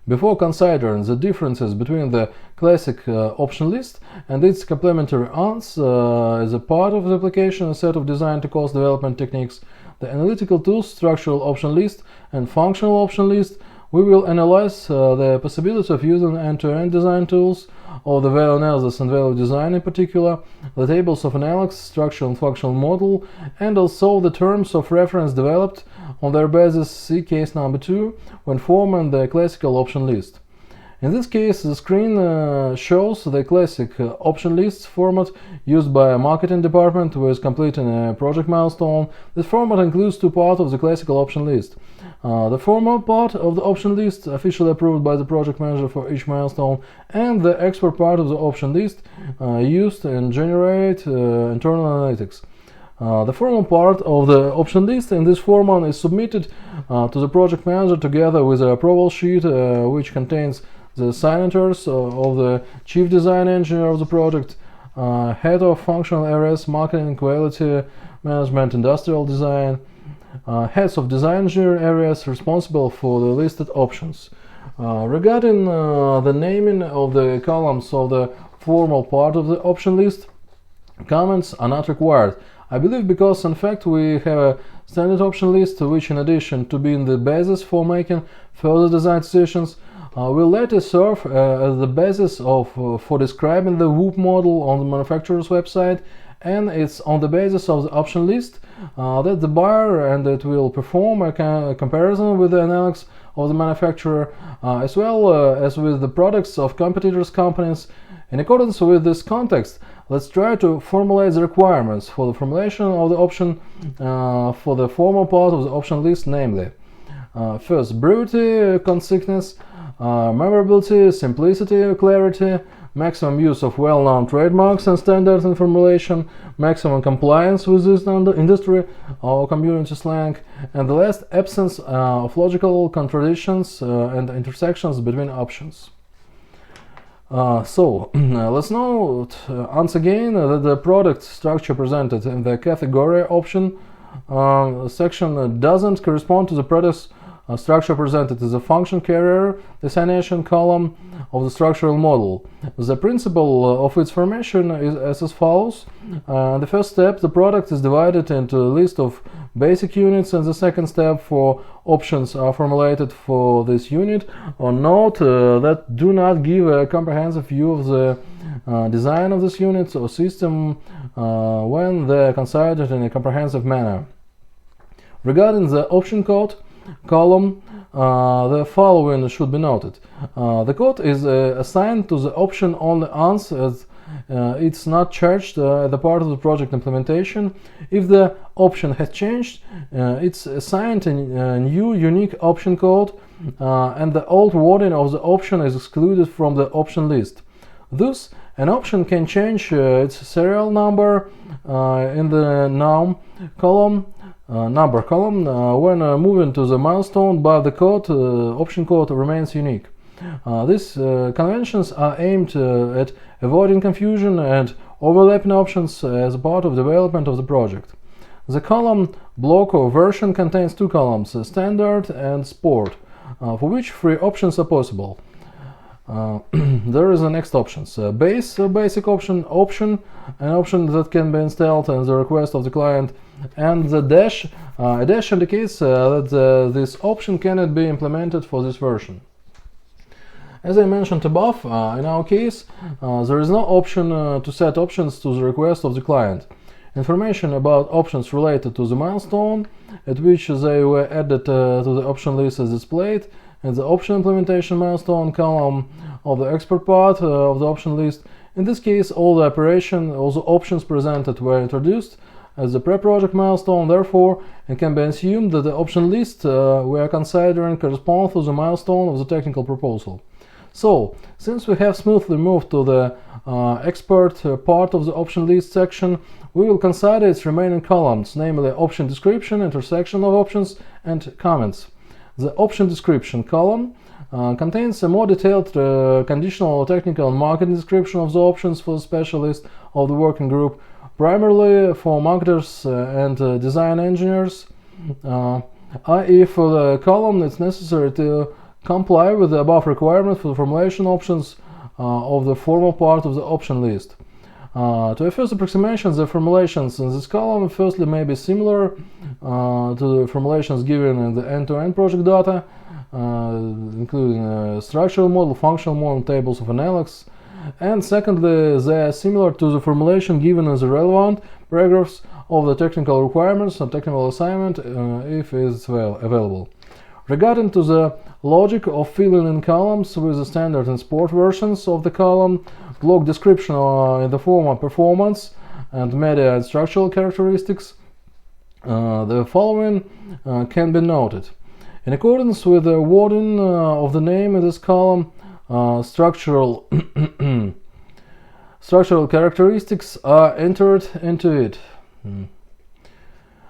Before considering the differences between the classic option list and its complementary aunts as a part of the application and set of design-to-cost development techniques, the analytical tools, structural option list and functional option list, we will analyze the possibility of using end-to-end design tools, or the value analysis and value design in particular, the tables of analytics, structural and functional model, and also the terms of reference developed on their basis. See case number 2 when forming the classical option list. In this case, the screen shows the classic option list format used by a marketing department with completing a project milestone. This format includes two parts of the classical option list. The formal part of the option list, officially approved by the project manager for each milestone, and the export part of the option list used and generate internal analytics. The formal part of the option list in this format is submitted to the project manager together with an approval sheet which contains the signatures of the chief design engineer of the project, head of functional areas, marketing, quality management, industrial design, heads of design engineering areas responsible for the listed options. Regarding the naming of the columns of the formal part of the option list, comments are not required. I believe because in fact we have a standard option list which, in addition to being the basis for making further design decisions, will later serve as the basis for describing the WOOP model on the manufacturer's website and it's on the basis of the option list that the buyer and it will perform a comparison with the analogs of the manufacturer as well as with the products of competitors' companies. In accordance with this context, let's try to formulate the requirements for the formulation of the option for the formal part of the option list, namely first, brevity, conciseness, memorability, simplicity, clarity, maximum use of well-known trademarks and standards in formulation, maximum compliance with this industry or community slang, and the last, absence of logical contradictions and intersections between options. Let's note once again that the product structure presented in the category option section doesn't correspond to the product structure presented in the function carrier designation column of the structural model. The principle of its formation is as follows. The first step, the product is divided into a list of basic units, and the second step, for options are formulated for this unit. Note that do not give a comprehensive view of the design of this unit or system when they're considered in a comprehensive manner. Regarding the option code column, the following should be noted. The code is assigned to the option only once, as it's not charged as part of the project implementation. If the option has changed, it's assigned a new unique option code, and the old wording of the option is excluded from the option list. Thus, an option can change its serial number in the number column when moving to the milestone, but the option code remains unique. These conventions are aimed at avoiding confusion and overlapping options as part of development of the project. The column block or version contains two columns, standard and sport, for which three options are possible. There is the next options: basic option, an option that can be installed at the request of the client, and the dash. A dash indicates that this option cannot be implemented for this version. As I mentioned above, in our case, there is no option to set options to the request of the client. Information about options related to the milestone at which they were added to the option list is displayed in the option implementation milestone column of the export part of the option list. In this case, all the options presented were introduced as the pre-project milestone, therefore, it can be assumed that the option list we are considering corresponds to the milestone of the technical proposal. So, since we have smoothly moved to the expert part of the option list section, we will consider its remaining columns, namely option description, intersection of options, and comments. The option description column contains a more detailed conditional, technical, and marketing description of the options for the specialist of the working group, primarily for marketers and design engineers, i.e. for the column it's necessary to comply with the above requirement for the formulation options of the formal part of the option list. To a first approximation, the formulations in this column firstly may be similar to the formulations given in the end-to-end project data, including structural model, functional model, tables of analogs, and secondly, they are similar to the formulation given in the relevant paragraphs of the technical requirements and technical assignment if it's available. Regarding to the logic of filling in columns with the standard and sport versions of the column, block description in the form of performance and media and structural characteristics, the following can be noted. In accordance with the wording of the name in this column, structural characteristics are entered into it.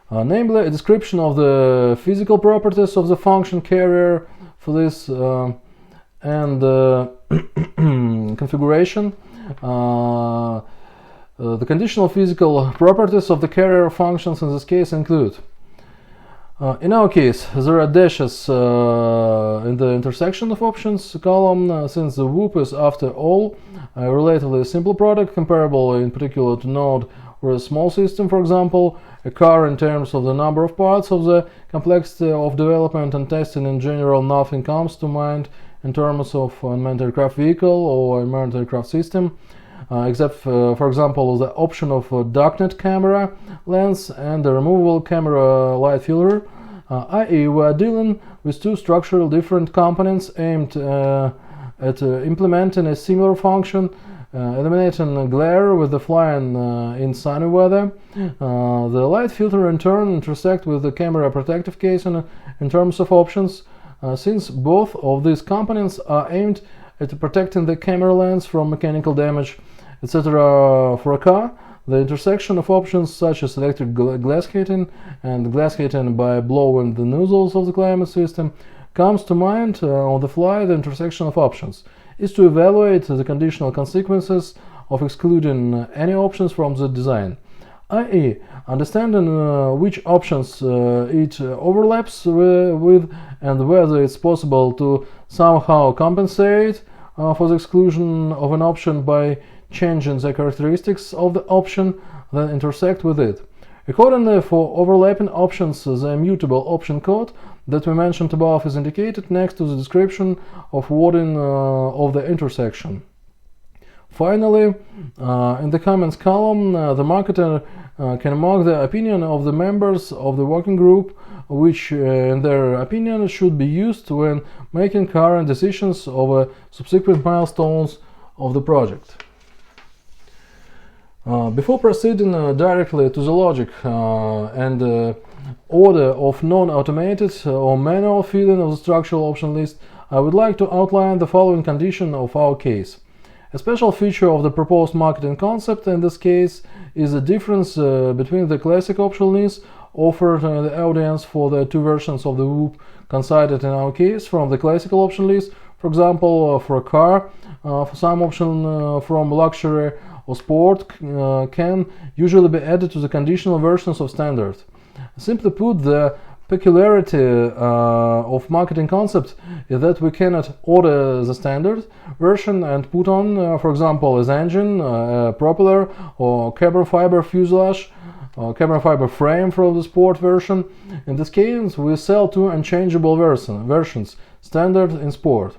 Namely, a description of the physical properties of the function carrier for this and configuration. The conditional physical properties of the carrier functions in this case include: in our case, there are dashes in the intersection of options column, since the WOOP is, after all, a relatively simple product, comparable in particular to Node or a small system, for example, a car. In terms of the number of parts of the complexity of development and testing in general, nothing comes to mind in terms of unmanned aircraft vehicle or unmanned aircraft system. except for example the option of a darknet camera lens and the removable camera light filter, i.e. we are dealing with two structural different components aimed at implementing a similar function, eliminating glare with the flying in sunny weather. The light filter in turn intersect with the camera protective case in terms of options, since both of these components are aimed at protecting the camera lens from mechanical damage, etc. For a car, the intersection of options such as electric glass heating and glass heating by blowing the nozzles of the climate system comes to mind on the fly. The intersection of options is to evaluate the conditional consequences of excluding any options from the design, i.e. understanding which options it overlaps with and whether it's possible to somehow compensate for the exclusion of an option by changing the characteristics of the option that intersect with it. Accordingly, for overlapping options, the immutable option code that we mentioned above is indicated next to the description of wording of the intersection. Finally, in the comments column, the marketer can mark the opinion of the members of the working group, which in their opinion should be used when making current decisions over subsequent milestones of the project. Before proceeding directly to the logic and order of non-automated or manual filling of the structural option list, I would like to outline the following condition of our case. A special feature of the proposed marketing concept in this case is the difference between the classic option list offered the audience for the two versions of the WOOP considered in our case from the classical option list. For example, for a car, for some option from luxury or sport can usually be added to the conditional versions of standard. Simply put, the peculiarity of marketing concept is that we cannot order the standard version and put on, for example, as engine, propeller, or carbon fiber fuselage, or carbon fiber frame from the sport version. In this case, we sell two unchangeable versions, standard and sport.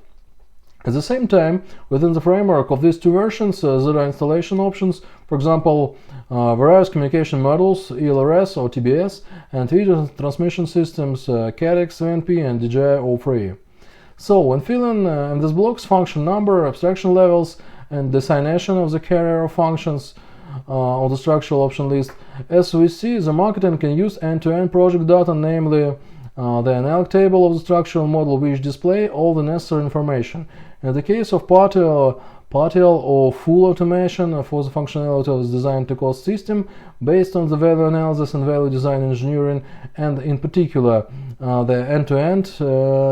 At the same time, within the framework of these two versions, there are installation options, for example, various communication modules, ELRS or TBS, and video transmission systems, CADX, VNP, and DJI-O3. So, when filling in these blocks function number, abstraction levels, and designation of the carrier of functions on the structural option list, as we see, the marketing can use end-to-end project data, namely the analytic table of the structural model, which display all the necessary information. In the case of partial or full automation for the functionality of the design-to-cost system based on the value analysis and value design engineering, and in particular the end-to-end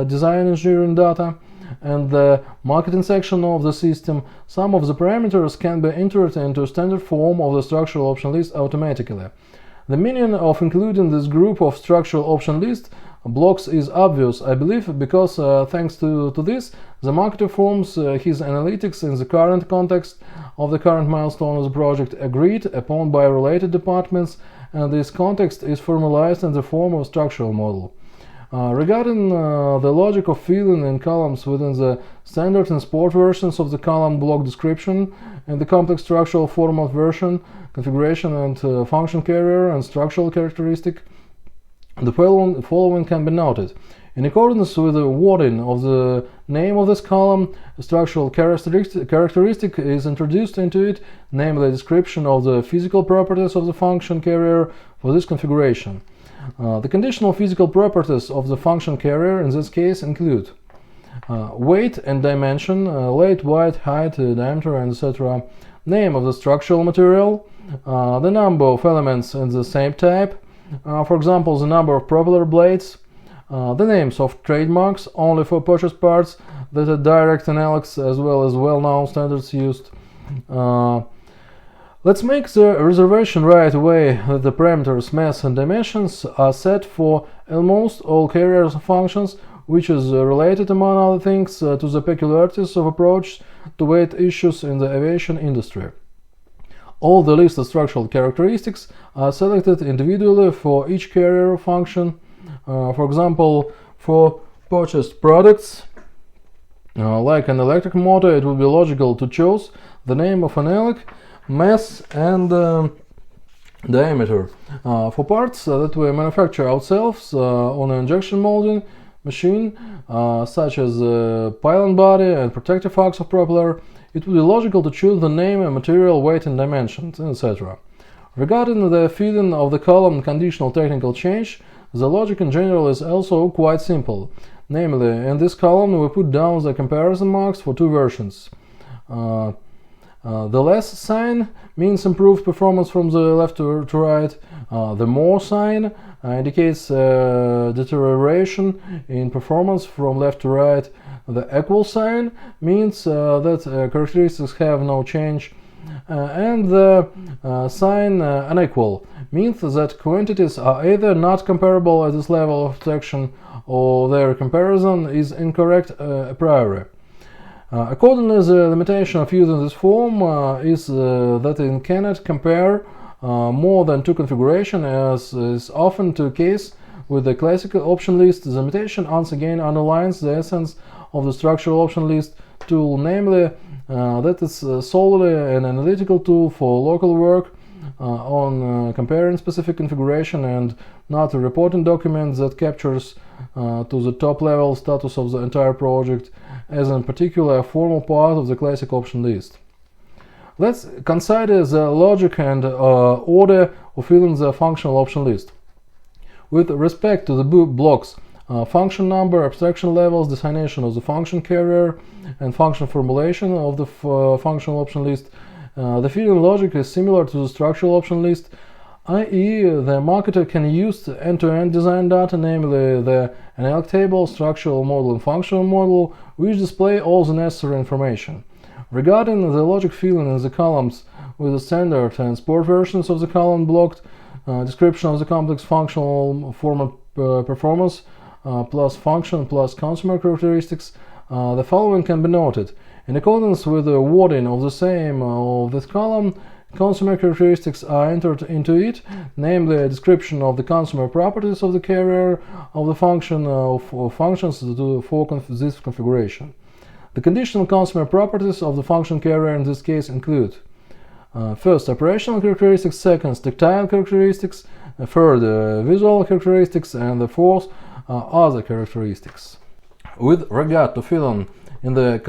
design engineering data, and the marketing section of the system, some of the parameters can be entered into standard form of the structural option list automatically. The meaning of including this group of structural option list blocks is obvious, I believe, because thanks to this, the marketer forms his analytics in the current context of the current milestone of the project agreed upon by related departments, and this context is formalized in the form of structural model. Regarding the logic of filling in columns within the standard and sport versions of the column block description in the complex structural format version, configuration and function carrier and structural characteristic, the following can be noted. In accordance with the wording of the name of this column, a structural characteristic is introduced into it, namely a description of the physical properties of the function carrier for this configuration. The conditional physical properties of the function carrier in this case include weight and dimension, length, width, height, diameter, and etc., name of the structural material, the number of elements in the same type, for example, the number of propeller blades, the names of trademarks only for purchased parts that are direct analogs as well as well-known standards used. Let's make the reservation right away that the parameters mass and dimensions are set for almost all carriers of functions, which is related, among other things, to the peculiarities of approach to weight issues in the aviation industry. All the listed structural characteristics are selected individually for each carrier function. For example, for purchased products, like an electric motor, it would be logical to choose the name of analytic, mass, and diameter. For parts that we manufacture ourselves on an injection molding machine, such as pylon body and protective arcs of propeller, it would be logical to choose the name, material, weight and dimensions, etc. Regarding the feeding of the column conditional technical change, the logic in general is also quite simple. Namely, in this column we put down the comparison marks for two versions. The less sign means improved performance from the left to right. The more sign indicates deterioration in performance from left to right. The equal sign means that characteristics have no change. And the sign unequal means that quantities are either not comparable at this level of abstraction or their comparison is incorrect a priori. Accordingly, the limitation of using this form is that it cannot compare more than two configurations, as is often the case with the classical option list. The limitation once again underlines the essence of the structural option list tool, namely that it's solely an analytical tool for local work on comparing specific configuration and not a reporting document that captures to the top level status of the entire project as in particular a formal part of the classic option list. Let's consider the logic and order of filling the functional option list. With respect to the blocks function number, abstraction levels, designation of the function carrier, and function formulation of the functional option list, the filling logic is similar to the structural option list, i.e. the marketer can use end-to-end design data, namely the analytic table, structural model and functional model, which display all the necessary information. Regarding the logic filling in the columns with the standard and sport versions of the column blocked, description of the complex functional format performance plus function plus consumer characteristics, the following can be noted. In accordance with the wording of the same of this column, consumer characteristics are entered into it, namely a description of the consumer properties of the carrier of the function of functions for this configuration. The conditional consumer properties of the function carrier in this case include first, operational characteristics, second, tactile characteristics, third, visual characteristics, and the fourth, other characteristics. With regard to filling in the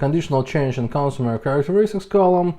conditional change in consumer characteristics column,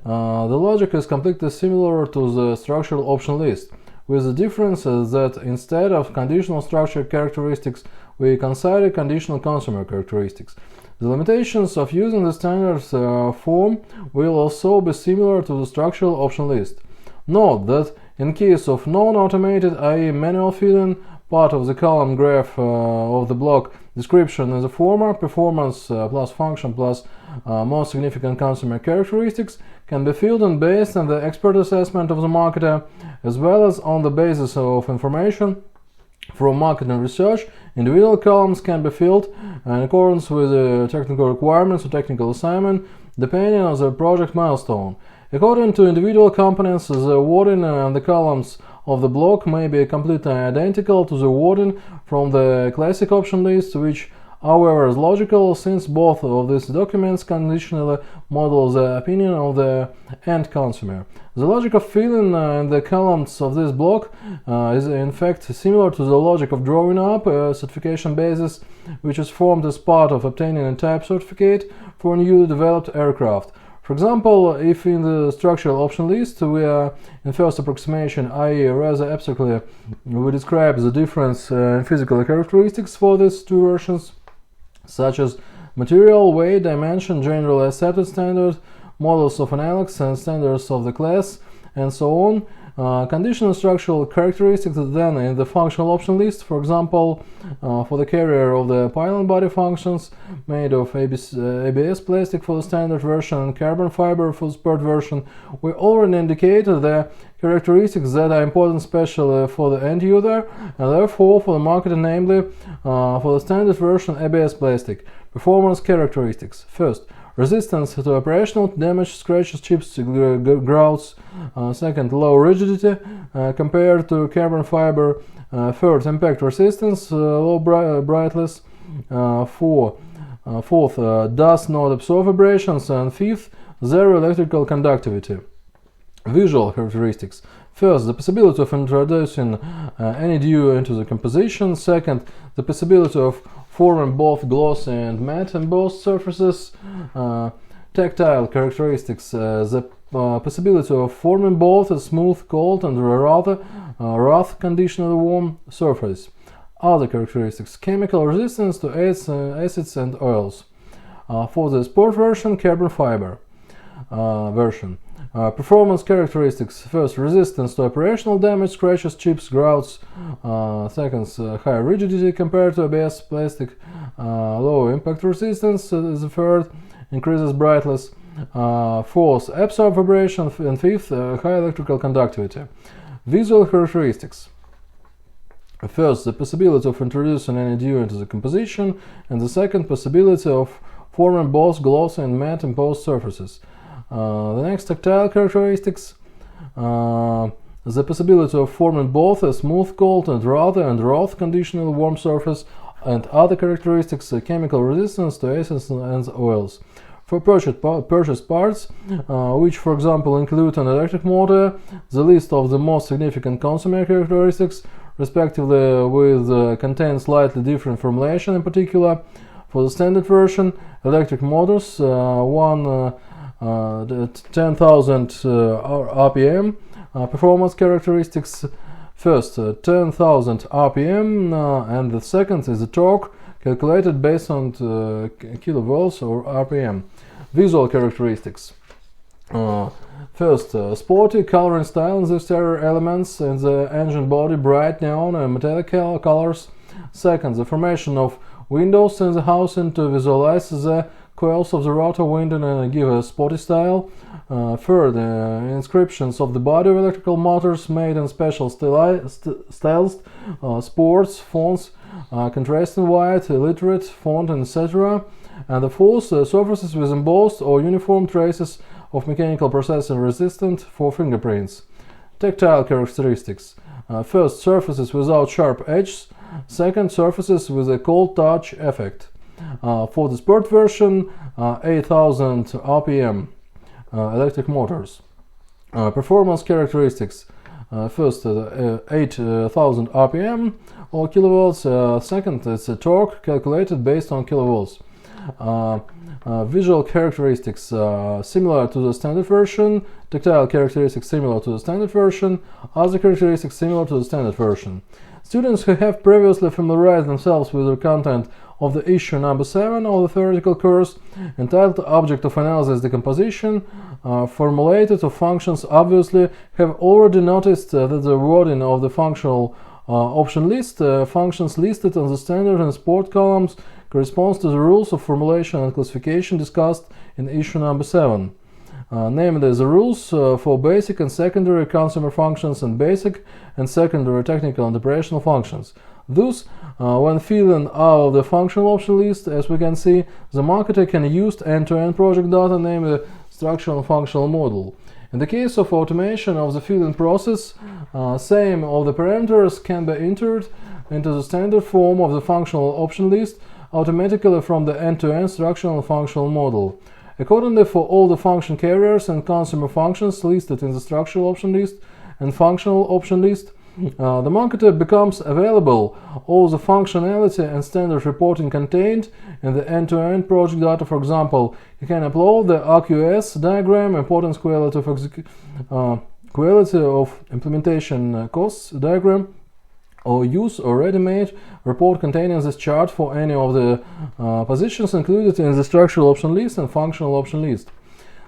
the logic is completely similar to the structural option list, with the difference that instead of conditional structure characteristics, we consider conditional consumer characteristics. The limitations of using the standard form will also be similar to the structural option list. Note that in case of non-automated, i.e. manual filling, part of the column graph of the block description is the former performance plus function plus most significant consumer characteristics can be filled in based on the expert assessment of the marketer, as well as on the basis of information from marketing research. Individual columns can be filled in accordance with the technical requirements or technical assignment, depending on the project milestone. According to individual components, the wording in the columns of the block may be completely identical to the wording from the classic option list, which, however, is logical since both of these documents conditionally model the opinion of the end consumer. The logic of filling in the columns of this block is in fact similar to the logic of drawing up a certification basis, which is formed as part of obtaining a type certificate for a newly developed aircraft. For example, if in the structural option list we are in first approximation, i.e. rather abstractly, we describe the difference in physical characteristics for these two versions, such as material, weight, dimension, generally accepted standard, models of analytics and standards of the class, and so on. Conditional structural characteristics then in the functional option list, for example, for the carrier of the pylon body functions made of ABS plastic for the standard version and carbon fiber for the sport version, we already indicated the characteristics that are important especially for the end user and therefore for the marketer, namely for the standard version ABS plastic. Performance characteristics. First, resistance to operational damage, scratches, chips, grouts. Second, low rigidity compared to carbon fiber. Third, impact resistance, low brightness. Fourth, does not absorb vibrations. And fifth, Their electrical conductivity. Visual characteristics. First, the possibility of introducing any dew into the composition. Second, the possibility of forming both glossy and matte embossed surfaces. Tactile characteristics. The possibility of forming both a smooth, cold and rather rough, conditionally warm surface. Other characteristics. Chemical resistance to acids and oils. For the sport version, carbon fiber version. Performance characteristics. First, resistance to operational damage, scratches, chips, grouts. Second, high rigidity compared to ABS plastic. Low impact resistance is the third, increases brightness. Fourth, absorb vibration. And fifth, high electrical conductivity. Visual characteristics. First, the possibility of introducing any dew into the composition, and the second, possibility of forming both glossy and matte embossed surfaces. The next, tactile characteristics. The possibility of forming both a smooth, cold and rough, conditionally warm surface, and other characteristics, chemical resistance to acids and oils. For purchased parts, which for example include an electric motor, the list of the most significant consumer characteristics, respectively, with contain slightly different formulation. In particular, for the standard version, electric motors, 10,000 RPM. Performance characteristics. First, 10,000 RPM, and the second is the torque, calculated based on kilovolts or RPM. Visual characteristics. First, sporty coloring style in the exterior elements in the engine body, bright neon and metallic colors. Second, the formation of windows in the housing to visualize the coils of the rotor winding and give a sporty style. Third, inscriptions of the body of electrical motors made in special stylized sports fonts, contrasting white, illiterate font, etc. And the fourth, surfaces with embossed or uniform traces of mechanical processing resistant for fingerprints. Tactile characteristics. First, surfaces without sharp edges. Second, surfaces with a cold touch effect. For the sport version, 8,000 RPM electric motors. Performance characteristics. First, 8,000 RPM or kilovolts. Second, it's a torque calculated based on kilovolts. Visual characteristics similar to the standard version. Tactile characteristics similar to the standard version. Other characteristics similar to the standard version. Students who have previously familiarized themselves with the content of the issue number 7 of the theoretical course, entitled Object of Analysis Decomposition, formulated of functions, obviously have already noticed that the wording of the functional option list, functions listed on the standard and sport columns, corresponds to the rules of formulation and classification discussed in issue number 7. Namely, the rules for basic and secondary consumer functions and basic and secondary technical and operational functions. Thus, when filling out the functional option list, as we can see, the marketer can use end-to-end project data, namely structural and functional model. In the case of automation of the filling process, same of the parameters can be entered into the standard form of the functional option list automatically from the end-to-end structural and functional model. Accordingly, for all the function carriers and consumer functions listed in the structural option list and functional option list, the marketer becomes available all the functionality and standard reporting contained in the end-to-end project data. For example, you can upload the RQS diagram, importance quality of implementation costs diagram, or use a ready-made report containing this chart for any of the positions included in the structural option list and functional option list.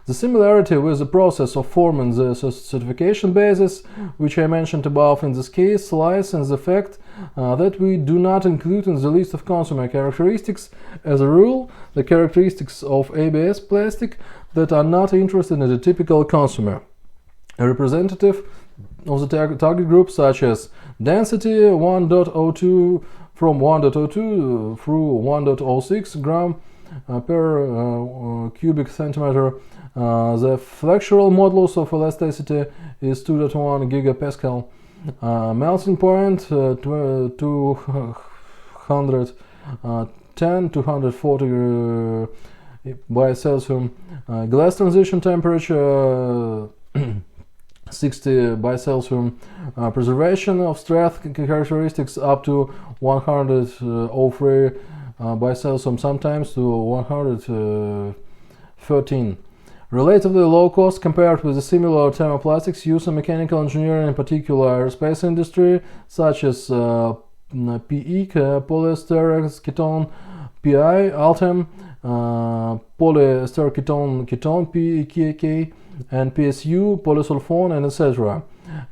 The similarity with the process of forming the certification basis, which I mentioned above in this case, lies in the fact that we do not include in the list of consumer characteristics, as a rule, the characteristics of ABS plastic that are not interested in the typical consumer. A representative of the target group, such as density 1.02 from 1.02 through 1.06 gram per cubic centimeter. The flexural modulus of elasticity is 2.1 gigapascal. Melting point 210 to 140 by Celsius, glass transition temperature 60 by Celsius, preservation of strength characteristics up to 103 by Celsius, sometimes to 113. Relatively low cost compared with the similar thermoplastics used in mechanical engineering, in particular aerospace industry, such as PE, polyester ketone, PI, Altem, polyester ketone, PEKK, and PSU, polysulfone, and etc.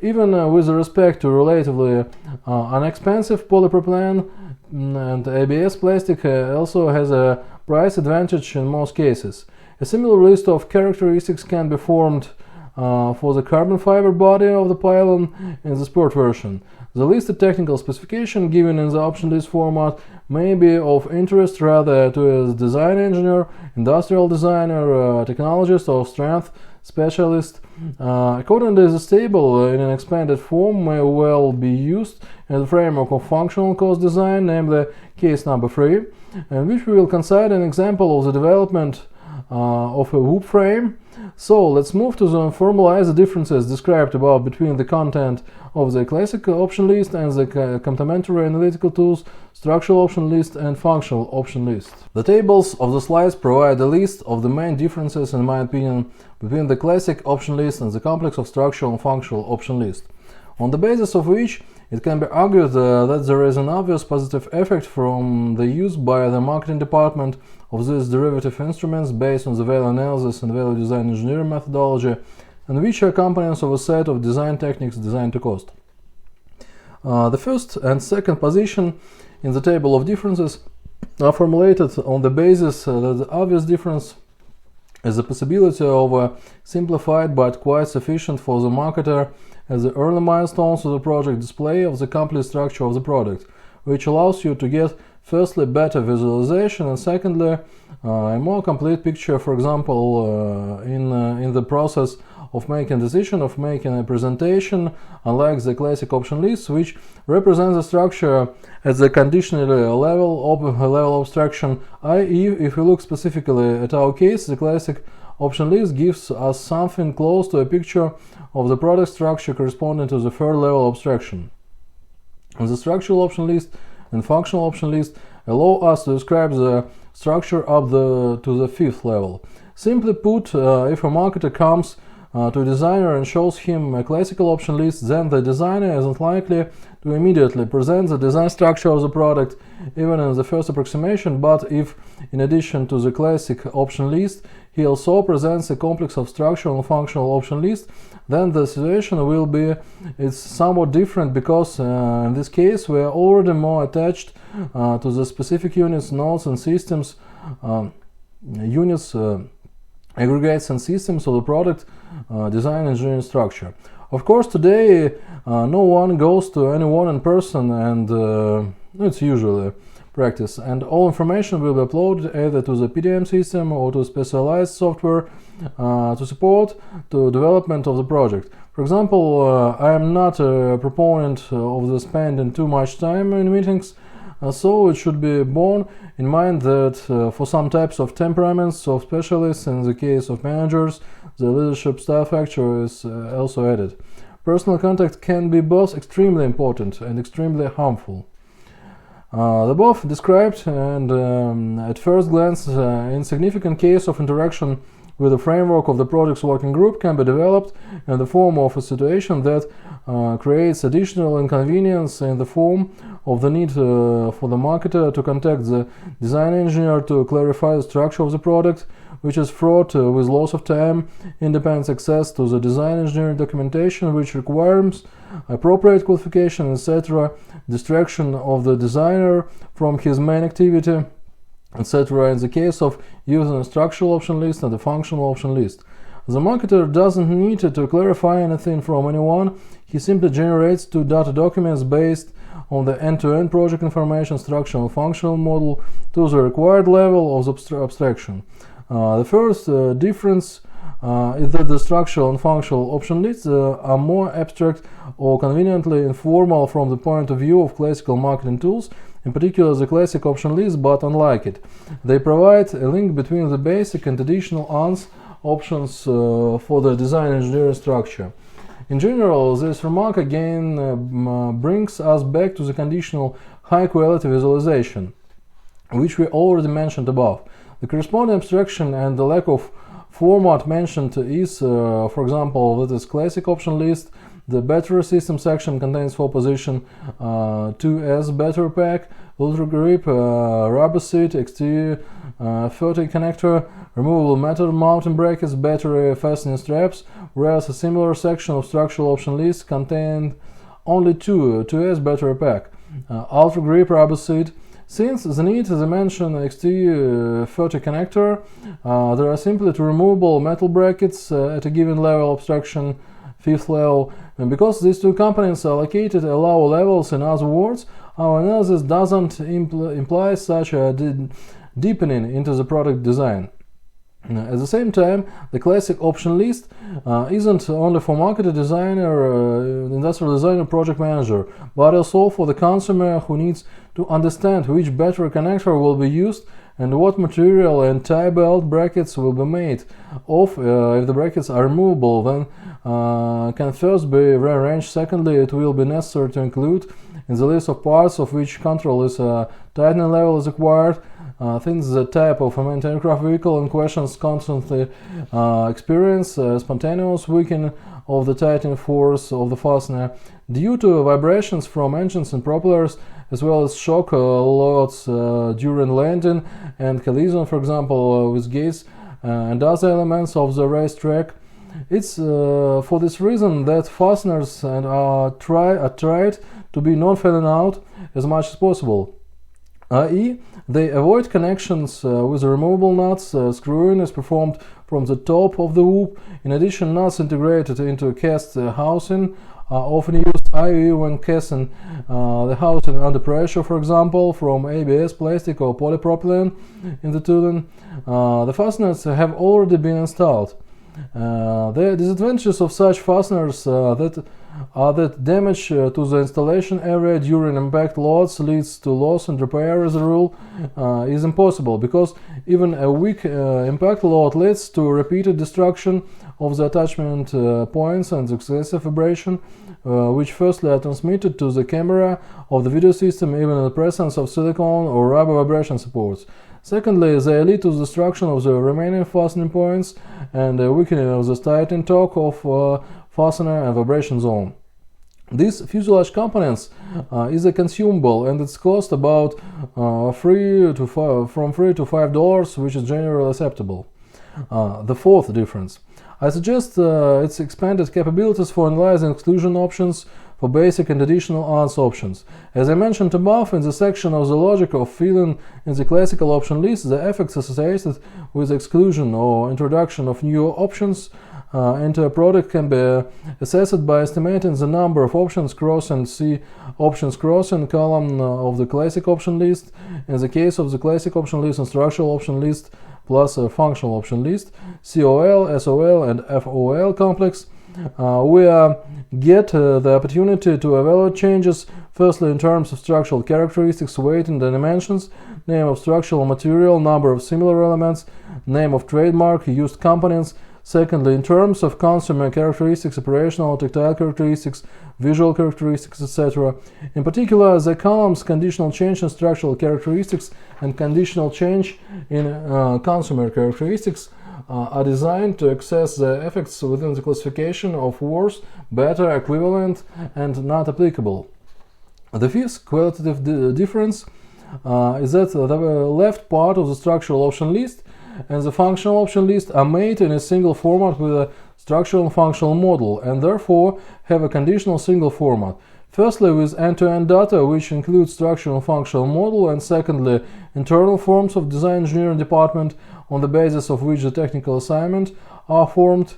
Even with respect to relatively inexpensive polypropylene and ABS plastic also has a price advantage in most cases. A similar list of characteristics can be formed for the carbon fiber body of the pylon in the sport version. The listed technical specification given in the option list format may be of interest rather to a design engineer, industrial designer, technologist, or strength specialist. Accordingly, this table in an expanded form may well be used in the framework of functional cost design, namely case number 3, in which we will consider an example of the development of a whoop frame. So let's move to formalize the differences described above between the content of the classic option list and the complementary analytical tools, structural option list and functional option list. The tables of the slides provide a list of the main differences, in my opinion, between the classic option list and the complex of structural and functional option list, on the basis of which it can be argued that there is an obvious positive effect from the use by the marketing department of these derivative instruments based on the value analysis and value design engineering methodology, and which are components of a set of design techniques designed to cost. The first and second position in the table of differences are formulated on the basis that the obvious difference is the possibility of a simplified but quite sufficient for the marketer as the early milestones of the project display of the complete structure of the product, which allows you to get firstly better visualization and secondly a more complete picture, for example in the process of making a decision, of making a presentation, unlike the classic option list, which represents the structure at the conditionally level abstraction, i.e. if we look specifically at our case, the classic option list gives us something close to a picture of the product structure corresponding to the third level abstraction. The structural option list and functional option list allow us to describe the structure up to the fifth level. Simply put, if a marketer comes to a designer and shows him a classical option list, then the designer isn't likely to immediately present the design structure of the product, even in the first approximation, but if, in addition to the classic option list, he also presents a complex of structural and functional option list, then the situation will be somewhat different, because in this case we are already more attached to the specific units, nodes and systems, aggregates and systems of the product design engineering structure. Of course, today no one goes to anyone in person, and it's usually practice, and all information will be uploaded either to the PDM system or to specialized software to support the development of the project. For example, I am not a proponent of the spending too much time in meetings, so it should be borne in mind that for some types of temperaments of specialists, in the case of managers, the leadership style factor is also added. Personal contact can be both extremely important and extremely harmful. The above described and at first glance insignificant case of interaction with the framework of the project's working group can be developed in the form of a situation that creates additional inconvenience in the form of the need for the marketer to contact the design engineer to clarify the structure of the product, which is fraught with loss of time, independent access to the design engineering documentation, which requires appropriate qualification, etc., distraction of the designer from his main activity, etc. in the case of using a structural option list and a functional option list. The marketer doesn't need to clarify anything from anyone, he simply generates two data documents based on the end-to-end project information, structural and functional model to the required level of abstraction. The first difference is that the structural and functional option lists are more abstract or conveniently informal from the point of view of classical marketing tools, in particular the classic option list, but unlike it. They provide a link between the basic and additional ANS options for the design engineering structure. In general, this remark again brings us back to the conditional high-quality visualization, which we already mentioned above. The corresponding abstraction and the lack of format mentioned is, for example, that is classic option list. The battery system section contains 4 position 2S battery pack, ultra grip, rubber seat, exterior 30 connector, removable metal mounting brackets, battery fastening straps, whereas a similar section of structural option list contained only 2S battery pack, ultra grip rubber seat. Since the need to mention exterior 30 connector, there are simply 2 removable metal brackets at a given level abstraction, 5th level, and because these 2 components are located at lower levels, in other words, our analysis doesn't imply such a deepening into the product design. At the same time, the classic option list isn't only for marketer, designer, industrial designer, project manager, but also for the consumer who needs to understand which battery connector will be used and what material and tie belt brackets will be made of. If the brackets are removable, then can first be rearranged. Secondly, it will be necessary to include in the list of parts of which control is tightening level is required. Since the type of aircraft vehicle in questions constantly experience spontaneous weakening of the tightening force of the fastener due to vibrations from engines and propellers, as well as shock loads during landing and collision, for example, with gates and other elements of the racetrack. It's for this reason that fasteners are tried to be non-falling out as much as possible, i.e., they avoid connections with removable nuts. Screwing is performed from the top of the loop. In addition, nuts integrated into a cast housing are often used, i.e., when casting the housing under pressure, for example, from ABS, plastic or polypropylene in the tooling. The fasteners have already been installed. The disadvantages of such fasteners that damage to the installation area during impact loads leads to loss and repair as a rule is impossible, because even a weak impact load leads to repeated destruction of the attachment points and excessive vibration, which firstly are transmitted to the camera of the video system even in the presence of silicone or rubber vibration supports. Secondly, they lead to the destruction of the remaining fastening points and weakening of the tightening torque of fastener and vibration zone. These fuselage components is a consumable, and its cost about from $3 to $5, which is generally acceptable. The fourth difference. I suggest its expanded capabilities for analyzing exclusion options for basic and additional ANS options. As I mentioned above, in the section of the logic of filling in the classical option list, the effects associated with exclusion or introduction of new options into a product can be assessed by estimating the number of options crossing. See options crossing column of the classic option list. In the case of the classic option list and structural option list plus a functional option list, COL, SOL and FOL complex, we get the opportunity to evaluate changes, firstly in terms of structural characteristics, weight and dimensions, name of structural material, number of similar elements, name of trademark, used components. Secondly, in terms of consumer characteristics, operational, tactile characteristics, visual characteristics, etc. In particular, the columns conditional change in structural characteristics and conditional change in consumer characteristics are designed to assess the effects within the classification of worse, better, equivalent, and not applicable. The fifth qualitative difference is that the left part of the structural option list and the functional option list are made in a single format with a structural and functional model, and therefore have a conditional single format. Firstly, with end-to-end data, which includes structural and functional model, and secondly, internal forms of design engineering department on the basis of which the technical assignment are formed.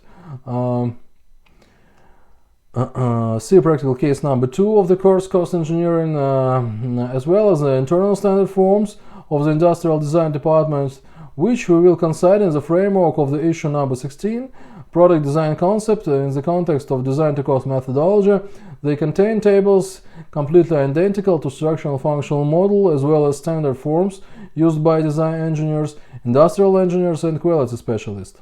See practical case number 2 of the course Cost Engineering, as well as the internal standard forms of the industrial design department which we will consider in the framework of the issue number 16, product design concept in the context of design to cost methodology. They contain tables completely identical to structural functional model as well as standard forms used by design engineers, industrial engineers and quality specialists.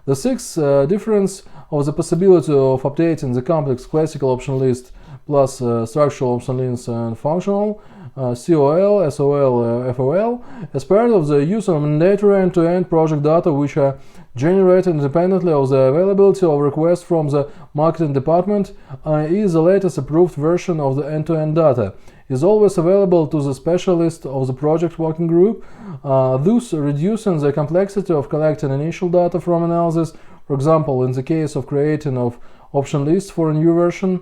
The sixth difference of the possibility of updating the complex classical option list plus structural option lists and functional COL, SOL, FOL as part of the use of mandatory end-to-end project data which are generated independently of the availability of requests from the marketing department, i.e. the latest approved version of the end-to-end data is always available to the specialist of the project working group, thus reducing the complexity of collecting initial data from analysis. For example, in the case of creating of option lists for a new version,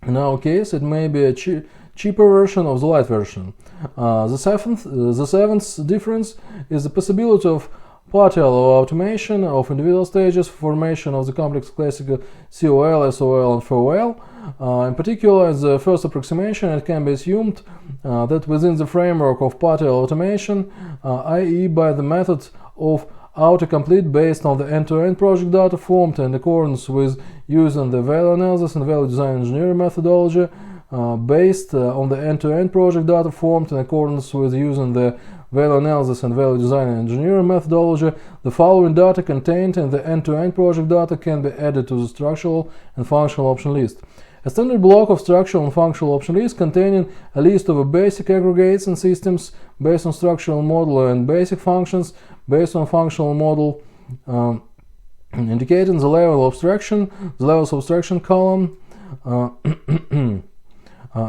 in our case it may be a cheaper version of the light version. The seventh difference is the possibility of partial automation of individual stages formation of the complex classical COL, SOL, and FOL. In particular, in the first approximation, it can be assumed that within the framework of partial automation, i.e. by the method of autocomplete based on the end-to-end project data formed in accordance with using the value analysis and value design engineering methodology, based on the end-to-end project data formed in accordance with using the value analysis and value design and engineering methodology, the following data contained in the end-to-end project data can be added to the structural and functional option list. A standard block of structural and functional option list containing a list of basic aggregates and systems based on structural model and basic functions based on functional model, indicating the level of abstraction, the levels of abstraction column,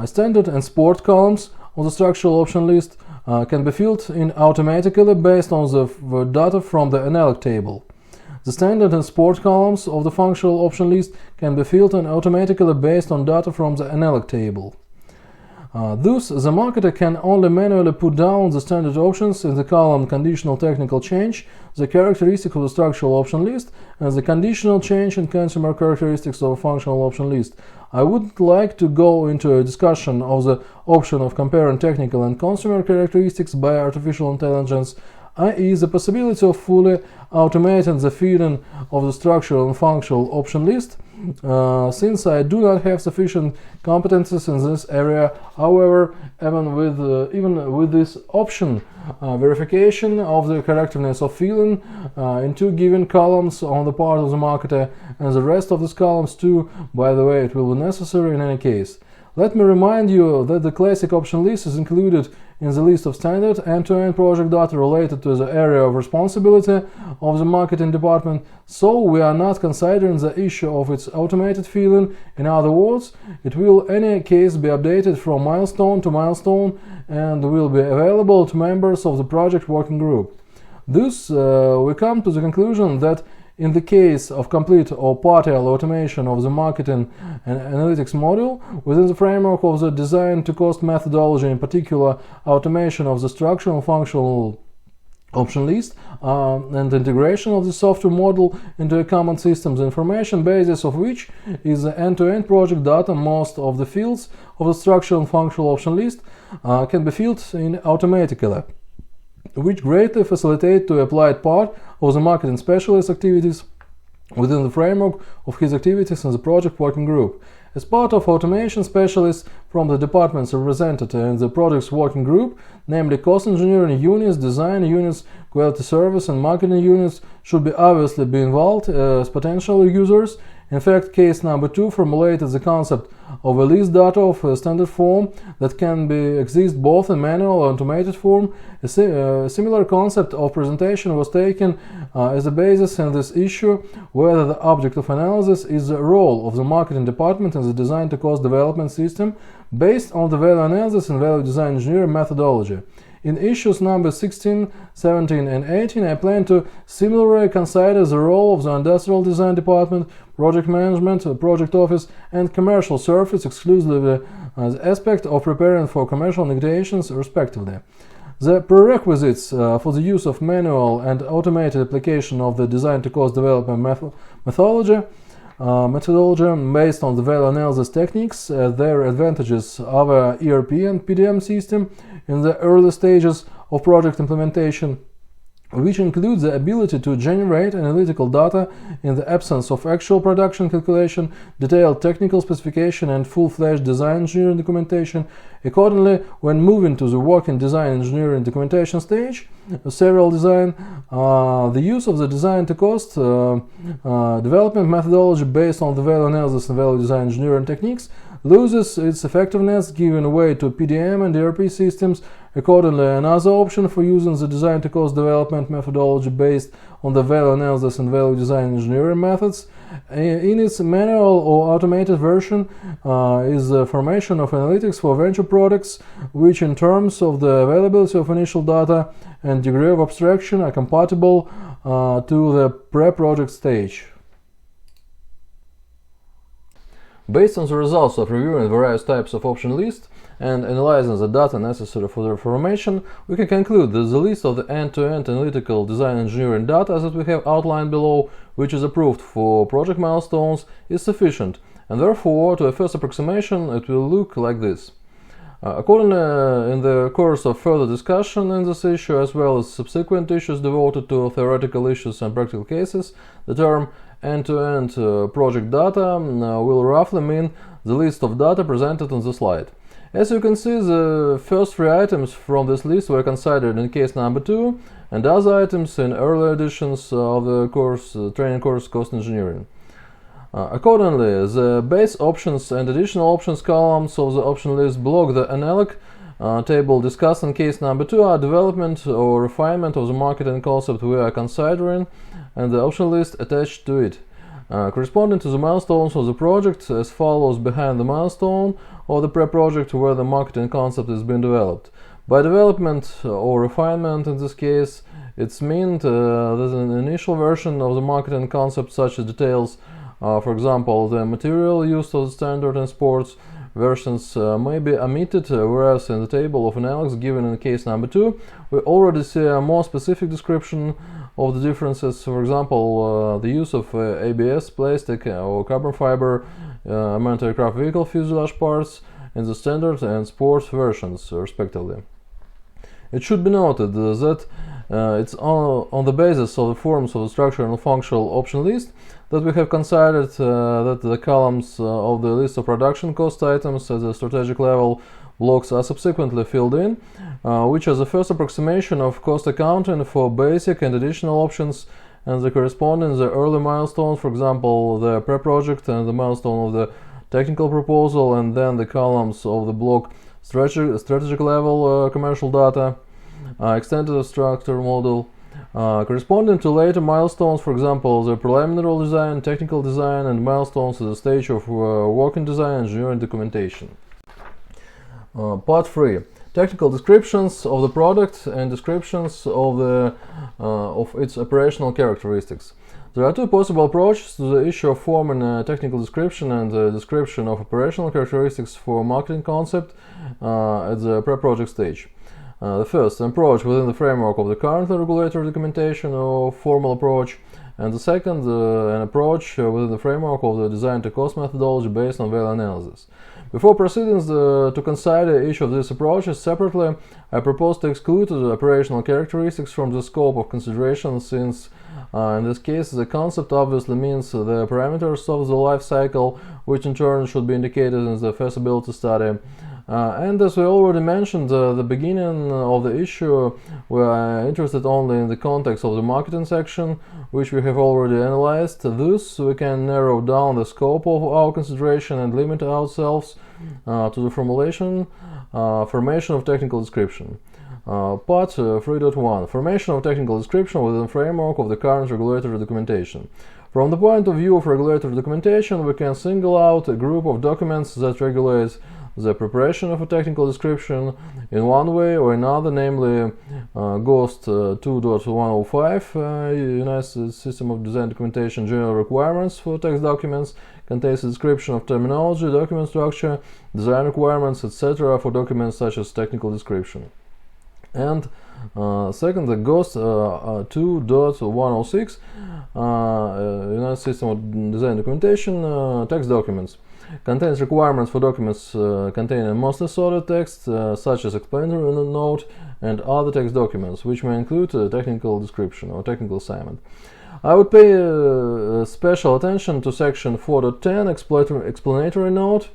standard and support columns of the structural option list can be filled in automatically based on the data from the analytic table. The standard and support columns of the functional option list can be filled in automatically based on data from the analytic table. Thus, the marketer can only manually put down the standard options in the column conditional technical change, the characteristic of the structural option list, and the conditional change in consumer characteristics of a functional option list. I would like to go into a discussion of the option of comparing technical and consumer characteristics by artificial intelligence, i.e. the possibility of fully automating the feeding of the structural and functional option list. Since I do not have sufficient competences in this area, however, even with this option, verification of the correctness of filling in two given columns on the part of the marketer and the rest of these columns too, by the way, it will be necessary in any case. Let me remind you that the classic option list is included in the list of standard end-to-end project data related to the area of responsibility of the marketing department, so we are not considering the issue of its automated filling. In other words, it will in any case be updated from milestone to milestone and will be available to members of the project working group. Thus, we come to the conclusion that in the case of complete or partial automation of the marketing and analytics module, within the framework of the design to cost methodology, in particular automation of the structural and functional option list and integration of the software model into a common systems information basis of which is the end-to-end project data, most of the fields of the structural and functional option list can be filled in automatically, which greatly facilitate the applied part of the marketing specialist activities within the framework of his activities in the project working group. As part of automation, specialists from the departments represented in the project's working group, namely cost engineering units, design units, quality service and marketing units, should be obviously be involved as potential users. In fact, case number 2 formulated the concept of a list data of a standard form that can exist both in manual and automated form. A similar concept of presentation was taken as a basis in this issue, whether the object of analysis is the role of the marketing department in the design to cost development system based on the value analysis and value design engineering methodology. In issues number 16, 17 and 18, I plan to similarly consider the role of the industrial design department, project management, project office and commercial service exclusively as aspect of preparing for commercial negotiations respectively. The prerequisites for the use of manual and automated application of the design to cost development methodology based on the value analysis techniques, their advantages of a ERP and PDM system in the early stages of project implementation, which includes the ability to generate analytical data in the absence of actual production calculation, detailed technical specification, and full-fledged design engineering documentation. Accordingly, when moving to the working design engineering documentation stage, serial design, the use of the design to cost development methodology based on the value analysis and value design engineering techniques loses its effectiveness, giving way to PDM and ERP systems. Accordingly, another option for using the design to cost development methodology based on the value analysis and value design engineering methods in its manual or automated version is the formation of analytics for venture products, which in terms of the availability of initial data and degree of abstraction are compatible to the pre-project stage. Based on the results of reviewing various types of option lists and analyzing the data necessary for their formation, we can conclude that the list of the end-to-end analytical design engineering data that we have outlined below, which is approved for project milestones, is sufficient, and therefore, to a first approximation, it will look like this. Accordingly, in the course of further discussion in this issue, as well as subsequent issues devoted to theoretical issues and practical cases, the term end-to-end project data will roughly mean the list of data presented on the slide. As you can see, the first three items from this list were considered in case number 2, and other items in earlier editions of the training course Cost Engineering. Accordingly, the base options and additional options columns of the option list block the analog table discussed in case number 2 are development or refinement of the marketing concept we are considering, and the option list attached to it, corresponding to the milestones of the project as follows behind the milestone or the pre-project where the marketing concept is being developed. By development or refinement in this case, it's meant that an initial version of the marketing concept, such as details, for example, the material used of the standard in sports versions, may be omitted, whereas in the table of analogs given in case number 2, we already see a more specific description of the differences. For example, the use of ABS, plastic or carbon fiber manned aircraft vehicle fuselage parts in the standard and sports versions, respectively. It should be noted that it's on the basis of the forms of the structural and functional option list that we have considered that the columns of the list of production cost items at the strategic level blocks are subsequently filled in, which is the first approximation of cost accounting for basic and additional options, and the corresponding the early milestones, for example, the pre-project and the milestone of the technical proposal, and then the columns of the block strategic level commercial data, extended structure model, corresponding to later milestones, for example, the preliminary design, technical design, and milestones at the stage of working design engineering documentation. Part 3. Technical descriptions of the product and descriptions of its operational characteristics. There are two possible approaches to the issue of forming a technical description and a description of operational characteristics for a marketing concept at the pre-project stage. The first, an approach within the framework of the currently regulatory documentation or formal approach, and the second, an approach within the framework of the design to cost methodology based on value analysis. Before proceeding to consider each of these approaches separately, I propose to exclude the operational characteristics from the scope of consideration, since in this case the concept obviously means the parameters of the life cycle, which in turn should be indicated in the feasibility study. And as we already mentioned at the beginning of the issue, we are interested only in the context of the marketing section, which we have already analyzed. Thus, we can narrow down the scope of our consideration and limit ourselves to the formation of technical description. Part 3.1. Formation of technical description within the framework of the current regulatory documentation. From the point of view of regulatory documentation, we can single out a group of documents that regulate the preparation of a technical description in one way or another, namely GOST 2.105, United States System of Design Documentation General Requirements for text documents, contains a description of terminology, document structure, design requirements, etc. for documents such as technical description. And second, the GOST 2.106, United System of Design Documentation, text documents. contains requirements for documents containing mostly sorted text, such as explanatory note and other text documents, which may include a technical description or technical assignment. I would pay special attention to section 4.10 explanatory note.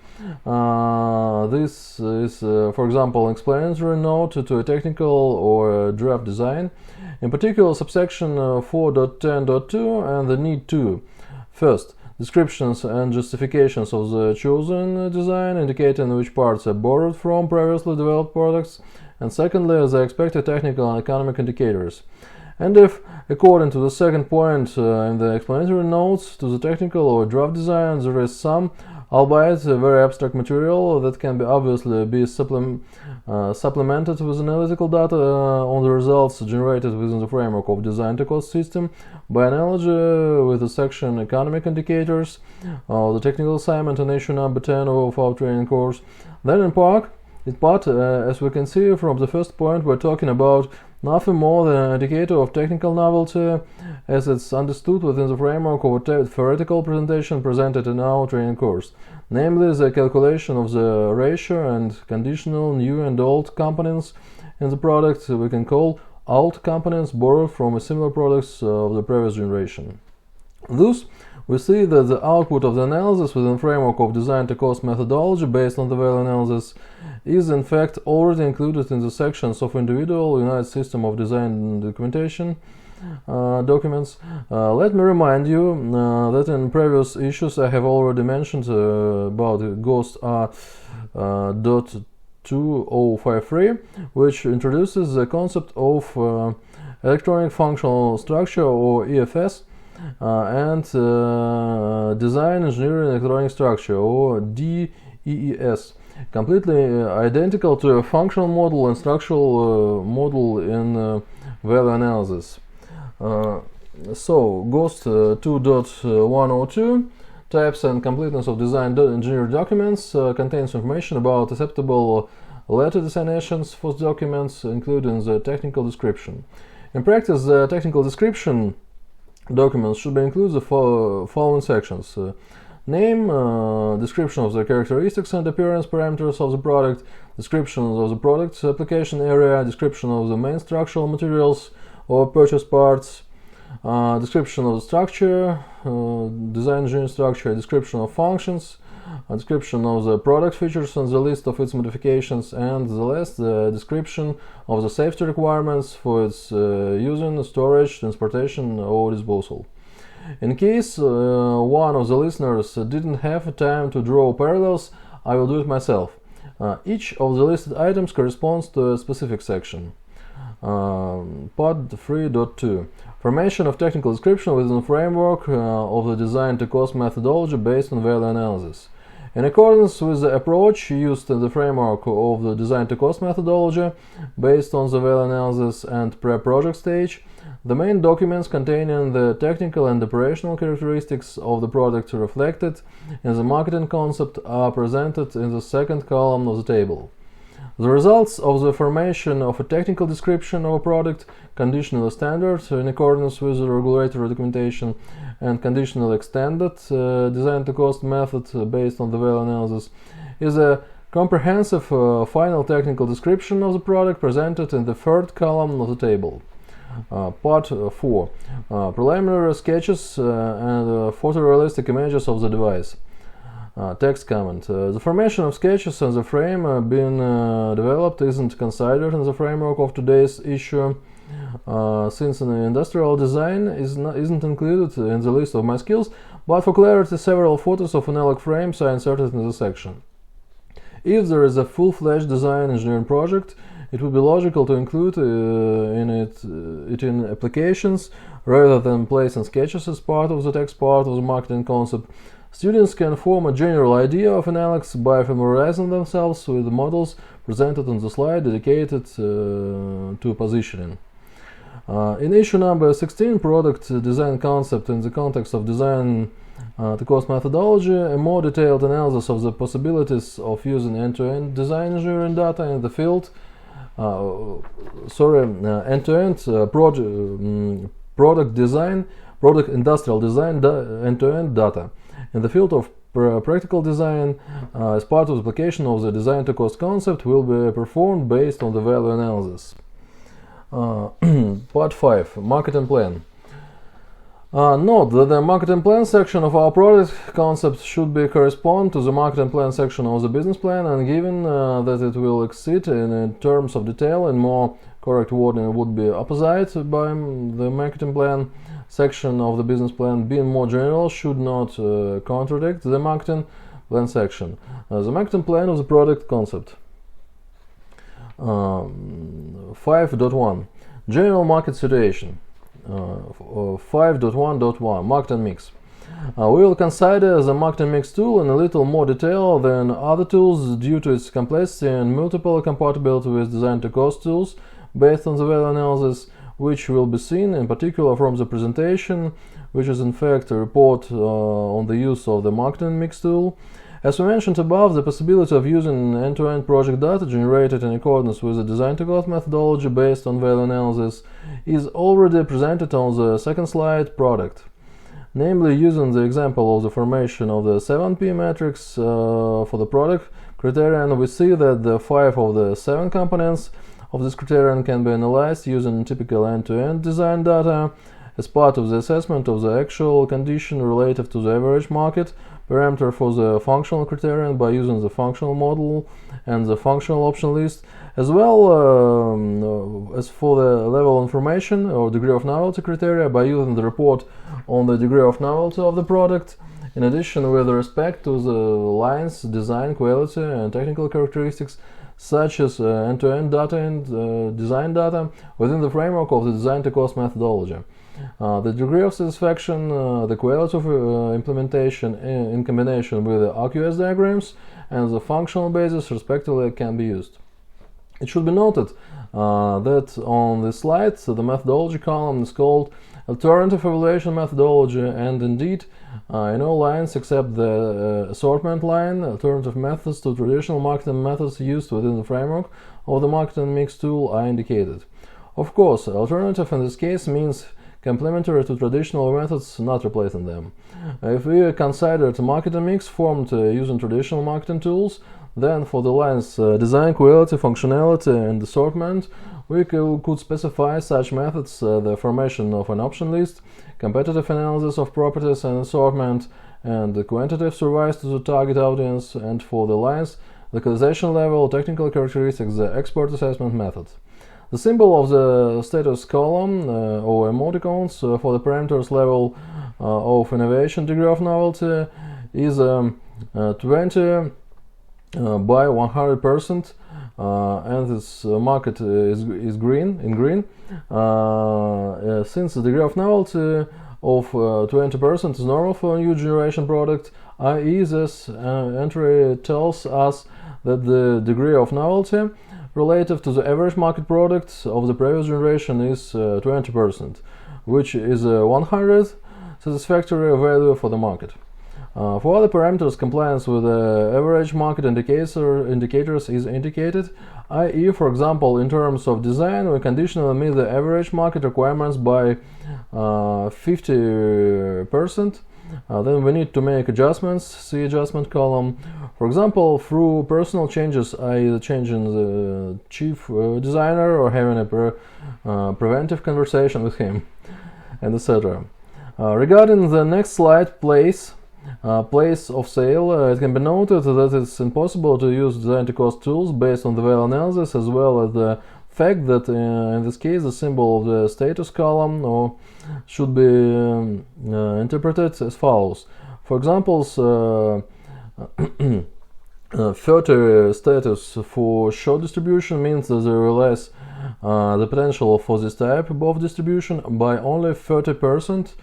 This is, for example, an explanatory note to a technical or a draft design. In particular, subsection 4.10.2 and the need to. First, descriptions and justifications of the chosen design, indicating which parts are borrowed from previously developed products. And secondly, the expected technical and economic indicators. And if, according to the second point in the explanatory notes to the technical or draft design, there is some, albeit very abstract material that can be obviously be supplemented with analytical data on the results generated within the framework of design-to-cost system, by analogy with the section economic indicators, the technical assignment on issue number 10 of our training course, then in part, as we can see from the first point, we're talking about nothing more than an indicator of technical novelty, as it's understood within the framework of a theoretical presentation presented in our training course, namely the calculation of the ratio and conditional new and old components in the product we can call old components borrowed from similar products of the previous generation. Thus, we see that the output of the analysis within the framework of design-to-cost methodology based on the value analysis is in fact already included in the sections of individual United System of Design documentation documents. Let me remind you that in previous issues I have already mentioned about GOST R.2053, which introduces the concept of electronic functional structure or EFS, and design engineering electronic structure or DEES, completely identical to a functional model and structural model in value analysis. So GOST 2.102 types and completeness of design engineering documents contains information about acceptable letter designations for documents, including the technical description. In practice, the technical description documents should include the following sections: name, description of the characteristics and appearance parameters of the product, description of the product's application area, description of the main structural materials or purchase parts, description of the structure, design engineering structure, description of functions, description of the product features and the list of its modifications, and the last, the description of the safety requirements for its using, storage, transportation, or disposal. In case one of the listeners didn't have time to draw parallels, I will do it myself. Each of the listed items corresponds to a specific section. Part 3.2 Formation of technical description within the framework of the design-to-cost methodology based on value analysis. In accordance with the approach used in the framework of the design-to-cost methodology based on the value analysis and pre-project stage, the main documents containing the technical and operational characteristics of the product reflected in the marketing concept are presented in the second column of the table. The results of the formation of a technical description of a product, conditional standard in accordance with the regulatory documentation, and conditional extended design-to-cost method based on the value analysis, is a comprehensive final technical description of the product presented in the third column of the table. Part 4 Preliminary sketches and photorealistic images of the device. Text comment. The formation of sketches and the frame being developed isn't considered in the framework of today's issue, since an industrial design isn't included in the list of my skills, but for clarity several photos of analog frames are inserted in the section. If there is a full-fledged design engineering project, it would be logical to include it in applications rather than placing sketches as part of the text part of the marketing concept. Students can form a general idea of analytics by familiarizing themselves with the models presented on the slide dedicated to positioning. In issue number 16, Product Design Concept in the Context of Design-to-Cost Methodology, a more detailed analysis of the possibilities of using end-to-end design engineering data in the field end-to-end product industrial design end-to-end data in the field of practical design as part of the application of the design to cost concept will be performed based on the value analysis. Part 5. Marketing plan. Note that the marketing plan section of our product concept should be correspond to the marketing plan section of the business plan, and given that it will exceed in terms of detail, and more correct wording would be opposite by the marketing plan section of the business plan being more general should not contradict the marketing plan section. The marketing plan of the product concept. 5.1 General market situation. 5.1.1 Marketing mix. We will consider the marketing mix tool in a little more detail than other tools due to its complexity and multiple compatibility with design to cost tools based on the value analysis, which will be seen in particular from the presentation, which is in fact a report on the use of the marketing mix tool. As we mentioned above, the possibility of using end-to-end project data generated in accordance with the design to cost methodology based on value analysis is already presented on the second slide, product. Namely, using the example of the formation of the 7P matrix for the product criterion, we see that the 5 of the 7 components of this criterion can be analyzed using typical end-to-end design data as part of the assessment of the actual condition relative to the average market parameter for the functional criterion by using the functional model and the functional option list, as well as for the level information or degree of novelty criteria by using the report on the degree of novelty of the product. In addition, with respect to the lines, design, quality, and technical characteristics such as end-to-end data and design data within the framework of the design to cost methodology. The degree of satisfaction, the quality of implementation in combination with the RQS diagrams and the functional basis respectively can be used. It should be noted that on this slide the methodology column is called alternative evaluation methodology, and indeed in all lines except the assortment line, alternative methods to traditional marketing methods used within the framework of the marketing mix tool are indicated. Of course, alternative in this case means complementary to traditional methods, not replacing them. If we consider the marketing mix formed using traditional marketing tools, then for the lines design, quality, functionality, and assortment, we could specify such methods: the formation of an option list, competitive analysis of properties and assortment, and the quantitative surveys to the target audience, and for the lines, localization level, technical characteristics, the expert assessment method. The symbol of the status column or emoticons for the parameters level of innovation degree of novelty is 20 by 100%, and this market is green in green. Since the degree of novelty of 20% is normal for a new generation product, i.e. this entry tells us that the degree of novelty relative to the average market product of the previous generation is 20%, which is 100 satisfactory value for the market. For other parameters, compliance with the average market indicators is indicated, i.e., for example, in terms of design, we conditionally meet the average market requirements by 50%. Then we need to make adjustments, see adjustment column, for example, through personal changes, i.e. changing the chief designer or having a preventive conversation with him, and etc. Regarding the next slide, place of sale, it can be noted that it's impossible to use design to cost tools based on the value analysis, as well as the fact that in this case the symbol of the status column should be interpreted as follows. For example, 30 status for short distribution means that they realize the potential for this type of distribution by only 30%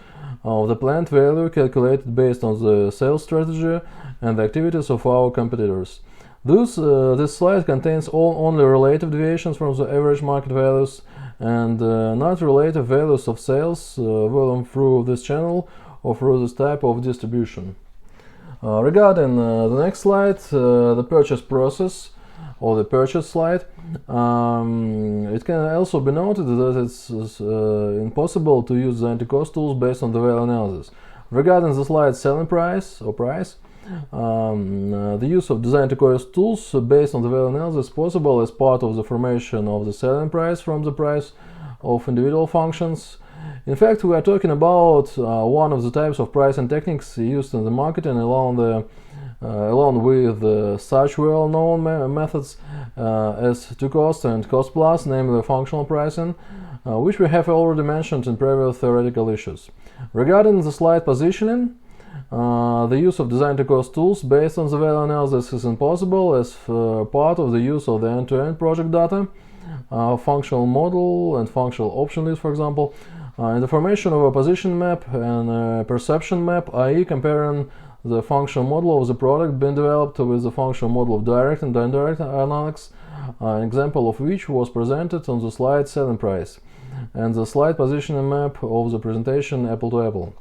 of the planned value calculated based on the sales strategy and the activities of our competitors. Thus, this slide contains only relative deviations from the average market values and not relative values of sales volume through this channel or through this type of distribution. Regarding the next slide, the purchase process or the purchase slide, it can also be noted that it's impossible to use the anti-cost tools based on the value analysis. Regarding the slide selling price or price, The use of design-to-cost tools based on the value analysis is possible as part of the formation of the selling price from the price of individual functions. In fact, we are talking about one of the types of pricing techniques used in the marketing along with such well-known methods as to-cost and cost-plus, namely functional pricing, which we have already mentioned in previous theoretical issues. Regarding the slide positioning, the use of design-to-cost tools based on the value analysis is impossible as part of the use of the end-to-end project data, functional model and functional option list, for example, in the formation of a position map and a perception map, i.e. comparing the functional model of the product being developed with the functional model of direct and indirect analytics, an example of which was presented on the slide selling price, and the slide positioning map of the presentation apple to apple.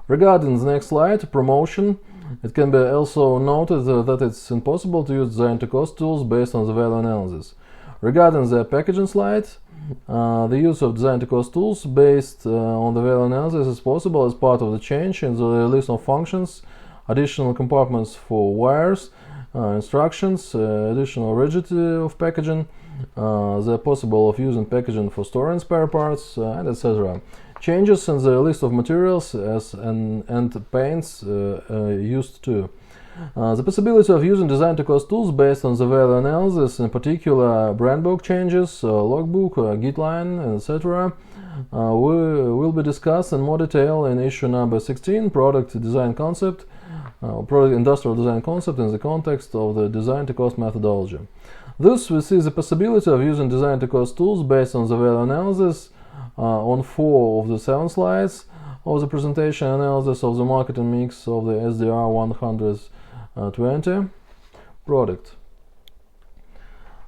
Regarding the next slide, promotion, it can be also noted that it's impossible to use design-to-cost tools based on the value analysis. Regarding the packaging slide, the use of design-to-cost tools based on the value analysis is possible as part of the change in the list of functions, additional compartments for wires, instructions, additional rigidity of packaging, the possible of using packaging for storing spare parts, and etc. Changes in the list of materials and paints used too. The possibility of using design-to-cost tools based on the value analysis, in particular brand book changes, logbook, gitline, etc., will be discussed in more detail in issue number 16, Product Design Concept, Product Industrial Design Concept in the context of the design-to-cost methodology. Thus, we see the possibility of using design-to-cost tools based on the value analysis on 4 of the 7 slides of the presentation analysis of the marketing mix of the SDR 120 product.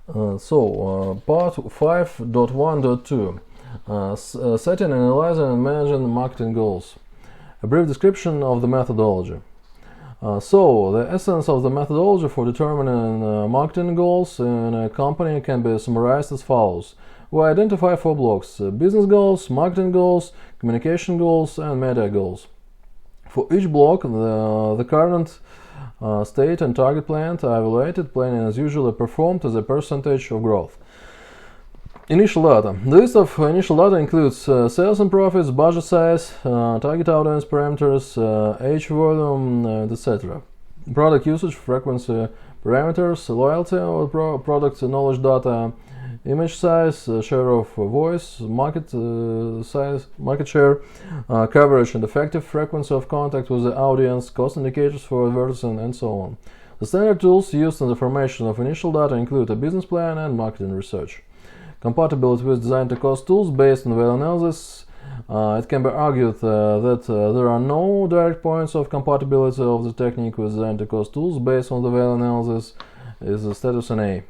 Part 5.1.2 Setting, analyzing and managing marketing goals. A brief description of the methodology. The essence of the methodology for determining marketing goals in a company can be summarized as follows. We identify 4 blocks: business goals, marketing goals, communication goals, and media goals. For each block, the current state and target plan are evaluated. Planning is usually performed as a percentage of growth. Initial data. The list of initial data includes sales and profits, budget size, target audience parameters, age, volume, etc. Product usage, frequency parameters, loyalty or product knowledge data, image size, share of voice, market share, coverage and effective frequency of contact with the audience, cost indicators for advertising, and so on. The standard tools used in the formation of initial data include a business plan and marketing research. Compatibility with design-to-cost tools based on value analysis. It can be argued that there are no direct points of compatibility of the technique with design-to-cost tools based on the value analysis is the status in A.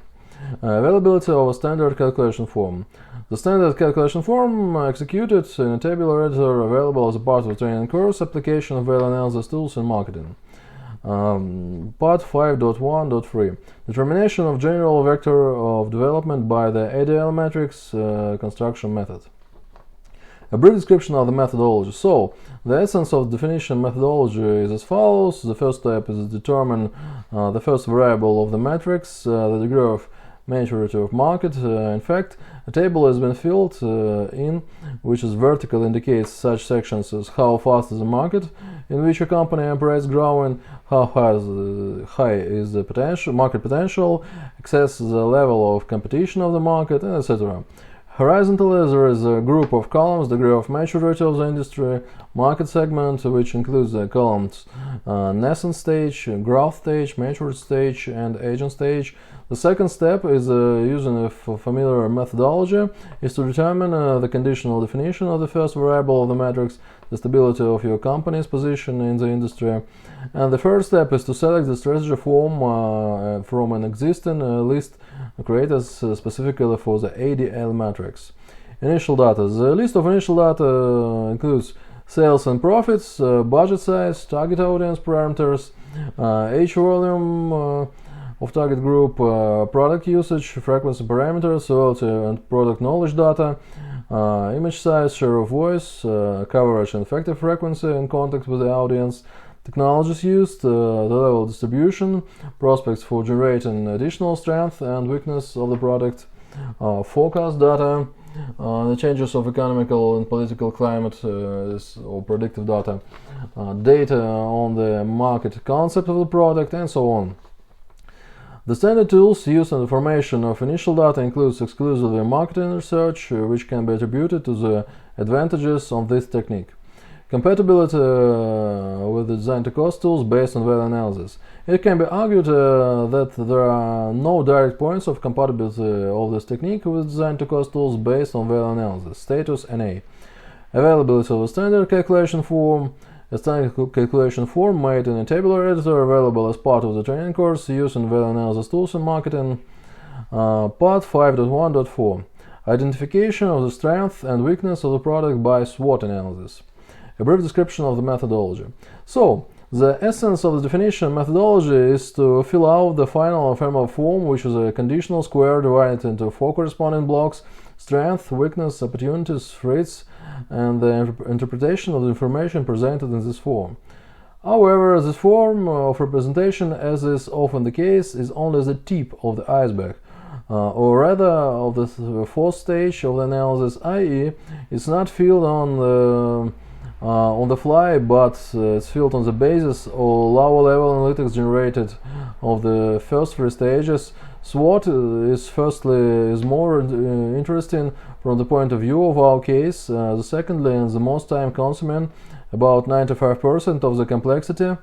Availability of a standard calculation form. The standard calculation form executed in a tabular editor available as a part of a training course, application of value analysis tools in marketing. Part 5.1.3 Determination of general vector of development by the ADL matrix construction method. A brief description of the methodology. So, the essence of definition methodology is as follows. The first step is to determine the first variable of the matrix, the degree of maturity of market. In fact, a table has been filled in which is vertical indicates such sections as how fast is the market in which a company operates growing, how high is the market potential, access the level of competition of the market, and etc. Horizontally, there is a group of columns, degree of maturity of the industry, market segment, which includes the columns nascent stage, growth stage, mature stage, and agent stage. The second step is using a familiar methodology is to determine the conditional definition of the first variable of the matrix, the stability of your company's position in the industry. And the third step is to select the strategy form from an existing list created specifically for the ADL matrix. Initial data. The list of initial data includes sales and profits, budget size, target audience parameters, age, volume of target group, product usage, frequency parameters, loyalty and product knowledge data, image size, share of voice, coverage and effective frequency in contact with the audience, technologies used, the level of distribution, prospects for generating additional strength and weakness of the product, forecast data, the changes of economical and political climate or predictive data, data on the market concept of the product, and so on. The standard tools used in the formation of initial data includes exclusively marketing research, which can be attributed to the advantages of this technique. Compatibility with the design-to-cost tools based on value analysis. It can be argued that there are no direct points of compatibility of this technique with design-to-cost tools based on value analysis. Status NA. Availability of a standard calculation form. A standard calculation form made in a tabular editor available as part of the training course using value analysis tools in marketing. Part 5.1.4. Identification of the strength and weakness of the product by SWOT analysis. A brief description of the methodology. So, the essence of the definition methodology is to fill out the final ephemeral form, which is a conditional square divided into 4 corresponding blocks: strength, weakness, opportunities, threats, and the interpretation of the information presented in this form. However, this form of representation, as is often the case, is only the tip of the iceberg, or rather of the fourth stage of the analysis, i.e., it's not filled on the fly, but it's filled on the basis of lower level analytics generated of the first 3 stages. SWOT is more interesting from the point of view of our case, the secondly and the most time consuming, about 95% of the complexity.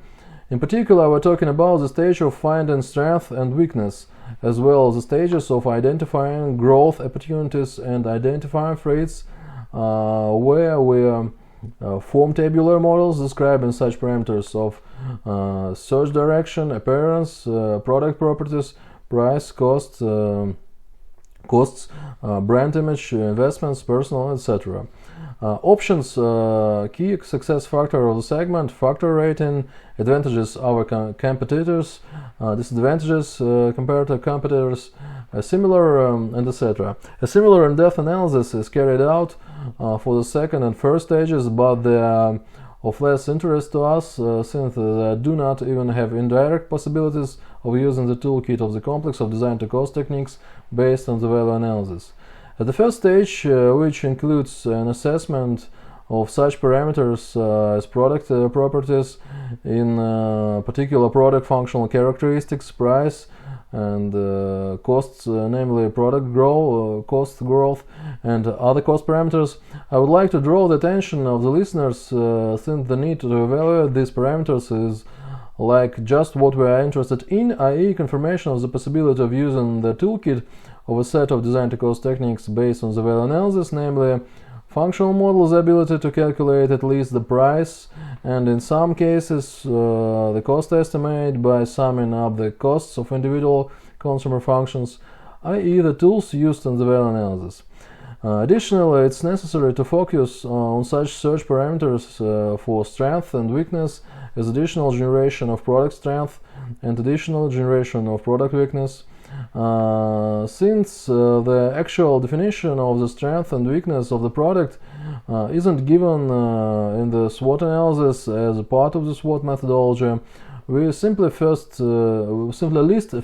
In particular, we're talking about the stage of finding strength and weakness, as well as the stages of identifying growth opportunities and identifying threats, where we form tabular models describing such parameters of search direction, appearance, product properties, price, costs, brand image, investments, personal, etc. Options, key success factor of the segment, factor rating, advantages our competitors, disadvantages compared to competitors, similar and etc. A similar in-depth analysis is carried out for the second and first stages, but they are of less interest to us since they do not even have indirect possibilities of using the toolkit of the complex of design-to-cost techniques based on the value analysis. At the first stage, which includes an assessment of such parameters as product properties in particular product functional characteristics, price, and costs, namely product growth, cost growth, and other cost parameters, I would like to draw the attention of the listeners since the need to evaluate these parameters is like just what we are interested in, i.e. confirmation of the possibility of using the toolkit of a set of design-to-cost techniques based on the value analysis, namely functional model's ability to calculate at least the price, and in some cases the cost estimate by summing up the costs of individual consumer functions, i.e. the tools used in the value analysis. Additionally, it's necessary to focus on such search parameters for strength and weakness as additional generation of product strength and additional generation of product weakness. Since the actual definition of the strength and weakness of the product isn't given in the SWOT analysis as a part of the SWOT methodology, we simply list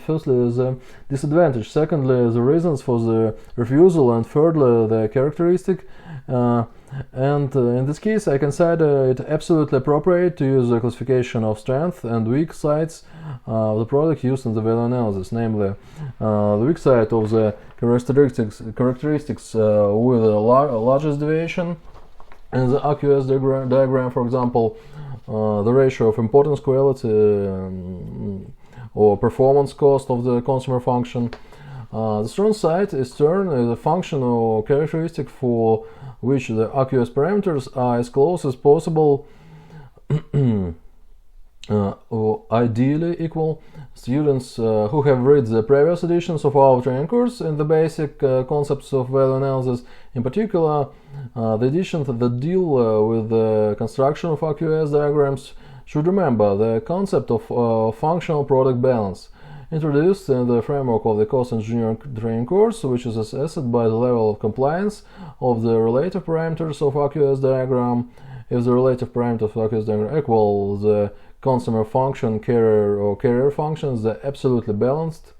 firstly the disadvantage, secondly the reasons for the refusal, and thirdly the characteristic. And in this case, I consider it absolutely appropriate to use the classification of strength and weak sides of the product used in the value analysis, namely the weak side of the characteristics with the largest deviation. In the AQS diagram, for example, the ratio of importance quality or performance cost of the consumer function. The strong side is a function or characteristic for which the AQS parameters are as close as possible or ideally equal. Students who have read the previous editions of our training course in the basic concepts of value analysis, in particular the editions that deal with the construction of AQS diagrams, should remember the concept of functional product balance. introduced in the framework of the cost engineering training course, which is assessed by the level of compliance of the relative parameters of AQS diagram. If the relative parameters of AQS diagram equal the consumer function, carrier, or carrier functions, they're absolutely balanced,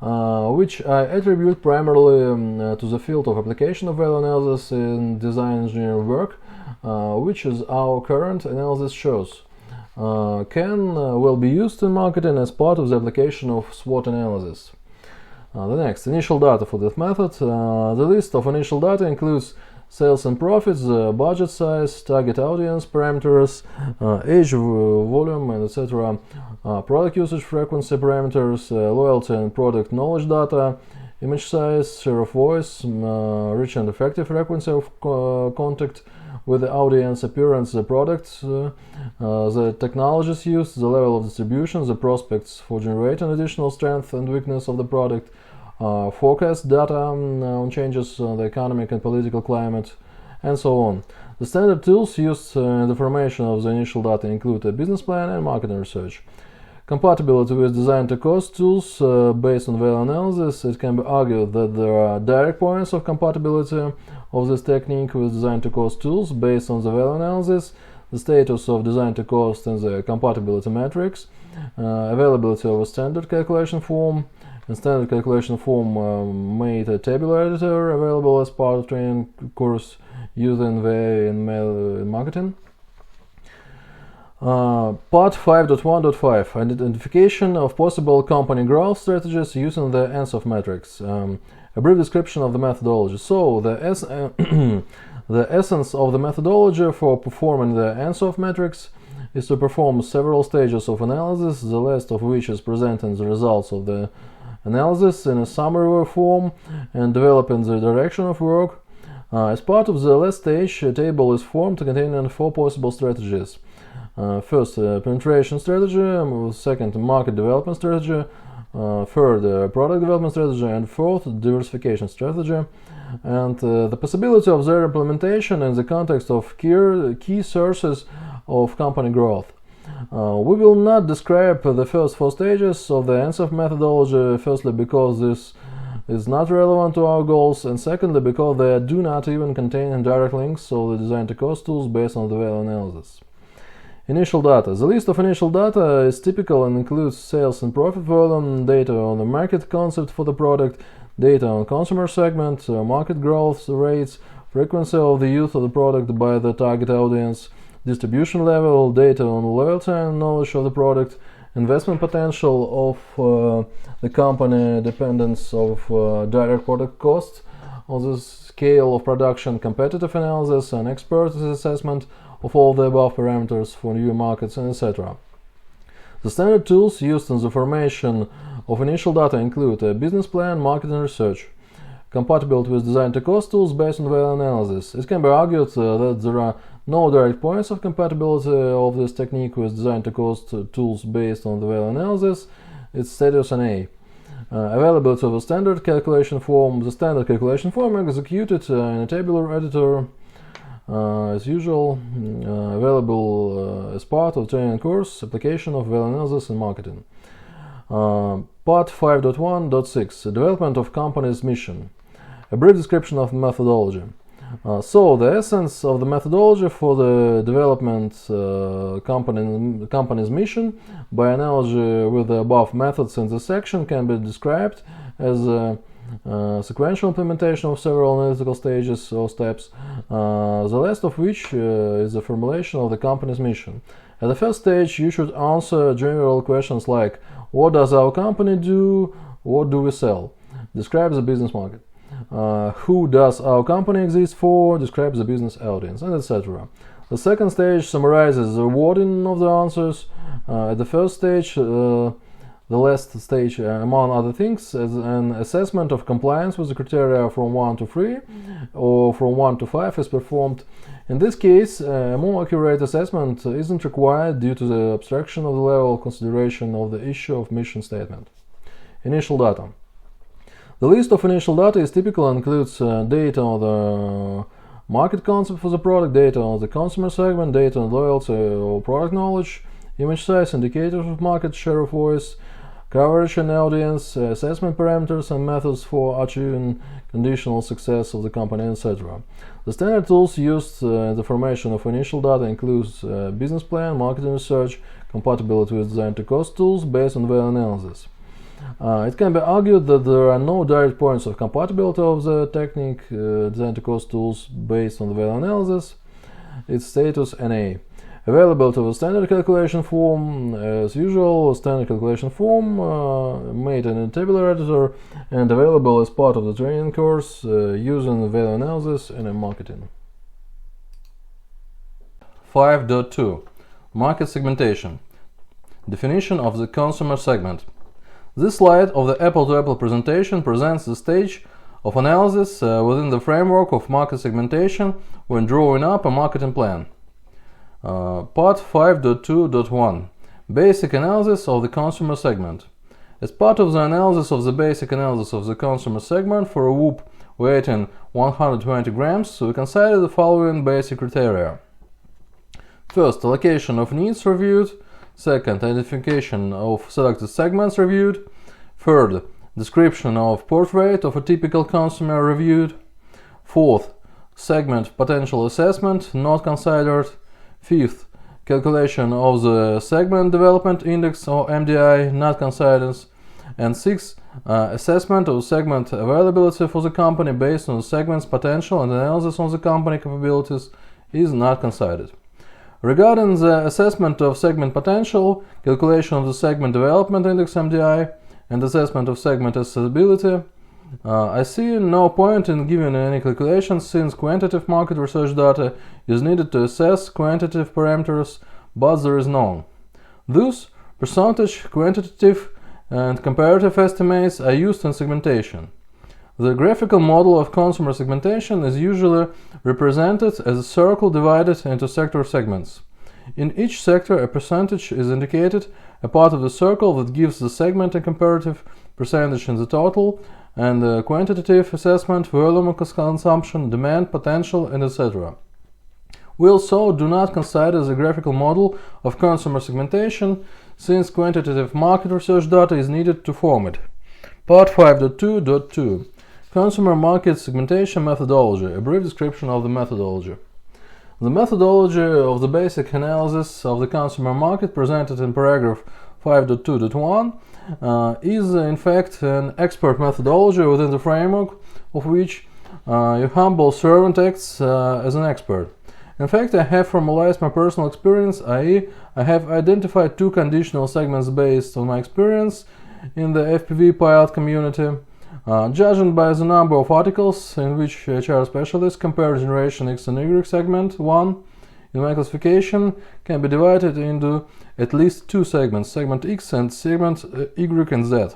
which I attribute primarily to the field of application of value analysis in design engineering work, which is our current analysis shows. Can will be used in marketing as part of the application of SWOT analysis. The next, initial data for this method. The list of initial data includes sales and profits, budget size, target audience parameters, age, volume, and etc., product usage frequency parameters, loyalty and product knowledge data, image size, share of voice, reach and effective frequency of contact with the audience, appearance, the products, the technologies used, the level of distribution, the prospects for generating additional strength and weakness of the product, forecast data on changes in the economic and political climate, and so on. The standard tools used in the formation of the initial data include a business plan and marketing research. Compatibility with design to cost tools based on value analysis. It can be argued that there are direct points of compatibility of this technique with design to cost tools based on the value analysis, the status of design to cost and the compatibility metrics, availability of a standard calculation form, and standard calculation form made a tabular editor available as part of training course using VA in marketing. Part 5.1.5 Identification of possible company growth strategies using the ANSOF metrics. A brief description of the methodology. So, the essence of the methodology for performing the ANSOF metrics is to perform several stages of analysis, the last of which is presenting the results of the analysis in a summary form and developing the direction of work. As part of the last stage, a table is formed containing 4 possible strategies. First, penetration strategy, second, market development strategy, third, product development strategy, and fourth, diversification strategy, and the possibility of their implementation in the context of key sources of company growth. We will not describe the first 4 stages of the ANSOF methodology, firstly because this is not relevant to our goals, and secondly because they do not even contain direct links to the design to cost tools based on the value analysis. Initial data. The list of initial data is typical and includes sales and profit volume, data on the market concept for the product, data on consumer segment, market growth rates, frequency of the use of the product by the target audience, distribution level, data on loyalty and knowledge of the product, investment potential of the company, dependence of direct product costs on the scale of production, competitive analysis, and expert assessment of all the above parameters for new markets, and etc. The standard tools used in the formation of initial data include a business plan, marketing research. Compatibility with design to cost tools based on value analysis. It can be argued that there are no direct points of compatibility of this technique with design to cost tools based on the value analysis. Its status an A. Availability of a standard calculation form. The standard calculation form executed in a tabular editor as usual, available as part of training course application of value analysis in marketing. Part 5.1.6 Development of company's mission. A brief description of methodology. So, the essence of the methodology for the development company's mission, by analogy with the above methods in this section, can be described as a sequential implementation of several analytical stages or steps, the last of which is the formulation of the company's mission. At the first stage, you should answer general questions like: what does our company do? What do we sell? Describe the business market. Who does our company exist for? Describe the business audience, and etc. The second stage summarizes the wording of the answers. At the first stage, the last stage, among other things, is an assessment of compliance with the criteria from 1 to 3 or from 1 to 5 is performed. In this case, a more accurate assessment isn't required due to the abstraction of the level of consideration of the issue of mission statement. Initial data. The list of initial data is typical and includes data on the market concept for the product, data on the consumer segment, data on loyalty or product knowledge, image size, indicators of market share of voice, coverage and audience, assessment parameters and methods for achieving conditional success of the company, etc. The standard tools used in the formation of initial data includes business plan, marketing research, compatibility with design to cost tools based on value analysis. It can be argued that there are no direct points of compatibility of the technique design to cost tools based on the value analysis. Its status NA. Availability of a standard calculation form. As usual, a standard calculation form made in a tabular editor and available as part of the training course using value analysis in marketing. 5.2 Market segmentation. Definition of the consumer segment. This slide of the apple-to-apple presentation presents the stage of analysis within the framework of market segmentation when drawing up a marketing plan. Part 5.2.1 Basic analysis of the consumer segment. As part of the analysis of the basic analysis of the consumer segment for a whoop weighing 120 grams, we consider the following basic criteria. First, allocation of needs reviewed. Second, identification of selected segments reviewed. Third, description of portrait of a typical consumer reviewed. Fourth, segment potential assessment not considered. Fifth, calculation of the segment development index or MDI not considered. And sixth, assessment of segment availability for the company based on the segment's potential and analysis on the company capabilities is not considered. Regarding the assessment of segment potential, calculation of the segment development index MDI, and assessment of segment accessibility, I see no point in giving any calculations since quantitative market research data is needed to assess quantitative parameters, but there is none. Thus, percentage, quantitative, and comparative estimates are used in segmentation. The graphical model of consumer segmentation is usually represented as a circle divided into sector segments. In each sector, a percentage is indicated, a part of the circle that gives the segment a comparative percentage in the total, and a quantitative assessment, volume of consumption, demand, potential, and etc. We also do not consider the graphical model of consumer segmentation, since quantitative market research data is needed to form it. Part 5.2.2 Consumer market segmentation methodology, a brief description of the methodology. The methodology of the basic analysis of the consumer market presented in paragraph 5.2.1 is in fact an expert methodology within the framework of which your humble servant acts as an expert. In fact, I have formalized my personal experience, i.e., I have identified two conditional segments based on my experience in the FPV pilot community. Judging by the number of articles in which HR specialists compare generation X and Y segment 1 in my classification can be divided into at least two segments, segment X and segment Y and Z,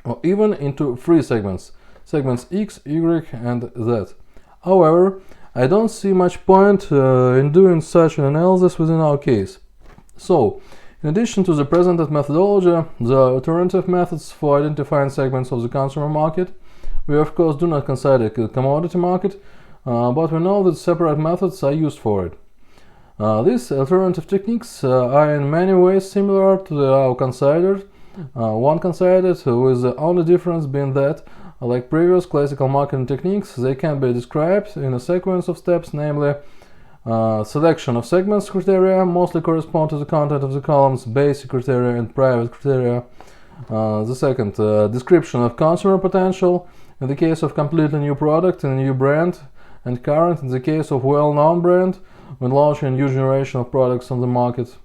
or even into three segments, segments X, Y and Z. However, I don't see much point in doing such an analysis within our case. So, in addition to the presented methodology, the alternative methods for identifying segments of the consumer market, we of course do not consider the commodity market, but we know that separate methods are used for it. These alternative techniques are in many ways similar to our considered, one considered with the only difference being that, like previous classical marketing techniques, they can be described in a sequence of steps, namely selection of segments criteria mostly correspond to the content of the columns, basic criteria and private criteria. The second, description of consumer potential in the case of completely new product and a new brand, and current in the case of well-known brand when launching a new generation of products on the market.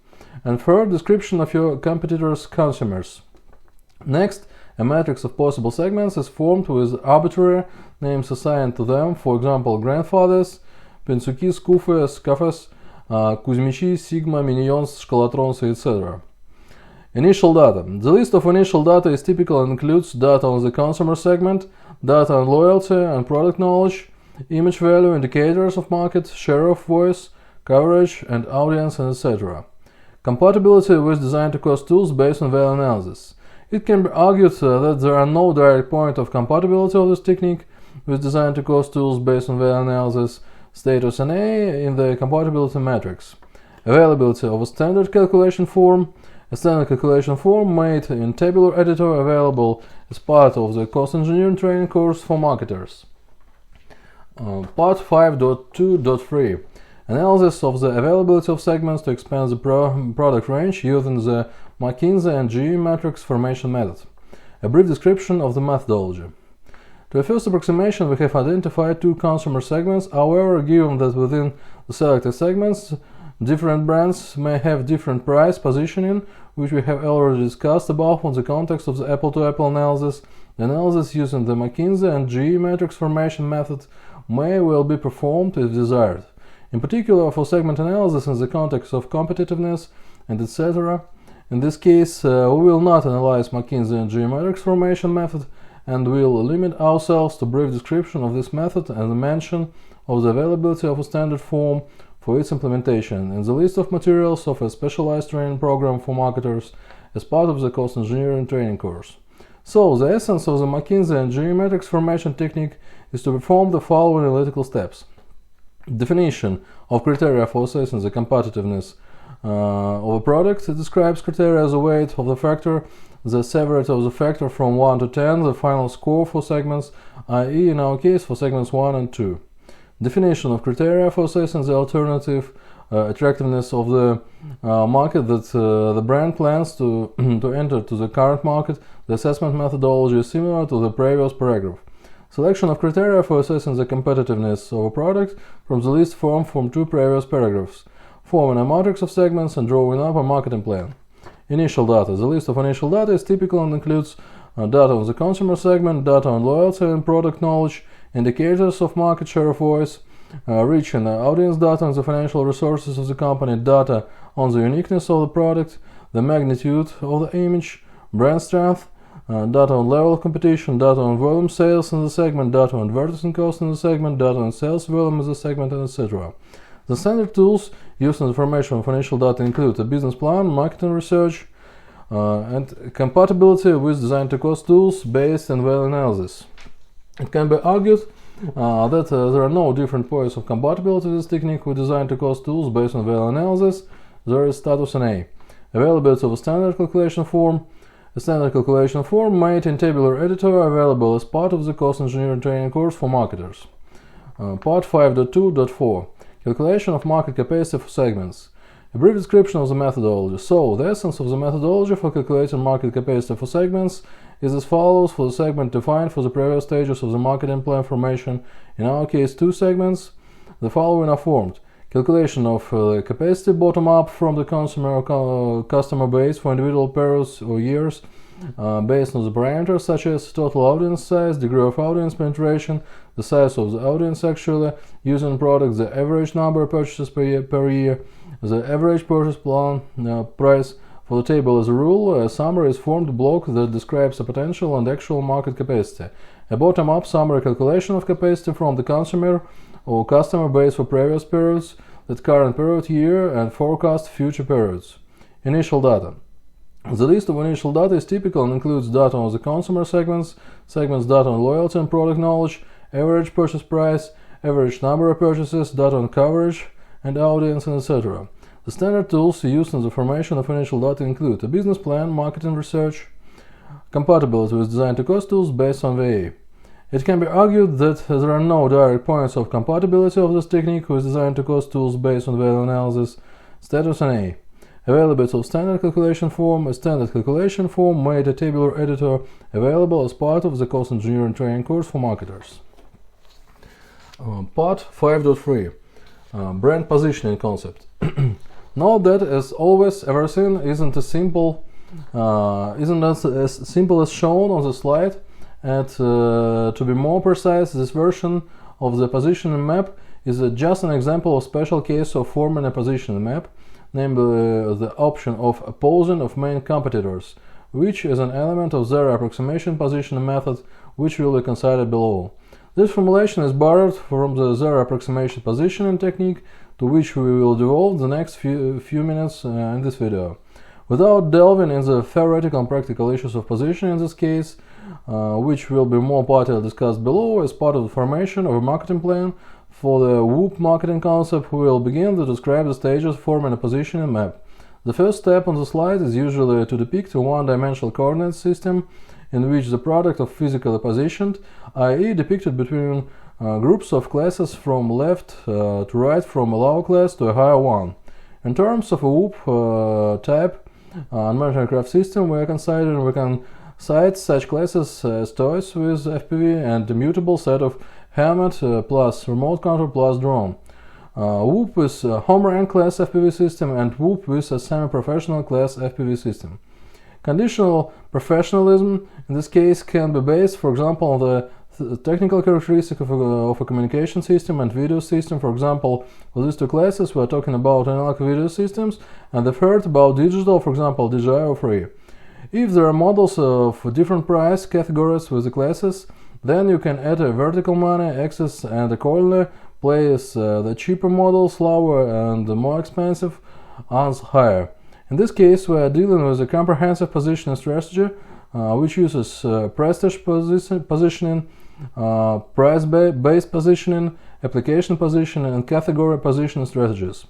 And third, description of your competitors' consumers. Next, a matrix of possible segments is formed with arbitrary names assigned to them, for example, grandfathers, Pensuki, Skufes, Kafes, Kuzmichi, Sigma, Minions, Shkalatrons, etc. Initial data. The list of initial data is typical and includes data on the consumer segment, data on loyalty and product knowledge, image value, indicators of market, share of voice, coverage, and audience, and etc. Compatibility with design to cost tools based on value analysis. It can be argued that there are no direct point of compatibility of this technique with design to cost tools based on value analysis. Status NA in the compatibility matrix. Availability of a standard calculation form. a standard calculation form made in tabular editor available as part of the cost engineering training course for marketers. Part 5.2.3 Analysis of the availability of segments to expand the product range using the McKinsey and GE matrix formation method. A brief description of the methodology. To a first approximation, we have identified two consumer segments. However, given that within the selected segments, different brands may have different price positioning, which we have already discussed above in the context of the apple-to-apple analysis, the analysis using the McKinsey and GE matrix formation method may well be performed if desired. In particular, for segment analysis in the context of competitiveness and etc. In this case, we will not analyze McKinsey and GE matrix formation method, and will limit ourselves to brief description of this method and the mention of the availability of a standard form for its implementation in the list of materials of a specialized training program for marketers as part of the cost engineering training course. So, the essence of the McKinsey and GE matrix formation technique is to perform the following analytical steps. Definition of criteria for assessing the competitiveness of a product. It describes criteria as a weight of the factor, the severity of the factor from 1 to 10, the final score for segments, i.e. in our case for segments 1 and 2. Definition of criteria for assessing the alternative attractiveness of the market that the brand plans to enter to the current market. The assessment methodology is similar to the previous paragraph. Selection of criteria for assessing the competitiveness of a product from the list formed from two previous paragraphs. Forming a matrix of segments and drawing up a marketing plan. Initial data. The list of initial data is typical and includes data on the consumer segment, data on loyalty and product knowledge, indicators of market share of voice, reach and audience data on the financial resources of the company, data on the uniqueness of the product, the magnitude of the image, brand strength, data on level of competition, data on volume sales in the segment, data on advertising cost in the segment, data on sales volume in the segment, and etc. The standard tools used in the formation of initial data include a business plan, marketing research, and compatibility with design-to-cost tools based on value analysis. It can be argued that there are no different points of compatibility with this technique with design-to-cost tools based on value analysis. There is status in A. Availability of a standard calculation form. A standard calculation form made in tabular editor available as part of the cost engineering training course for marketers. Part 5.2.4 Calculation of market capacity for segments. A brief description of the methodology. So, the essence of the methodology for calculating market capacity for segments is as follows for the segment defined for the previous stages of the marketing plan formation, in our case 2 segments. The following are formed. Calculation of capacity bottom-up from the consumer or customer base for individual periods or years based on the parameters such as total audience size, degree of audience penetration, the size of the audience actually using products, the average number of purchases per year, the average purchase plan price. For the table as a rule, a summary is formed block that describes the potential and actual market capacity. A bottom-up summary calculation of capacity from the consumer or customer base for previous periods, that current period year, and forecast future periods. Initial data. The list of initial data is typical and includes data on the consumer segments data on loyalty and product knowledge, average purchase price, average number of purchases, data on coverage and audience, and etc. The standard tools used in the formation of initial data include a business plan, marketing research, compatibility with design-to-cost tools based on VA. It can be argued that there are no direct points of compatibility of this technique with design-to-cost tools based on value analysis. Status in A. Availability of standard calculation form. A standard calculation form made a tabular editor available as part of the cost engineering training course for marketers. Part 5.3 Brand positioning concept. Note that, as always, everything isn't as simple as shown on the slide, and to be more precise, this version of the positioning map is just an example of special case of forming a positioning map, namely the option of opposing of main competitors, which is an element of zero approximation positioning method, which will be considered below. This formulation is borrowed from the zero approximation positioning technique, to which we will devote the next few minutes in this video. Without delving in the theoretical and practical issues of positioning in this case, which will be more partly discussed below as part of the formation of a marketing plan, for the WOOP marketing concept, we will begin to describe the stages forming a positioning map. The first step on the slide is usually to depict a one-dimensional coordinate system in which the product of physically positioned, i.e. depicted between groups of classes from left to right, from a lower class to a higher one. In terms of a WOOP type unmeasured aircraft system, we can cite such classes as toys with FPV and a mutable set of helmet plus remote control plus drone. WOOP with a home rank class FPV system and WOOP with a semi-professional class FPV system. Conditional professionalism in this case can be based, for example, on the technical characteristic of a communication system and video system. For example, for these two classes we are talking about analytical video systems, and the third about digital, for example, DJI or Free. If there are models of different price categories with the classes, then you can add a vertical money axis and accordingly place the cheaper models lower and the more expensive ones higher. In this case, we are dealing with a comprehensive positioning strategy which uses prestige positioning, price-based positioning, application positioning, and category positioning strategies.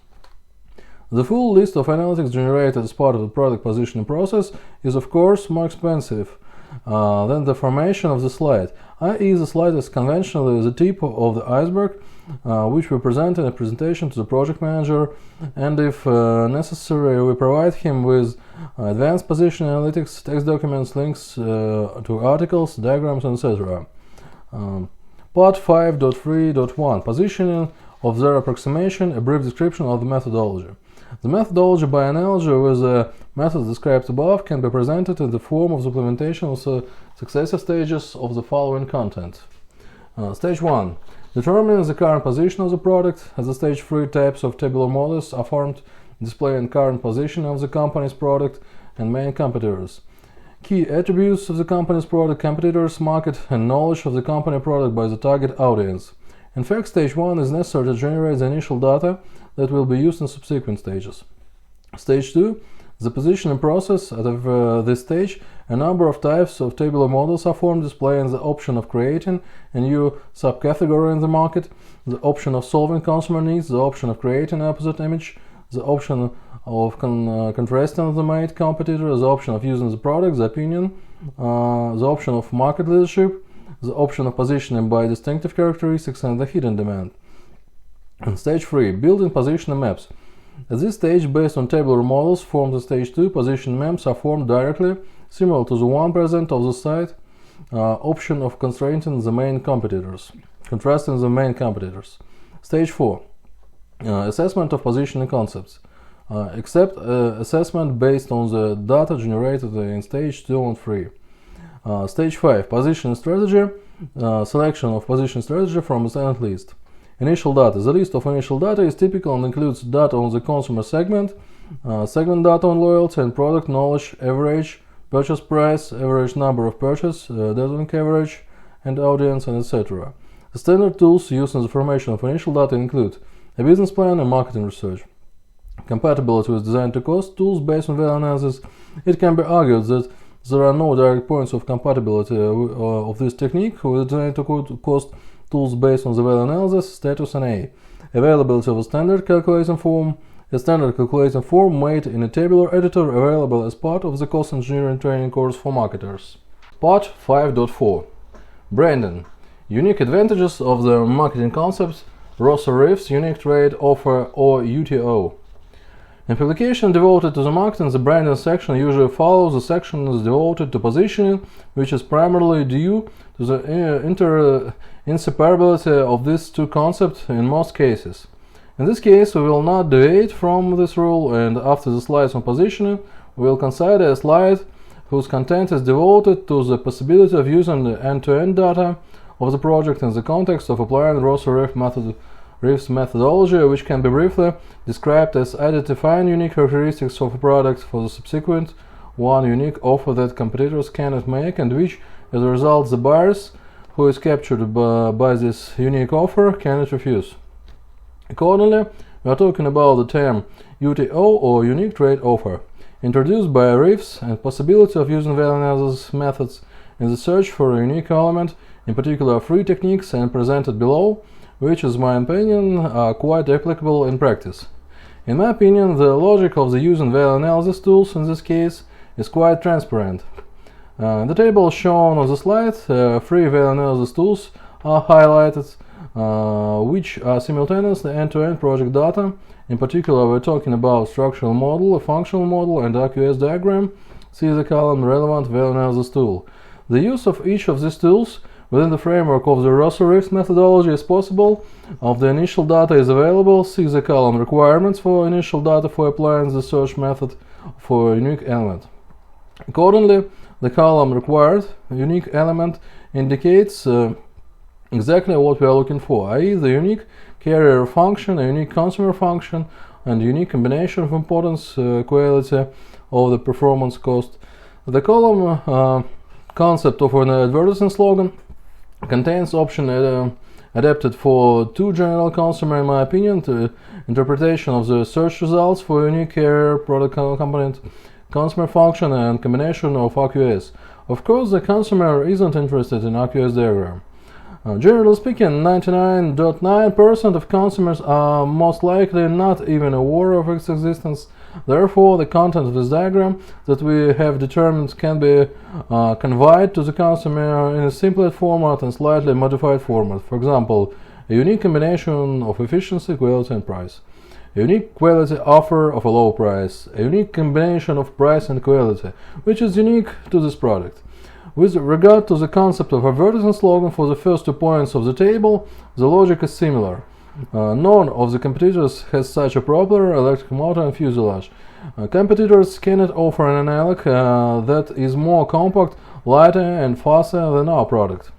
The full list of analytics generated as part of the product positioning process is of course more expensive than the formation of the slide, i.e. the slide is conventionally the tip of the iceberg which we present in a presentation to the project manager, and if necessary we provide him with advanced position analytics, text documents, links to articles, diagrams, etc. Part 5.3.1 Positioning of their approximation, a brief description of the methodology. The methodology by analogy with the methods described above can be presented in the form of the implementation of the successive stages of the following content. Stage 1. Determining the current position of the product. At the stage 3, types of tabular models are formed displaying current position of the company's product and main competitors. Key attributes of the company's product, competitors, market, and knowledge of the company product by the target audience. In fact, stage 1 is necessary to generate the initial data that will be used in subsequent stages. Stage 2, the positioning process. At this stage, a number of types of tabular models are formed, displaying the option of creating a new subcategory in the market, the option of solving consumer needs, the option of creating an opposite image, the option of contrasting the main competitor, the option of using the product, the opinion, the option of market leadership, the option of positioning by distinctive characteristics, and the hidden demand. In stage 3, building positioning maps. At this stage, based on tabular models formed in stage 2, positioning maps are formed directly, similar to the one present on the side. Option of contrasting the main competitors. Stage 4, assessment of positioning concepts. Except assessment based on the data generated in stage 2 and 3. Stage 5, positioning strategy. Selection of positioning strategy from a standard list. Initial data. The list of initial data is typical and includes data on the consumer segment, segment data on loyalty and product knowledge, average purchase price, average number of purchase, dazzling average, and audience, and etc. The standard tools used in the formation of initial data include a business plan and marketing research. Compatibility with design to cost tools based on value analysis. It can be argued that there are no direct points of compatibility of this technique with design to cost tools based on the value analysis, status, and A. Availability of a standard calculating form. A standard calculating form made in a tabular editor available as part of the cost engineering training course for marketers. Part 5.4 Branding. Unique advantages of the marketing concepts. Rosa Riff's unique trade offer, or UTO. In publication devoted to the marketing, the branding section usually follows the sections devoted to positioning, which is primarily due to the inseparability of these two concepts in most cases. In this case, we will not deviate from this rule, and after the slides on positioning, we will consider a slide whose content is devoted to the possibility of using the end-to-end data of the project in the context of applying Rosa Riff's methodology, which can be briefly described as identifying unique characteristics of a product for the subsequent one unique offer that competitors cannot make, and which, as a result, the buyers who is captured by this unique offer cannot refuse. Accordingly, we are talking about the term UTO, or unique trade offer, introduced by Riffs, and possibility of using value analysis methods in the search for a unique element, in particular 3 techniques and presented below, which, in my opinion, are quite applicable in practice. In my opinion, the logic of the using value analysis tools in this case is quite transparent. In the table shown on the slide, 3 value analysis tools are highlighted, which are simultaneously end-to-end project data. In particular, we're talking about structural model, a functional model, and RQS diagram. See the column relevant value analysis tool. The use of each of these tools within the framework of the Rosser-Risk methodology is possible. Of the initial data is available, see the column requirements for initial data for applying the search method for a unique element. Accordingly, the column required unique element indicates exactly what we are looking for, i.e. the unique carrier function, a unique consumer function, and unique combination of importance, quality, of the performance cost. The column concept of an advertising slogan contains option adapted for 2 general consumer, in my opinion, to interpretation of the search results for unique carrier, product component, consumer function, and combination of RQS. Of course, the consumer isn't interested in RQS diagram. Generally speaking, 99.9% of consumers are most likely not even aware of its existence. Therefore, the content of this diagram that we have determined can be conveyed to the consumer in a simpler format and slightly modified format. For example, a unique combination of efficiency, quality, and price. A unique quality offer of a low price. A unique combination of price and quality, which is unique to this product. With regard to the concept of advertising slogan for the first 2 points of the table, the logic is similar. None of the competitors has such a proper electric motor and fuselage. Competitors cannot offer an analog that is more compact, lighter, and faster than our product.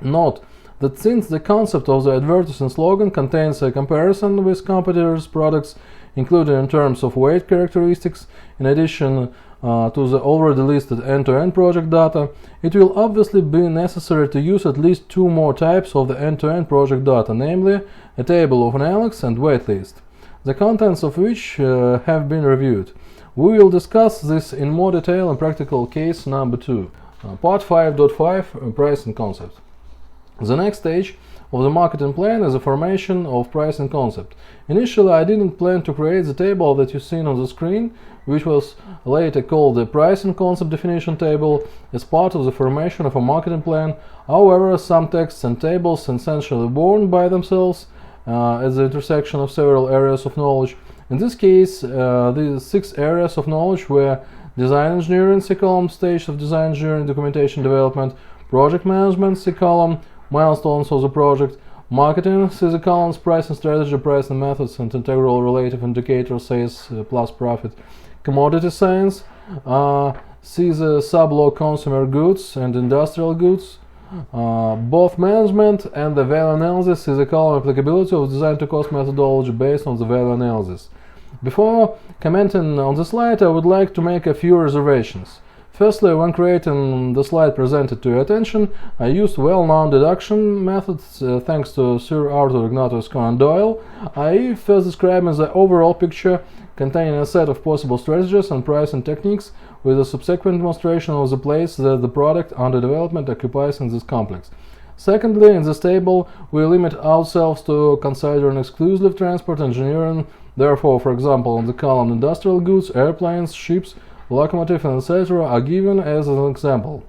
Note that since the concept of the advertising slogan contains a comparison with competitors' products, including in terms of weight characteristics, in addition to the already listed end-to-end project data, it will obviously be necessary to use at least 2 more types of the end-to-end project data, namely a table of analogs and wait list, the contents of which have been reviewed. We will discuss this in more detail in practical case number 2. Part 5.5 Pricing concept. The next stage of the marketing plan is the formation of pricing concept. Initially, I didn't plan to create the table that you see on the screen, which was later called the pricing concept definition table, as part of the formation of a marketing plan. However, some texts and tables essentially born by themselves at the intersection of several areas of knowledge. In this case, the 6 areas of knowledge were design engineering, C column, stage of design engineering, documentation development, project management, C column, milestones of the project, marketing, see the columns, pricing strategy, pricing methods, and integral relative indicator, sales plus profit, commodity science, see the sub-block consumer goods and industrial goods, both management and the value analysis is the column applicability of design to cost methodology based on the value analysis. Before commenting on the slide, I would like to make a few reservations. Firstly, when creating the slide presented to your attention, I used well-known deduction methods thanks to Sir Arthur Ignatius Conan Doyle, i.e. first describing the overall picture containing a set of possible strategies and pricing techniques with a subsequent demonstration of the place that the product under development occupies in this complex. Secondly, in this table, we limit ourselves to considering exclusively transport engineering. Therefore, for example, on the column industrial goods, airplanes, ships, locomotive, and etc. are given as an example.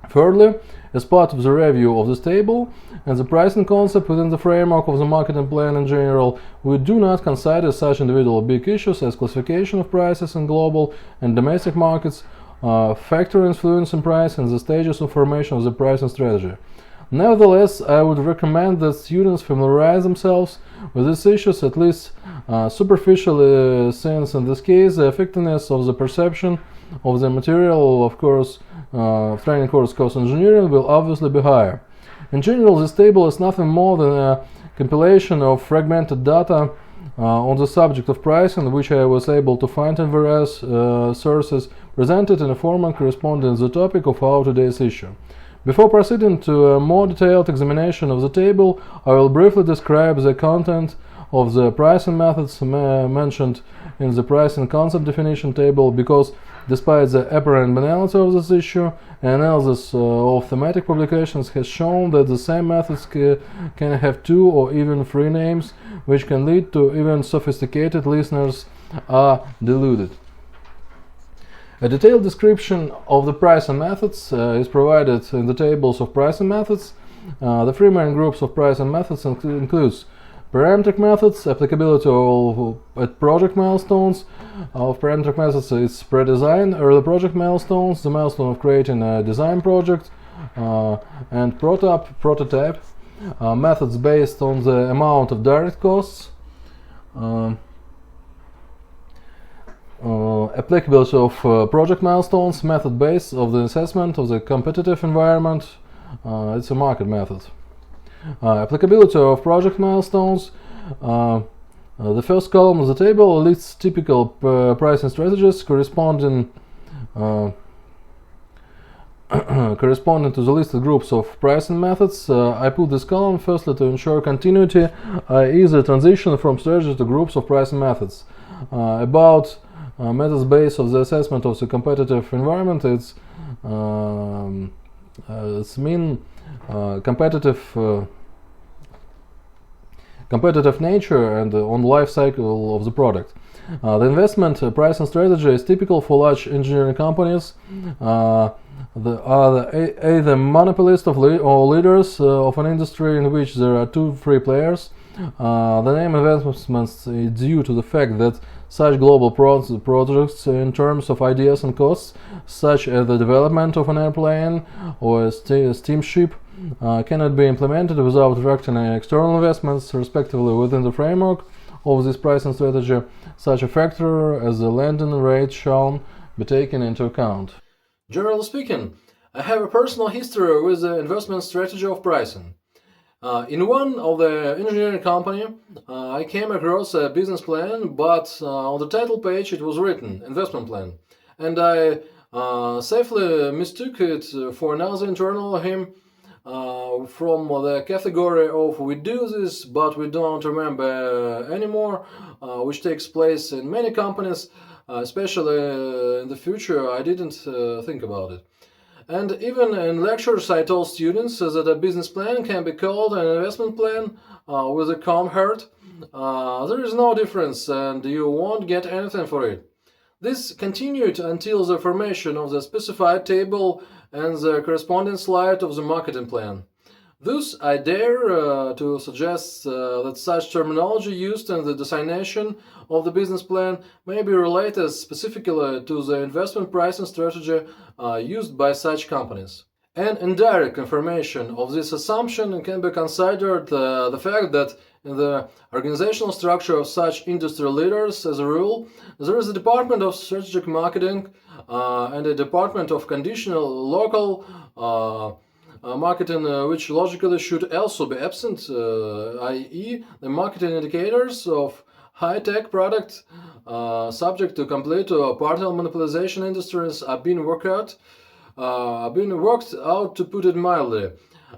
Thirdly, as part of the review of this table and the pricing concept within the framework of the marketing plan in general, we do not consider such individual big issues as classification of prices in global and domestic markets, factor influence in price, and the stages of formation of the pricing strategy. Nevertheless, I would recommend that students familiarize themselves with these issues at least superficially, since in this case the effectiveness of the perception of the material of course training course cost engineering will obviously be higher. In general, this table is nothing more than a compilation of fragmented data on the subject of pricing, which I was able to find in various sources, presented in a format corresponding to the topic of our today's issue. Before proceeding to a more detailed examination of the table, I will briefly describe the content of the pricing methods mentioned in the pricing concept definition table, because despite the apparent banality of this issue, analysis of thematic publications has shown that the same methods can have 2 or even 3 names, which can lead to even sophisticated listeners are deluded. A detailed description of the pricing methods is provided in the tables of pricing methods. The 3 main groups of pricing methods includes parametric methods, applicability at project milestones. Of parametric methods is pre-design, early project milestones, the milestone of creating a design project, and prototype. Methods based on the amount of direct costs. Applicability of project milestones, method based of the assessment of the competitive environment. It's a market method. Applicability of project milestones. The first column of the table lists typical pricing strategies corresponding to the listed groups of pricing methods. I put this column firstly to ensure continuity, i.e. the transition from strategy to groups of pricing methods. About methods based of the assessment of the competitive environment, it's competitive nature and on life cycle of the product. The investment pricing strategy is typical for large engineering companies. They are either monopolists or leaders of an industry in which there are 2-3 players. The name investments is due to the fact that such global projects in terms of ideas and costs, such as the development of an airplane or a steamship, cannot be implemented without attracting external investments, respectively within the framework of this pricing strategy. Such a factor as the lending rate shall be taken into account. Generally speaking, I have a personal history with the investment strategy of pricing. In one of the engineering company, I came across a business plan, but on the title page it was written investment plan, and I safely mistook it for another internal hymn from the category of we do this but we don't remember anymore, which takes place in many companies, especially in the future. I didn't think about it. And even in lectures I told students that a business plan can be called an investment plan with a calm heart. There is no difference and you won't get anything for it. This continued until the formation of the specified table and the corresponding slide of the marketing plan. Thus, I dare to suggest that such terminology used in the designation of the business plan may be related specifically to the investment pricing strategy used by such companies. An indirect confirmation of this assumption can be considered the fact that in the organizational structure of such industry leaders, as a rule, there is a department of strategic marketing and a department of conditional local marketing, which logically should also be absent, i.e. the marketing indicators of high-tech products subject to complete or partial monopolization industries are being worked out, to put it mildly.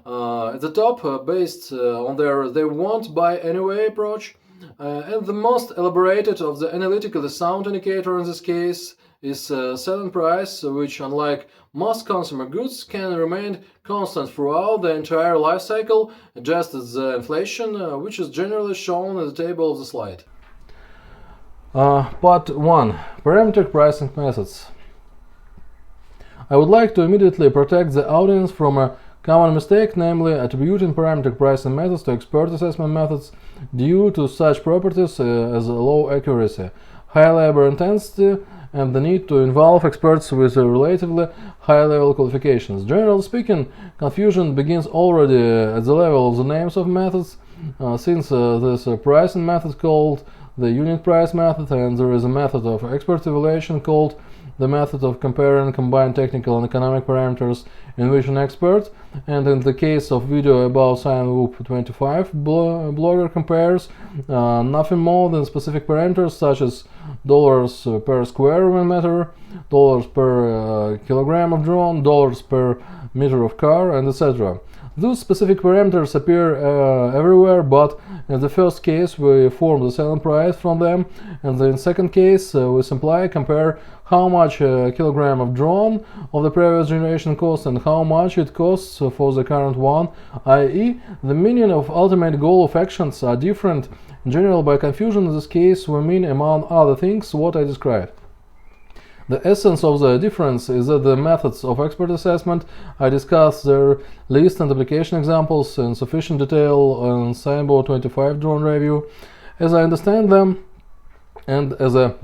At the top, based on their they won't buy anyway approach, and the most elaborated of the analytically sound indicator in this case is selling price, which unlike most consumer goods can remain constant throughout the entire life cycle, adjusted the inflation, which is generally shown in the table of the slide. Part 1. Parametric pricing methods. I would like to immediately protect the audience from a common mistake, namely attributing parametric pricing methods to expert assessment methods due to such properties as low accuracy, high labor intensity, and the need to involve experts with relatively high-level qualifications. Generally speaking, confusion begins already at the level of the names of methods, since there's a pricing method called the unit price method, and there is a method of expert evaluation called the method of comparing combined technical and economic parameters in which an expert, and in the case of video about Sine Loop 25, blogger compares nothing more than specific parameters such as dollars per square meter, dollars per kilogram of drone, dollars per meter of car, and etc. Those specific parameters appear everywhere, but in the first case we form the selling price from them, and in the second case we simply compare how much a kilogram of drone of the previous generation costs and how much it costs for the current one, i.e. the meaning of ultimate goal of actions are different. In general, by confusion in this case we mean, among other things, what I described. The essence of the difference is that the methods of expert assessment I discussed their list and application examples in sufficient detail in Signboard 25 drone review. As I understand them, and as a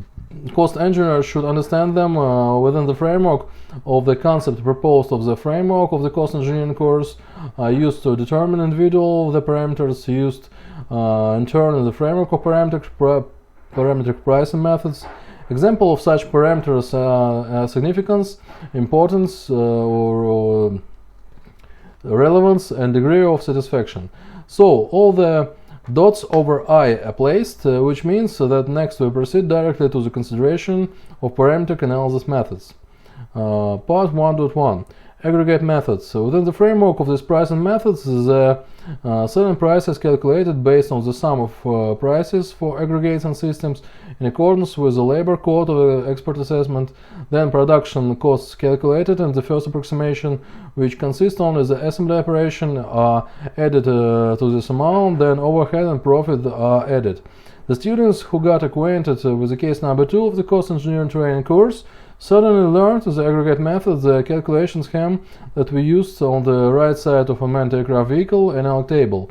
cost engineer should understand them within the framework of the concept proposed of the framework of the cost engineering course used to determine individual the parameters used in turn in the framework of parametric pricing methods. Example of such parameters are significance, importance, or relevance, and degree of satisfaction. So all the dots over I are placed, which means that next we proceed directly to the consideration of parametric analysis methods. Part 1.1 Aggregate methods. Within the framework of these pricing methods, the selling price is calculated based on the sum of prices for aggregates and systems in accordance with the labor code of the expert assessment. Then production costs calculated in the first approximation, which consists only the assembly operation, are added to this amount. Then overhead and profit are added. The students who got acquainted with the case number 2 of the cost engineering training course certainly learned the aggregate method, the calculation scheme that we used on the right side of a manned aircraft vehicle analog table.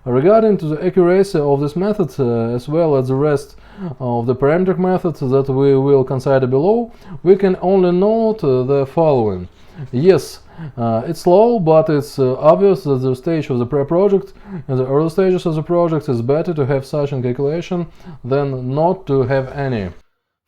Regarding to the accuracy of this method, as well as the rest of the parametric methods that we will consider below, we can only note the following. Yes, it's slow, but it's obvious that the stage of the pre-project and the early stages of the project is better to have such a calculation than not to have any.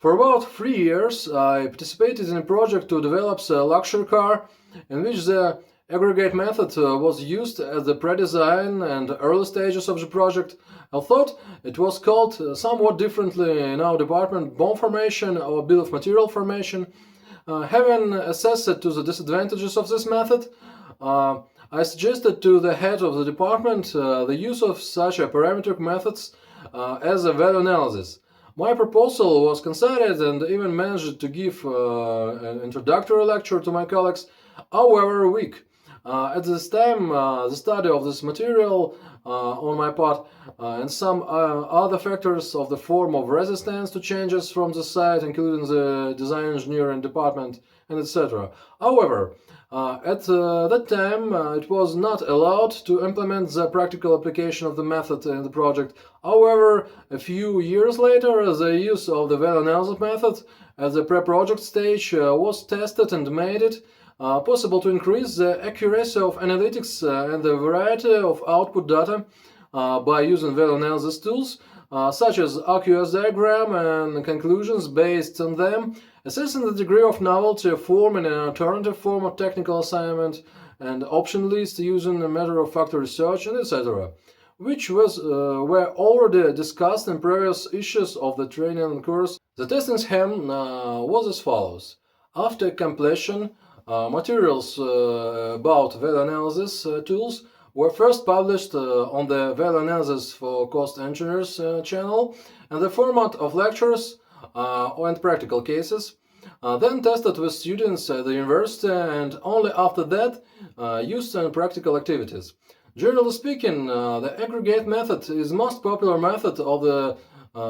For about 3 years, I participated in a project to develop a luxury car in which the aggregate method was used at the pre-design and early stages of the project. I thought it was called somewhat differently in our department, bomb formation or bill of material formation. Having assessed to the disadvantages of this method, I suggested to the head of the department the use of such a parametric methods as a value analysis. My proposal was considered and even managed to give an introductory lecture to my colleagues, however weak. At this time, the study of this material on my part and some other factors of the form of resistance to changes from the site, including the design engineering department and etc. However, at that time, it was not allowed to implement the practical application of the method in the project. However, a few years later, the use of the value analysis method at the pre-project stage was tested and made it possible to increase the accuracy of analytics and the variety of output data by using value analysis tools such as RQS diagram and conclusions based on them, assessing the degree of novelty of forming an alternative form of technical assignment and option list using a matter of factor research, and etc., which were already discussed in previous issues of the training course. The testing scheme was as follows. After completion, materials about value analysis tools were first published on the Value Analysis for Cost Engineers channel in the format of lectures and practical cases, then tested with students at the university, and only after that used in practical activities. Generally speaking, the aggregate method is the most popular method of the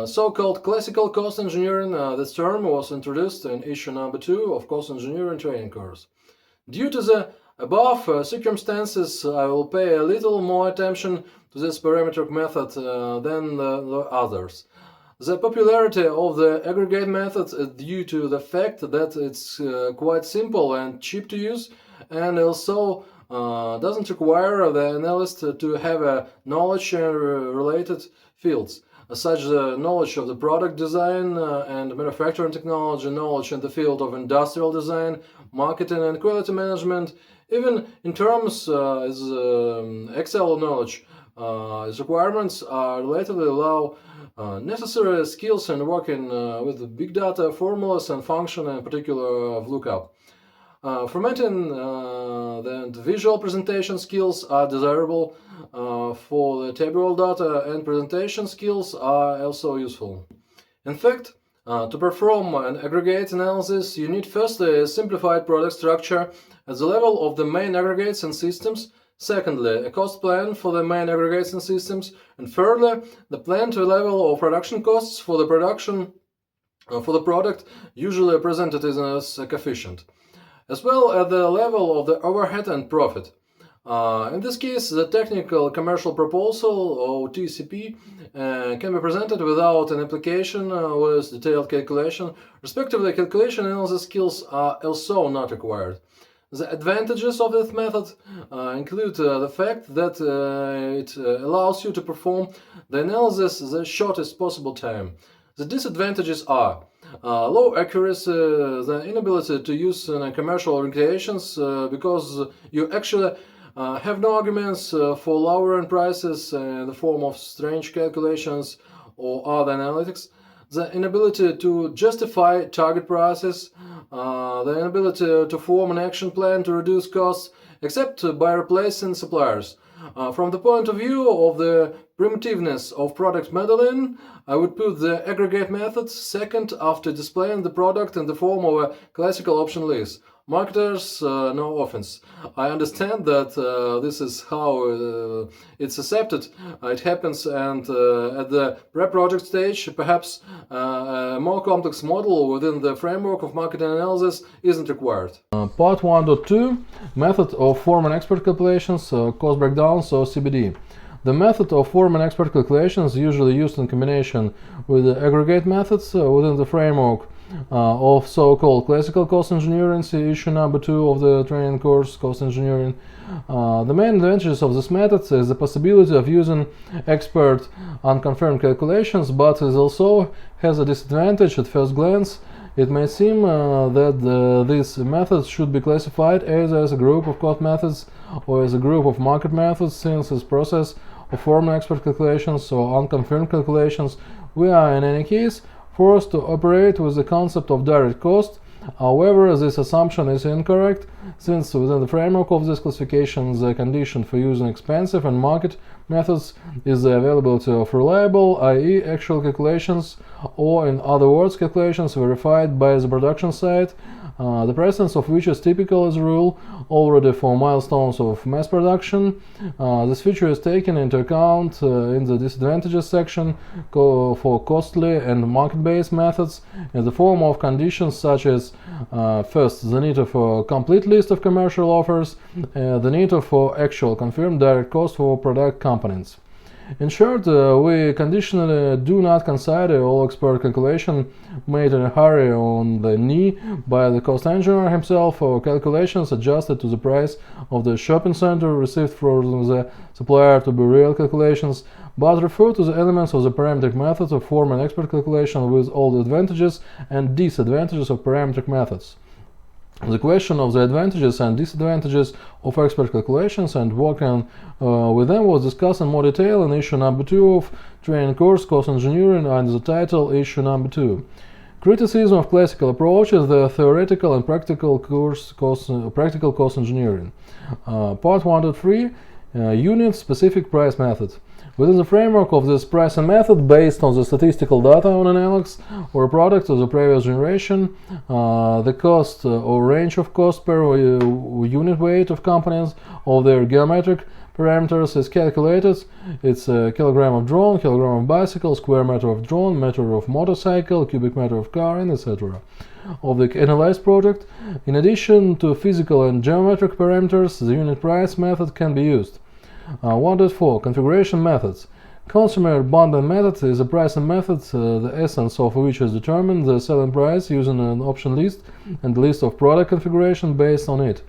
so-called classical cost engineering. This term was introduced in issue number 2 of Cost Engineering Training course. Due to the above circumstances, I will pay a little more attention to this parametric method than the others. The popularity of the aggregate method is due to the fact that it's quite simple and cheap to use, and also doesn't require the analyst to have a knowledge in related fields, such as knowledge of the product design and manufacturing technology, knowledge in the field of industrial design, marketing and quality management. Even in terms as Excel knowledge, its requirements are relatively low. Necessary skills in working with big data, formulas and function, in particular of lookup. Formatting and visual presentation skills are desirable for the tabular data, and presentation skills are also useful. In fact, to perform an aggregate analysis, you need firstly a simplified product structure at the level of the main aggregates and systems, secondly, a cost plan for the main aggregates and systems, and thirdly, the plan to a level of production costs for the product, usually presented as a coefficient, as well as the level of the overhead and profit. In this case, the technical commercial proposal, or TCP, can be presented without an application with detailed calculation. Respectively, calculation analysis skills are also not required. The advantages of this method include the fact that it allows you to perform the analysis in the shortest possible time. The disadvantages are low accuracy, the inability to use commercial organizations because you actually have no arguments for lowering prices in the form of strange calculations or other analytics, the inability to justify target prices, the inability to form an action plan to reduce costs except by replacing suppliers. From the point of view of the primitiveness of product modeling, I would put the aggregate method second after displaying the product in the form of a classical option list. Marketers, no offense. I understand that this is how it's accepted, it happens, and at the pre-project stage, perhaps a more complex model within the framework of marketing analysis isn't required. Part 1.2 Method of Form and Expert Calculations, Cost Breakdowns, or CBD. The method of form and expert calculations is usually used in combination with the aggregate methods within the framework of so-called classical cost engineering, see issue number 2 of the training course, Cost Engineering. The main advantages of this method is the possibility of using expert unconfirmed calculations, but it also has a disadvantage at first glance. It may seem that these methods should be classified either as a group of cost methods or as a group of market methods, since this process of form and expert calculations or unconfirmed calculations, we are in any case forced to operate with the concept of direct cost. However, this assumption is incorrect, since within the framework of this classification, the condition for using expensive and market methods is the availability of reliable, i.e. actual calculations, or in other words, calculations verified by the production site, the presence of which is typical as a rule already for milestones of mass production. This feature is taken into account in the disadvantages section for costly and market-based methods in the form of conditions such as first, the need of a complete list of commercial offers, the need of actual confirmed direct cost for product components. In short, we conditionally do not consider all expert calculation made in a hurry on the knee by the cost engineer himself or calculations adjusted to the price of the shopping center received from the supplier to be real calculations, but refer to the elements of the parametric method of form and expert calculation with all the advantages and disadvantages of parametric methods. The question of the advantages and disadvantages of expert calculations and working with them was discussed in more detail in issue number 2 of training course Cost Engineering under the title issue number 2. Criticism of classical approaches, the theoretical and practical cost engineering. Part 1.3 Unit-specific price method. Within the framework of this pricing method, based on the statistical data on an analog or a product of the previous generation, the cost or range of cost per unit weight of components of their geometric parameters is calculated. It's a kilogram of drone, kilogram of bicycle, square meter of drone, meter of motorcycle, cubic meter of car, and etc. of the analyzed product. In addition to physical and geometric parameters, the unit price method can be used. 1.4 Configuration methods. Consumer bundling method is a pricing method, the essence of which is determine the selling price using an option list and list of product configuration based on it.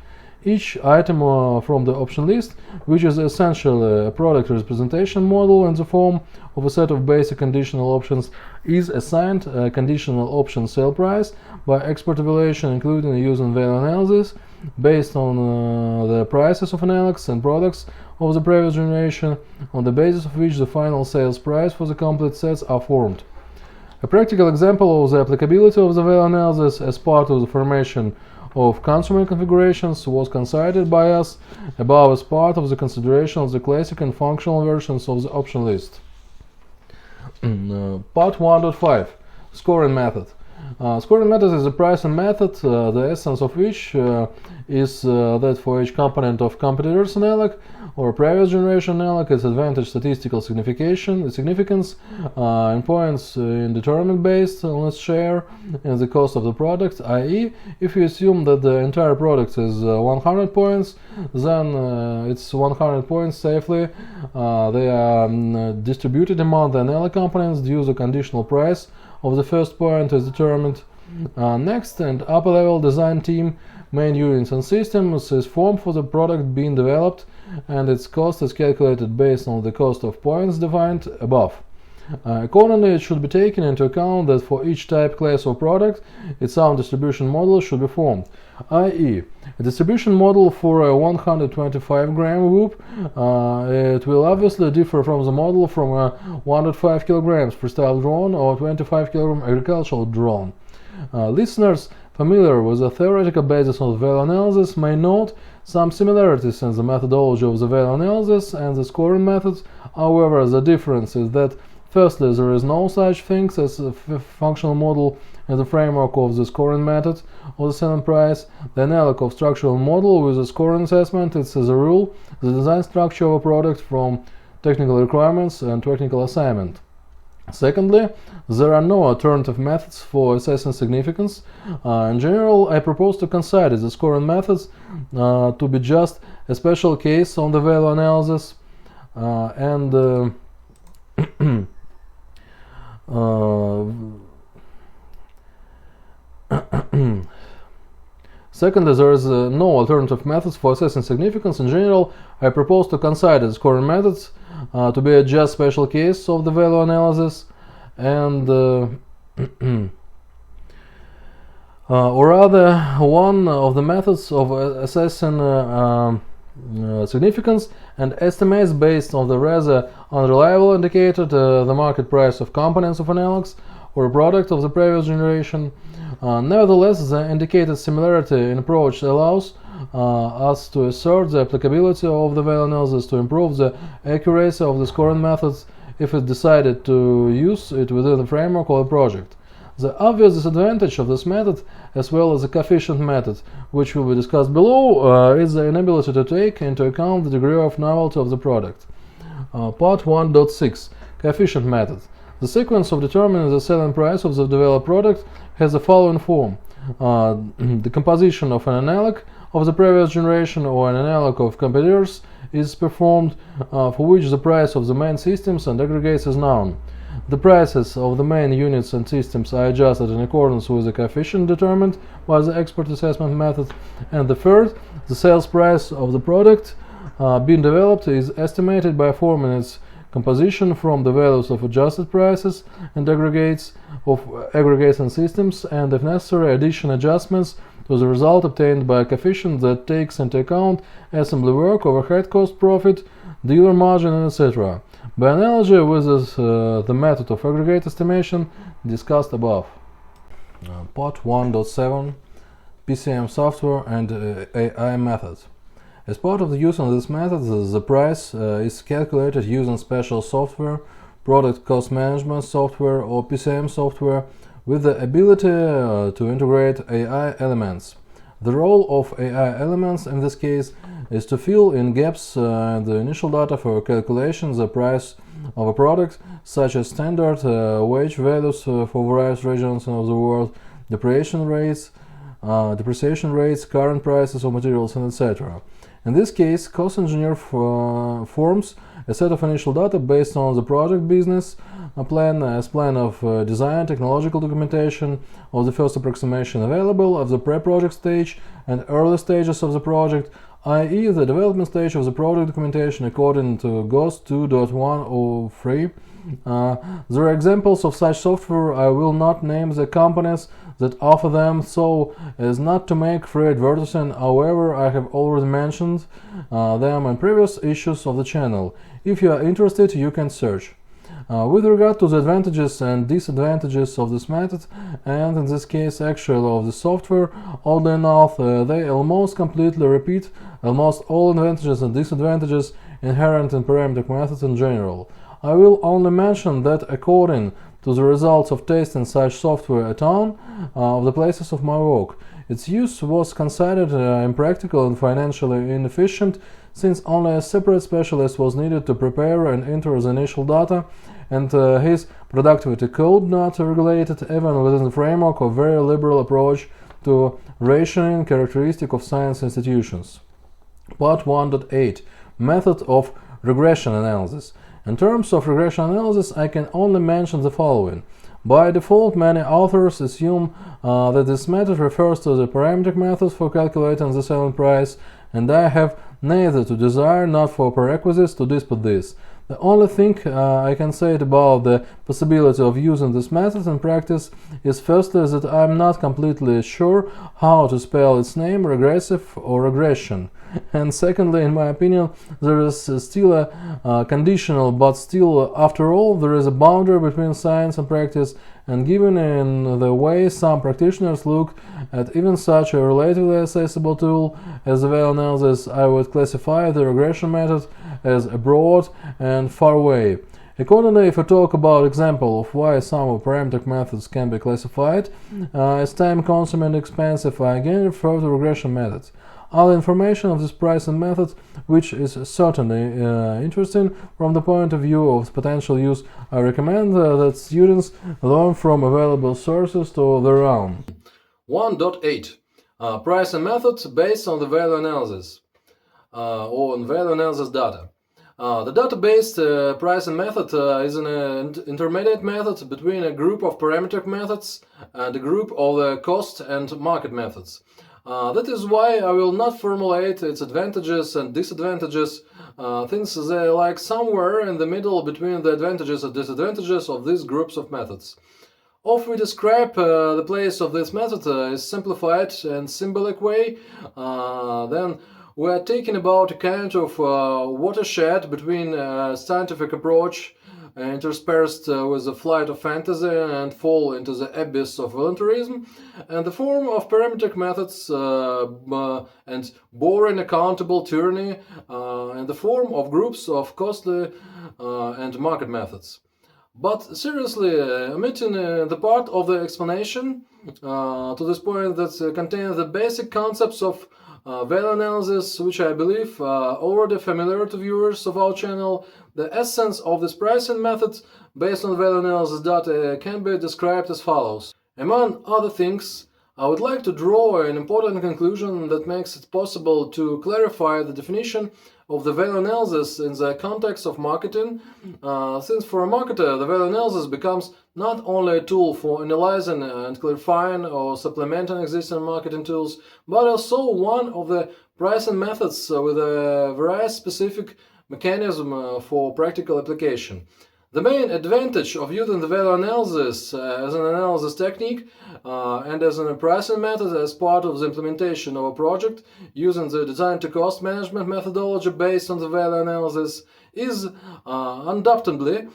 Each item from the option list, which is essentially a product representation model in the form of a set of basic conditional options, is assigned a conditional option sale price by expert evaluation, including using value analysis based on the prices of analogs and products of the previous generation, on the basis of which the final sales price for the complete sets are formed. A practical example of the applicability of the value analysis as part of the formation of consumer configurations was considered by us above as part of the consideration of the classic and functional versions of the option list. Part 1.5 Scoring method. Scoring method is a pricing method, the essence of which is that for each component of competitor's analog or previous generation analog, its advantage statistical significance in points determined based on its share in the cost of the product, i.e., if you assume that the entire product is 100 points, then it's 100 points safely. They are distributed among the analog components due to the conditional price of the first point is determined. Next, an upper-level design team, main units and systems is formed for the product being developed, and its cost is calculated based on the cost of points defined above. Accordingly, it should be taken into account that for each type, class, or product, its own distribution model should be formed, i.e., a distribution model for a 125-gram whoop, it will obviously differ from the model from a 105 kilograms freestyle drone or 25 kilogram agricultural drone. Listeners familiar with the theoretical basis of the value analysis may note some similarities in the methodology of the value analysis and the scoring methods. However, the difference is that firstly, there is no such thing as a functional model in the framework of the scoring method of the selling price. The analog of structural model with the scoring assessment is, as a rule, the design structure of a product from technical requirements and technical assignment. Secondly, there are no alternative methods for assessing significance. In general, I propose to consider the scoring methods to be just a special case on the value analysis Secondly, there is no alternative methods for assessing significance. In general, I propose to consider the scoring methods to be a just special case of the value analysis, and or rather, one of the methods of assessing significance and estimates based on the rather unreliable indicator, the market price of components of analogs or a product of the previous generation. Nevertheless, the indicated similarity in approach allows us to assert the applicability of the value analysis to improve the accuracy of the scoring methods if it decided to use it within the framework of a project. The obvious disadvantage of this method, as well as the coefficient method, which will be discussed below, is the inability to take into account the degree of novelty of the product. Part 1.6 Coefficient method. The sequence of determining the selling price of the developed product has the following form. The composition of an analog of the previous generation or an analog of competitors is performed, for which the price of the main systems and aggregates is known. The prices of the main units and systems are adjusted in accordance with the coefficient determined by the expert assessment method. And the third, the sales price of the product being developed is estimated by forming its composition from the values of adjusted prices and aggregates and systems, and if necessary, addition adjustments to the result obtained by a coefficient that takes into account assembly work, overhead cost, profit, dealer margin, etc. By analogy with the method of aggregate estimation discussed above. Part 1.7 PCM software and AI method. As part of the use of this method, the price is calculated using special software, product cost management software or PCM software, with the ability to integrate AI elements. The role of AI elements in this case is to fill in gaps in the initial data for calculation the price of a product, such as standard wage values for various regions of the world, depreciation rates, current prices of materials, and etc. In this case, cost engineer forms a set of initial data based on the project business plan as plan of design, technological documentation of the first approximation available of the pre-project stage and early stages of the project, i.e. the development stage of the product documentation according to GOS 2.103. There are examples of such software. I will not name the companies that offer them so as not to make free advertising. However, I have already mentioned them in previous issues of the channel. If you are interested, you can search. With regard to the advantages and disadvantages of this method, and in this case actually of the software, oddly enough, they almost completely repeat almost all advantages and disadvantages inherent in parametric methods in general. I will only mention that according to the results of testing such software at home of the places of my work, its use was considered impractical and financially inefficient, since only a separate specialist was needed to prepare and enter the initial data, and his productivity could not regulate it even within the framework of very liberal approach to rationing characteristic of science institutions. Part 1.8 Method of regression analysis. In terms of regression analysis, I can only mention the following. By default, many authors assume that this method refers to the parametric method for calculating the selling price, and I have neither to desire nor for prerequisites to dispute this. The only thing I can say about the possibility of using this method in practice is firstly that I am not completely sure how to spell its name, regressive or regression, and secondly, in my opinion, there is still a conditional, but still, after all, there is a boundary between science and practice, and given in the way some practitioners look at even such a relatively accessible tool as the value analysis, I would classify the regression method as broad and far away. Accordingly, if we talk about example of why some of parametric methods can be classified as time-consuming and expensive, I again refer to regression methods. Other information of this pricing method, which is certainly interesting from the point of view of potential use, I recommend that students learn from available sources to their own. 1.8 Pricing method based on the value analysis or on value analysis data. The data-based pricing method is an intermediate method between a group of parametric methods and a group of cost and market methods. That is why I will not formulate its advantages and disadvantages, since they lie somewhere in the middle between the advantages and disadvantages of these groups of methods. If we describe the place of this method in simplified and symbolic way, then we are talking about a kind of watershed between scientific approach interspersed with a flight of fantasy and fall into the abyss of voluntarism, and the form of parametric methods and boring accountable tyranny, and the form of groups of costly and market methods. But seriously, omitting the part of the explanation to this point that contains the basic concepts of value analysis, which I believe are already familiar to viewers of our channel, the essence of this pricing method based on value analysis data can be described as follows. Among other things, I would like to draw an important conclusion that makes it possible to clarify the definition of the value analysis in the context of marketing, since for a marketer the value analysis becomes not only a tool for analyzing and clarifying or supplementing existing marketing tools, but also one of the pricing methods with a very specific mechanism for practical application. The main advantage of using the value analysis as an analysis technique and as a pricing method as part of the implementation of a project using the design-to-cost management methodology based on the value analysis is undoubtedly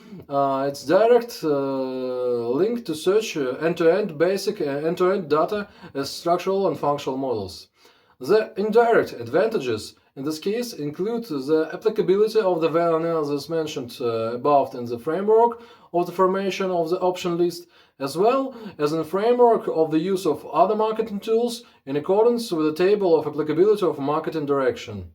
its direct link to such end-to-end basic end-to-end data as structural and functional models. The indirect advantages in this case include the applicability of the value analysis mentioned above in the framework of the formation of the option list, as well as in the framework of the use of other marketing tools in accordance with the table of applicability of marketing direction.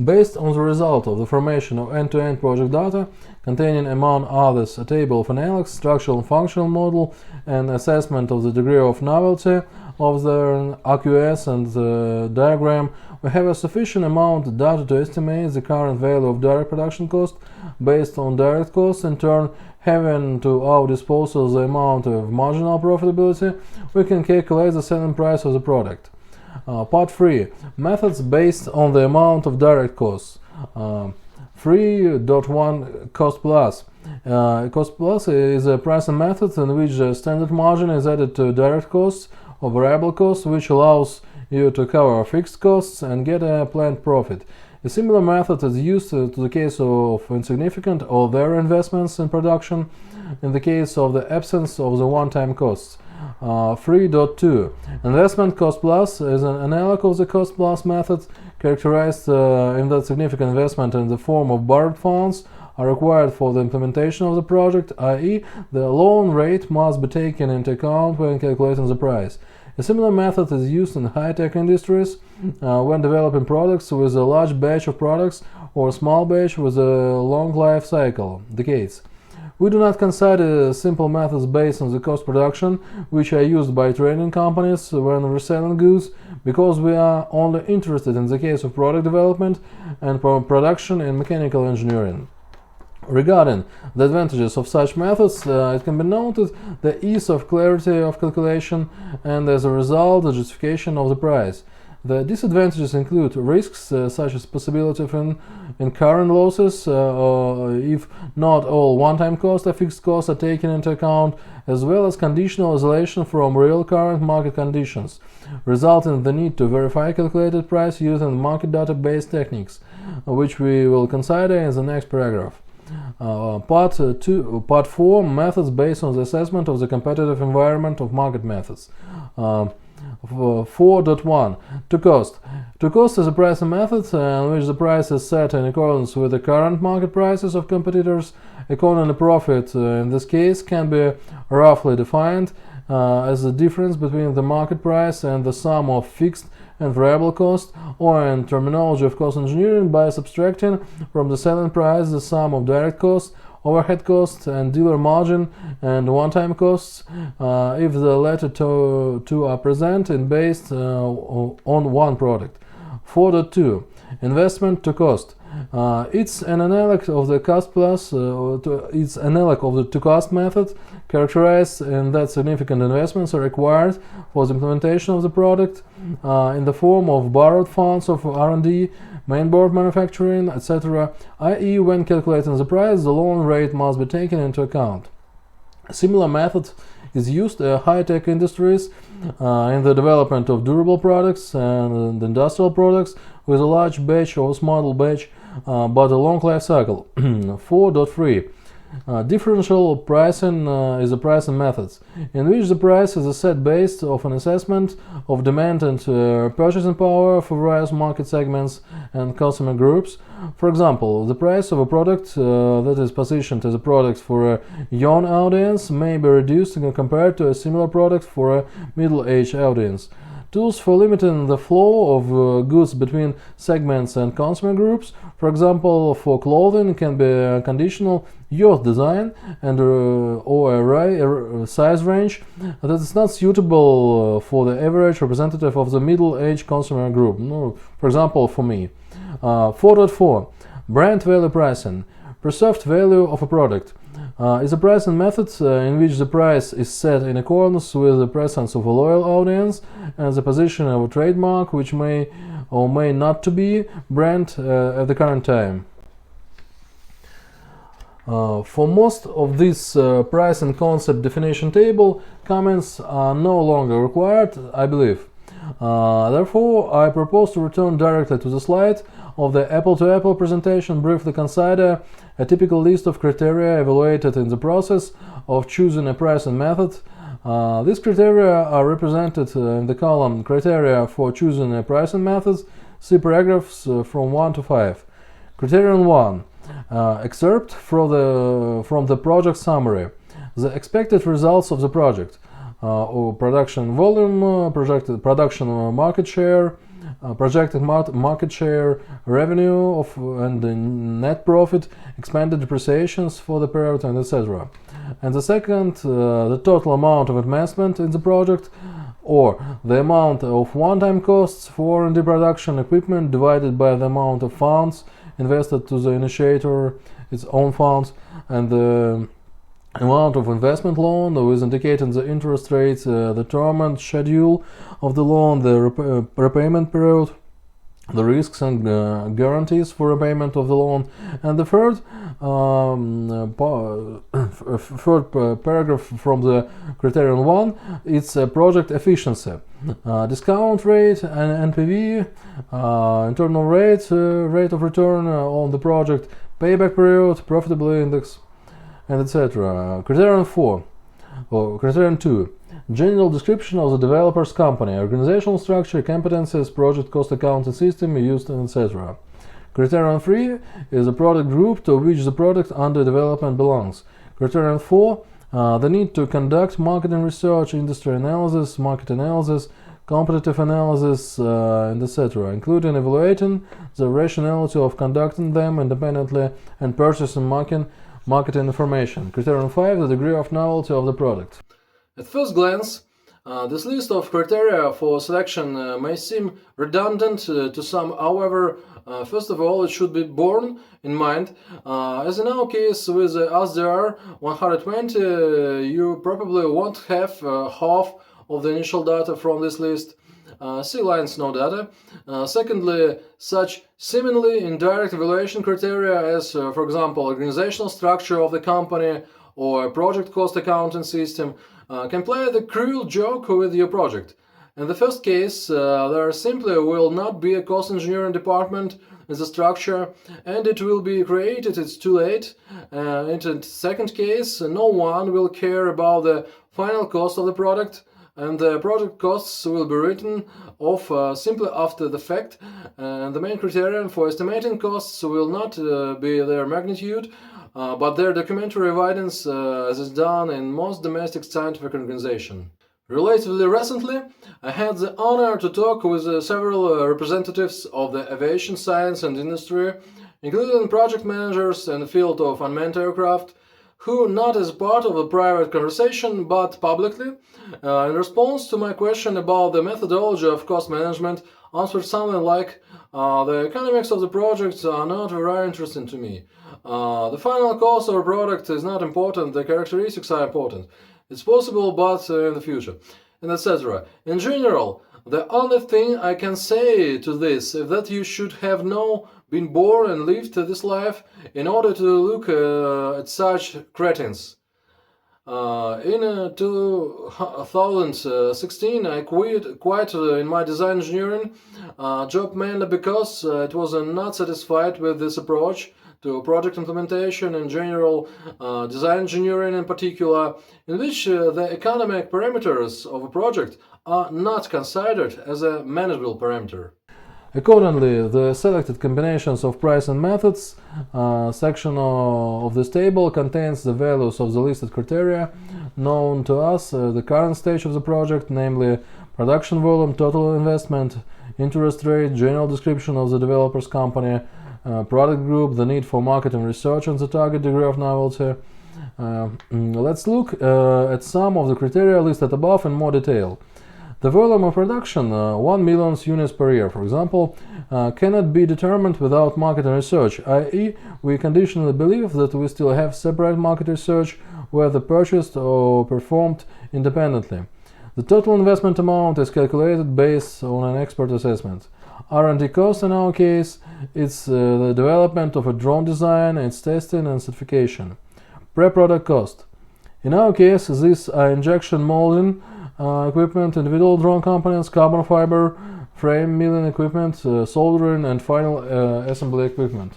Based on the result of the formation of end-to-end project data, containing among others a table of analysis, structural and functional model, and assessment of the degree of novelty of the AQS and the diagram, we have a sufficient amount of data to estimate the current value of direct production cost based on direct costs. In turn, having to our disposal the amount of marginal profitability, we can calculate the selling price of the product. Part 3. Methods based on the amount of direct costs. 3.1 Cost Plus. Cost Plus is a pricing method in which the standard margin is added to direct costs or variable costs, which allows you to cover fixed costs and get a planned profit. A similar method is used to the case of insignificant or their investments in production in the case of the absence of the one-time costs. 3.2 Investment cost plus is an analog of the cost plus method, characterized in that significant investment in the form of borrowed funds are required for the implementation of the project, i.e., the loan rate must be taken into account when calculating the price. A similar method is used in high-tech industries when developing products with a large batch of products or a small batch with a long life cycle, decades. We do not consider simple methods based on the cost production, which are used by trading companies when reselling goods, because we are only interested in the case of product development and production in mechanical engineering. Regarding the advantages of such methods, it can be noted the ease of clarity of calculation and, as a result, the justification of the price. The disadvantages include risks such as possibility of incurring losses if not all one-time costs or fixed costs are taken into account, as well as conditional isolation from real current market conditions, resulting in the need to verify calculated price using market database techniques, which we will consider in the next paragraph. Part 4 Methods based on the assessment of the competitive environment of market methods. 4.1 To cost. To cost is a pricing method in which the price is set in accordance with the current market prices of competitors. Accordingly, profit in this case can be roughly defined as the difference between the market price and the sum of fixed and variable cost, or in terminology of cost engineering, by subtracting from the selling price the sum of direct costs, overhead costs, and dealer margin and one-time costs, if the latter two are present and based on one product. 4.2 Investment to cost. It's an analog of the cost plus. It's analog of the to-cost method, characterized in that significant investments are required for the implementation of the product in the form of borrowed funds of R&D, mainboard manufacturing, etc., i.e., when calculating the price, the loan rate must be taken into account. A similar method is used in high-tech industries in the development of durable products and industrial products with a large batch or small batch, but a long life cycle. 4.3 Differential pricing is a pricing method in which the price is set based on an assessment of demand and purchasing power for various market segments and customer groups. For example, the price of a product that is positioned as a product for a young audience may be reduced compared to a similar product for a middle-aged audience. Tools for limiting the flow of goods between segments and consumer groups, for example, for clothing, can be a conditional youth design and or a size range that is not suitable for the average representative of the middle-aged consumer group. For example, for me. 4.4 Brand value pricing. Perceived value of a product is a pricing method in which the price is set in accordance with the presence of a loyal audience and the position of a trademark, which may or may not to be brand at the current time. For most of this pricing concept definition table, comments are no longer required, I believe. Therefore, I propose to return directly to the slide of the apple-to-apple presentation, briefly consider a typical list of criteria evaluated in the process of choosing a pricing method. These criteria are represented in the column Criteria for choosing a pricing method. See paragraphs from 1 to 5. Criterion 1. Excerpt from the project summary. The expected results of the project. Or production volume, projected production market share, projected market share, revenue and net profit, expanded depreciations for the period, and etc. And the second, the total amount of investment in the project, or the amount of one-time costs for R&D production equipment divided by the amount of funds invested to the initiator, its own funds, and the amount of investment loan with indicating the interest rate, the term and schedule of the loan, the repayment period, the risks and guarantees for repayment of the loan. And the third paragraph from the criterion 1, it's project efficiency. Discount rate and NPV, internal rate, rate of return on the project, payback period, profitability index, and etc. Criterion 4, or criterion 2, general description of the developer's company, organizational structure, competencies, project cost accounting system used, etc. Criterion 3 is a product group to which the product under development belongs. Criterion 4, the need to conduct marketing research, industry analysis, market analysis, competitive analysis, and etc., including evaluating the rationality of conducting them independently and purchasing marketing information. Criterion 5, the degree of novelty of the product. At first glance, this list of criteria for selection may seem redundant to some. However, first of all, it should be borne in mind. As in our case with the ASDR 120, you probably won't have half of the initial data from this list. See lines no data. Secondly, such seemingly indirect evaluation criteria as, for example, organizational structure of the company or project cost accounting system can play the cruel joke with your project. In the first case, there simply will not be a cost engineering department in the structure, and it will be created, it's too late. In the second case, no one will care about the final cost of the product, and the project costs will be written off simply after the fact, and the main criterion for estimating costs will not be their magnitude, but their documentary evidence, as is done in most domestic scientific organizations. Relatively recently, I had the honor to talk with several representatives of the aviation science and industry, including project managers in the field of unmanned aircraft, who, not as part of a private conversation but publicly, in response to my question about the methodology of cost management, answered something like, the economics of the projects are not very interesting to me. The final cost of a product is not important, the characteristics are important. It's possible, but in the future, and etc. In general, the only thing I can say to this is that you should have been born and lived this life in order to look at such cretins. In 2016, I quit in my design engineering job mainly because it was not satisfied with this approach to project implementation in general, design engineering in particular, in which the economic parameters of a project are not considered as a manageable parameter. Accordingly, the selected combinations of price and methods section of this table contains the values of the listed criteria known to us at the current stage of the project, namely production volume, total investment, interest rate, general description of the developer's company, product group, the need for marketing research, and the target degree of novelty. Let's look at some of the criteria listed above in more detail. The volume of production, 1 million units per year, for example, cannot be determined without market research, i.e., we conditionally believe that we still have separate market research, whether purchased or performed independently. The total investment amount is calculated based on an expert assessment. R&D cost in our case, it's the development of a drone design, its testing and certification. Pre-product cost. In our case, these are injection molding equipment, individual drone components, carbon fiber, frame milling equipment, soldering, and final assembly equipment.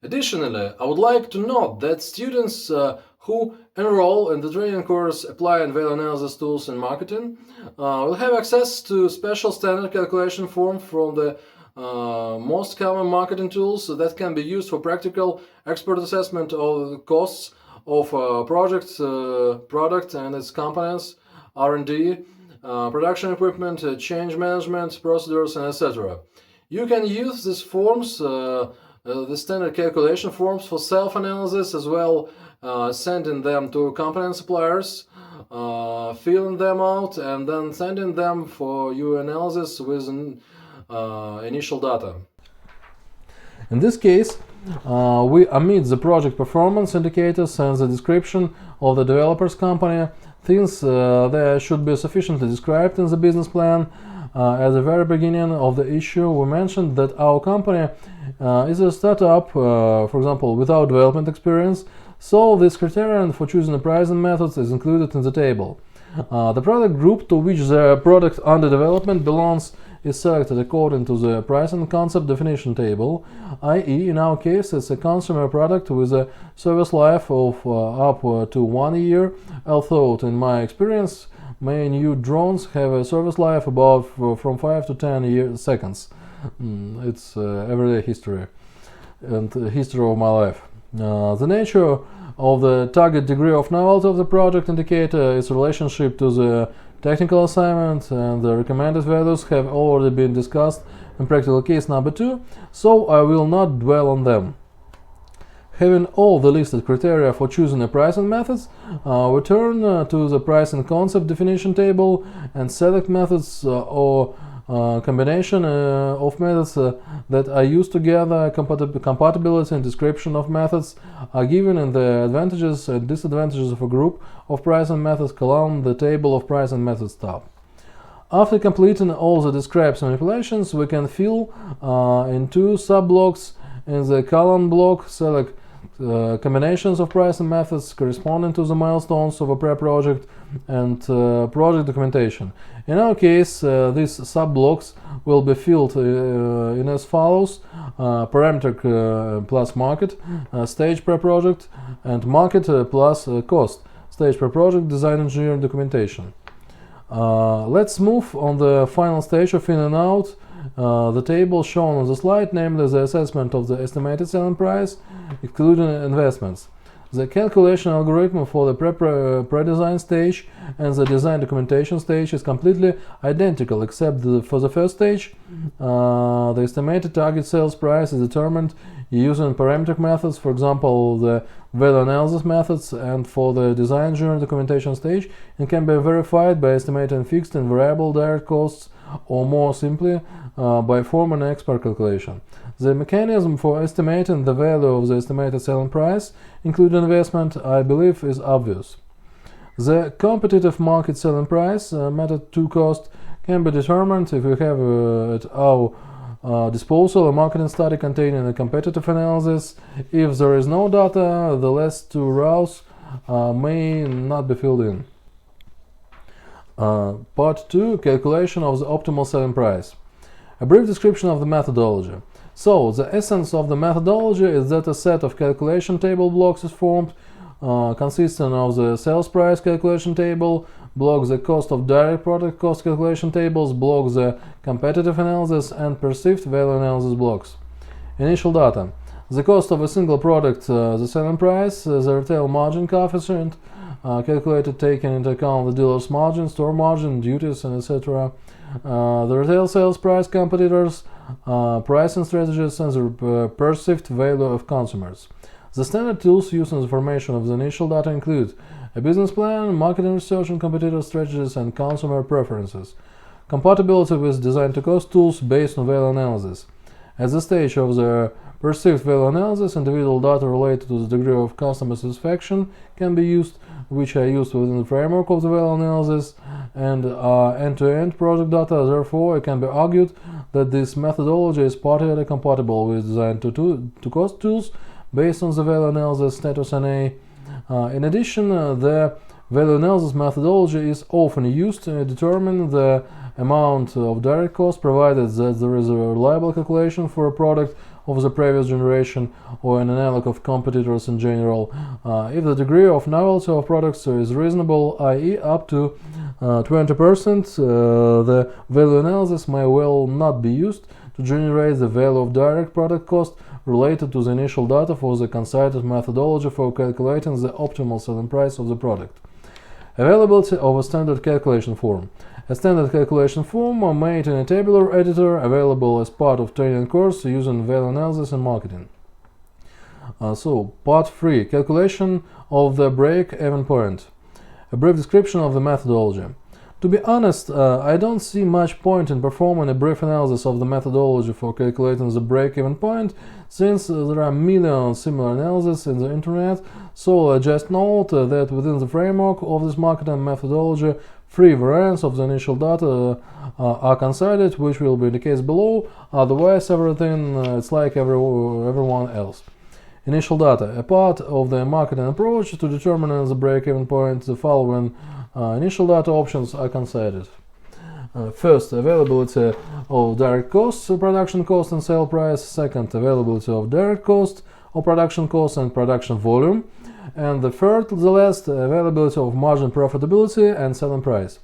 Additionally, I would like to note that students who enroll in the training course Apply and Value Analysis Tools in Marketing will have access to special standard calculation form from the most common marketing tools that can be used for practical expert assessment of the costs of product and its components, R&D, production equipment, change management, procedures, and etc. You can use these forms, the standard calculation forms, for self-analysis as well, sending them to component suppliers, filling them out, and then sending them for your analysis with initial data. In this case, we omit the project performance indicators and the description of the developer's company, things there should be sufficiently described in the business plan. At the very beginning of the issue, we mentioned that our company is a startup, for example, without development experience, so this criterion for choosing the pricing methods is included in the table. The product group to which the product under development belongs is selected according to the pricing concept definition table, i.e. in our case it's a consumer product with a service life of up to 1 year, although in my experience many new drones have a service life about from 5 to 10 seconds. It's everyday history and history of my life. The nature of the target degree of novelty of the project indicator, its relationship to the technical assignment, and the recommended values have already been discussed in practical case number 2, so I will not dwell on them. Having all the listed criteria for choosing the pricing methods, we turn to the pricing concept definition table and select methods or combination of methods that are used together. Compatibility and description of methods are given in the advantages and disadvantages of a group of pricing methods column, the table of pricing methods tab. After completing all the described manipulations, we can fill in 2 sub-blocks. In the column block, select combinations of pricing methods corresponding to the milestones of a pre-project and project documentation. In our case, these sub-blocks will be filled in as follows: parameter plus market, stage pre-project, and market plus cost, stage pre-project, design engineering documentation. Let's move on the final stage of in and out. The table shown on the slide, namely the assessment of the estimated selling price, including investments. The calculation algorithm for the pre-design stage and the design documentation stage is completely identical, except for the first stage. The estimated target sales price is determined using parametric methods, for example, the value analysis methods, and for the design engineering documentation stage, it can be verified by estimating fixed and variable direct costs, or more simply, by forming an expert calculation. The mechanism for estimating the value of the estimated selling price, including investment, I believe is obvious. The competitive market selling price, method to cost, can be determined if we have at our disposal a marketing study containing a competitive analysis. If there is no data, the last 2 rows may not be filled in. Part 2. Calculation of the optimal selling price. A brief description of the methodology. So, the essence of the methodology is that a set of calculation table blocks is formed, consisting of the sales price calculation table, block the cost of direct product cost calculation tables, block the competitive analysis, and perceived value analysis blocks. Initial data. The cost of a single product, the selling price, the retail margin coefficient, calculated taking into account the dealer's margin, store margin, duties, and etc. The retail sales price, competitors, pricing strategies, and the perceived value of consumers. The standard tools used in the formation of the initial data include a business plan, marketing research and competitor strategies, and consumer preferences. Compatibility with design-to-cost tools based on value analysis. At the stage of the perceived value analysis, individual data related to the degree of customer satisfaction can be used, which are used within the framework of the value analysis, and end-to-end product data. Therefore, it can be argued that this methodology is partially compatible with design-to-cost tools based on the value analysis status NA. In addition, the value analysis methodology is often used to determine the amount of direct cost, provided that there is a reliable calculation for a product of the previous generation or an analog of competitors in general. If the degree of novelty of products is reasonable, i.e. up to 20%, the value analysis may well not be used to generate the value of direct product cost related to the initial data for the concerted methodology for calculating the optimal selling price of the product. Availability of a standard calculation form. A standard calculation form made in a tabular editor, available as part of training course using value analysis and marketing. So, part 3. Calculation of the break-even point. A brief description of the methodology. To be honest, I don't see much point in performing a brief analysis of the methodology for calculating the break-even point, since there are millions similar analyses in the internet, so just note that within the framework of this marketing methodology, 3 variants of the initial data are considered, which will be in the case below, otherwise everything it's like everyone else. Initial data. A part of the marketing approach to determining the break-even point, the following initial data options are considered. First, availability of direct costs, production cost and sale price. Second, availability of direct cost or production cost and production volume. And the third, the last, availability of margin profitability and selling price.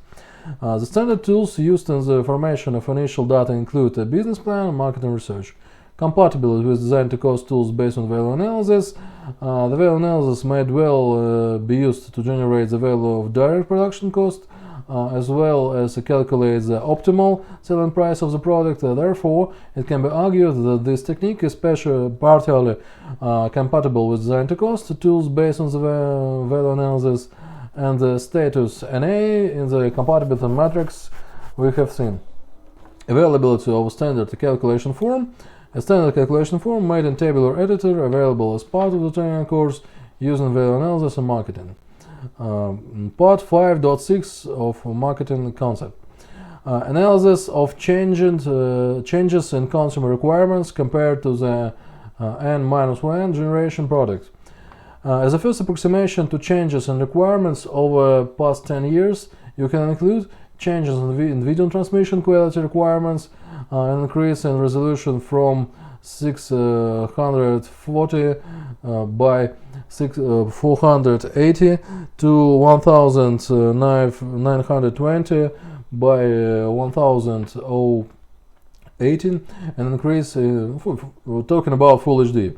The standard tools used in the formation of initial data include a business plan and marketing research. Compatibility with design-to-cost tools based on value analysis. The value analysis may well be used to generate the value of direct production cost, as well as calculate the optimal selling price of the product. Therefore, it can be argued that this technique is partially compatible with design-to-cost tools based on the value analysis and the status NA in the compatibility matrix we have seen. Availability of a standard calculation form. A standard calculation form made in tabular editor available as part of the training course using value analysis and marketing. Part 5.6 of marketing concept. Analysis of changes in consumer requirements compared to the N-1 generation product. As a first approximation to changes in requirements over past 10 years, you can include changes in video transmission quality requirements, an increase in resolution from 640 by 480 to 1920 by 1018, an increase we're talking about Full HD,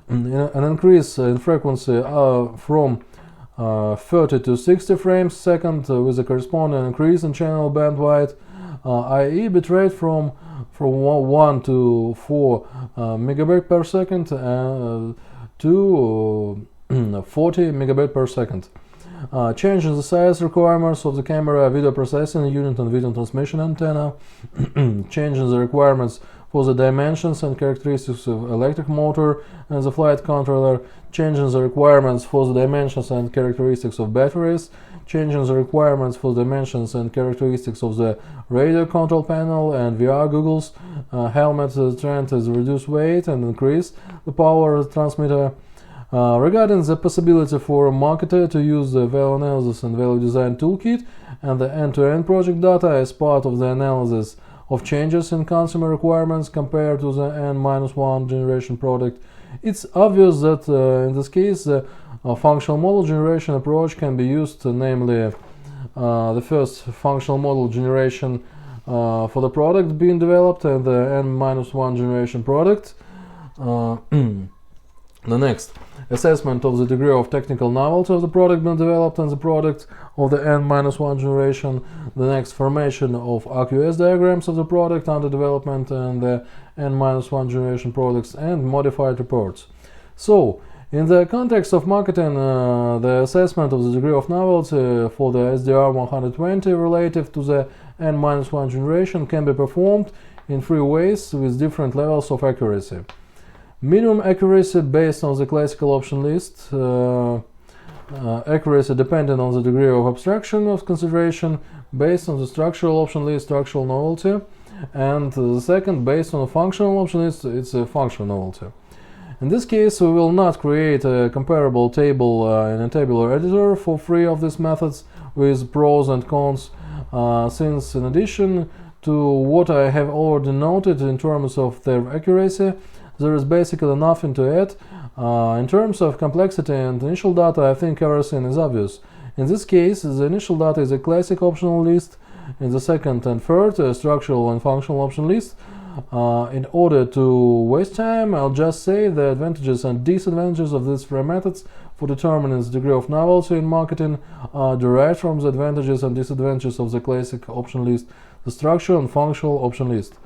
an increase in frequency from 30 to 60 frames per second with a corresponding increase in channel bandwidth, i.e. bitrate from 1 to 4 megabit per second to 40 megabit per second. Change in the size requirements of the camera, video processing unit and video transmission antenna. Change in the requirements for the dimensions and characteristics of electric motor and the flight controller. Change in the requirements for the dimensions and characteristics of batteries. Change in the requirements for the dimensions and characteristics of the radio control panel and VR goggles. Helmet trend is reduce weight and increase the power of the transmitter. Regarding the possibility for a marketer to use the value analysis and value design toolkit and the end-to-end project data as part of the analysis of changes in consumer requirements compared to the N-1 generation product, it's obvious that in this case the functional model generation approach can be used, namely the first functional model generation for the product being developed and the N-1 generation product. The next, assessment of the degree of technical novelty of the product being developed and the product of the N-1 generation. The next, formation of RQS diagrams of the product under development and the N-1 generation products and modified reports. So, in the context of marketing, the assessment of the degree of novelty for the SDR 120 relative to the N-1 generation can be performed in 3 ways with different levels of accuracy. Minimum accuracy based on the classical option list, accuracy depending on the degree of abstraction of consideration based on the structural option list, structural novelty, and the second based on a functional option list, it's a functional novelty. In this case, we will not create a comparable table in a tabular editor for 3 of these methods with pros and cons, since in addition to what I have already noted in terms of their accuracy, there is basically nothing to add. In terms of complexity and initial data, I think everything is obvious. In this case, the initial data is a classic optional list. In the second and third, a structural and functional option list. In order to waste time, I'll just say the advantages and disadvantages of these 3 methods for determining the degree of novelty in marketing are derived from the advantages and disadvantages of the classic option list, the structural and functional option list.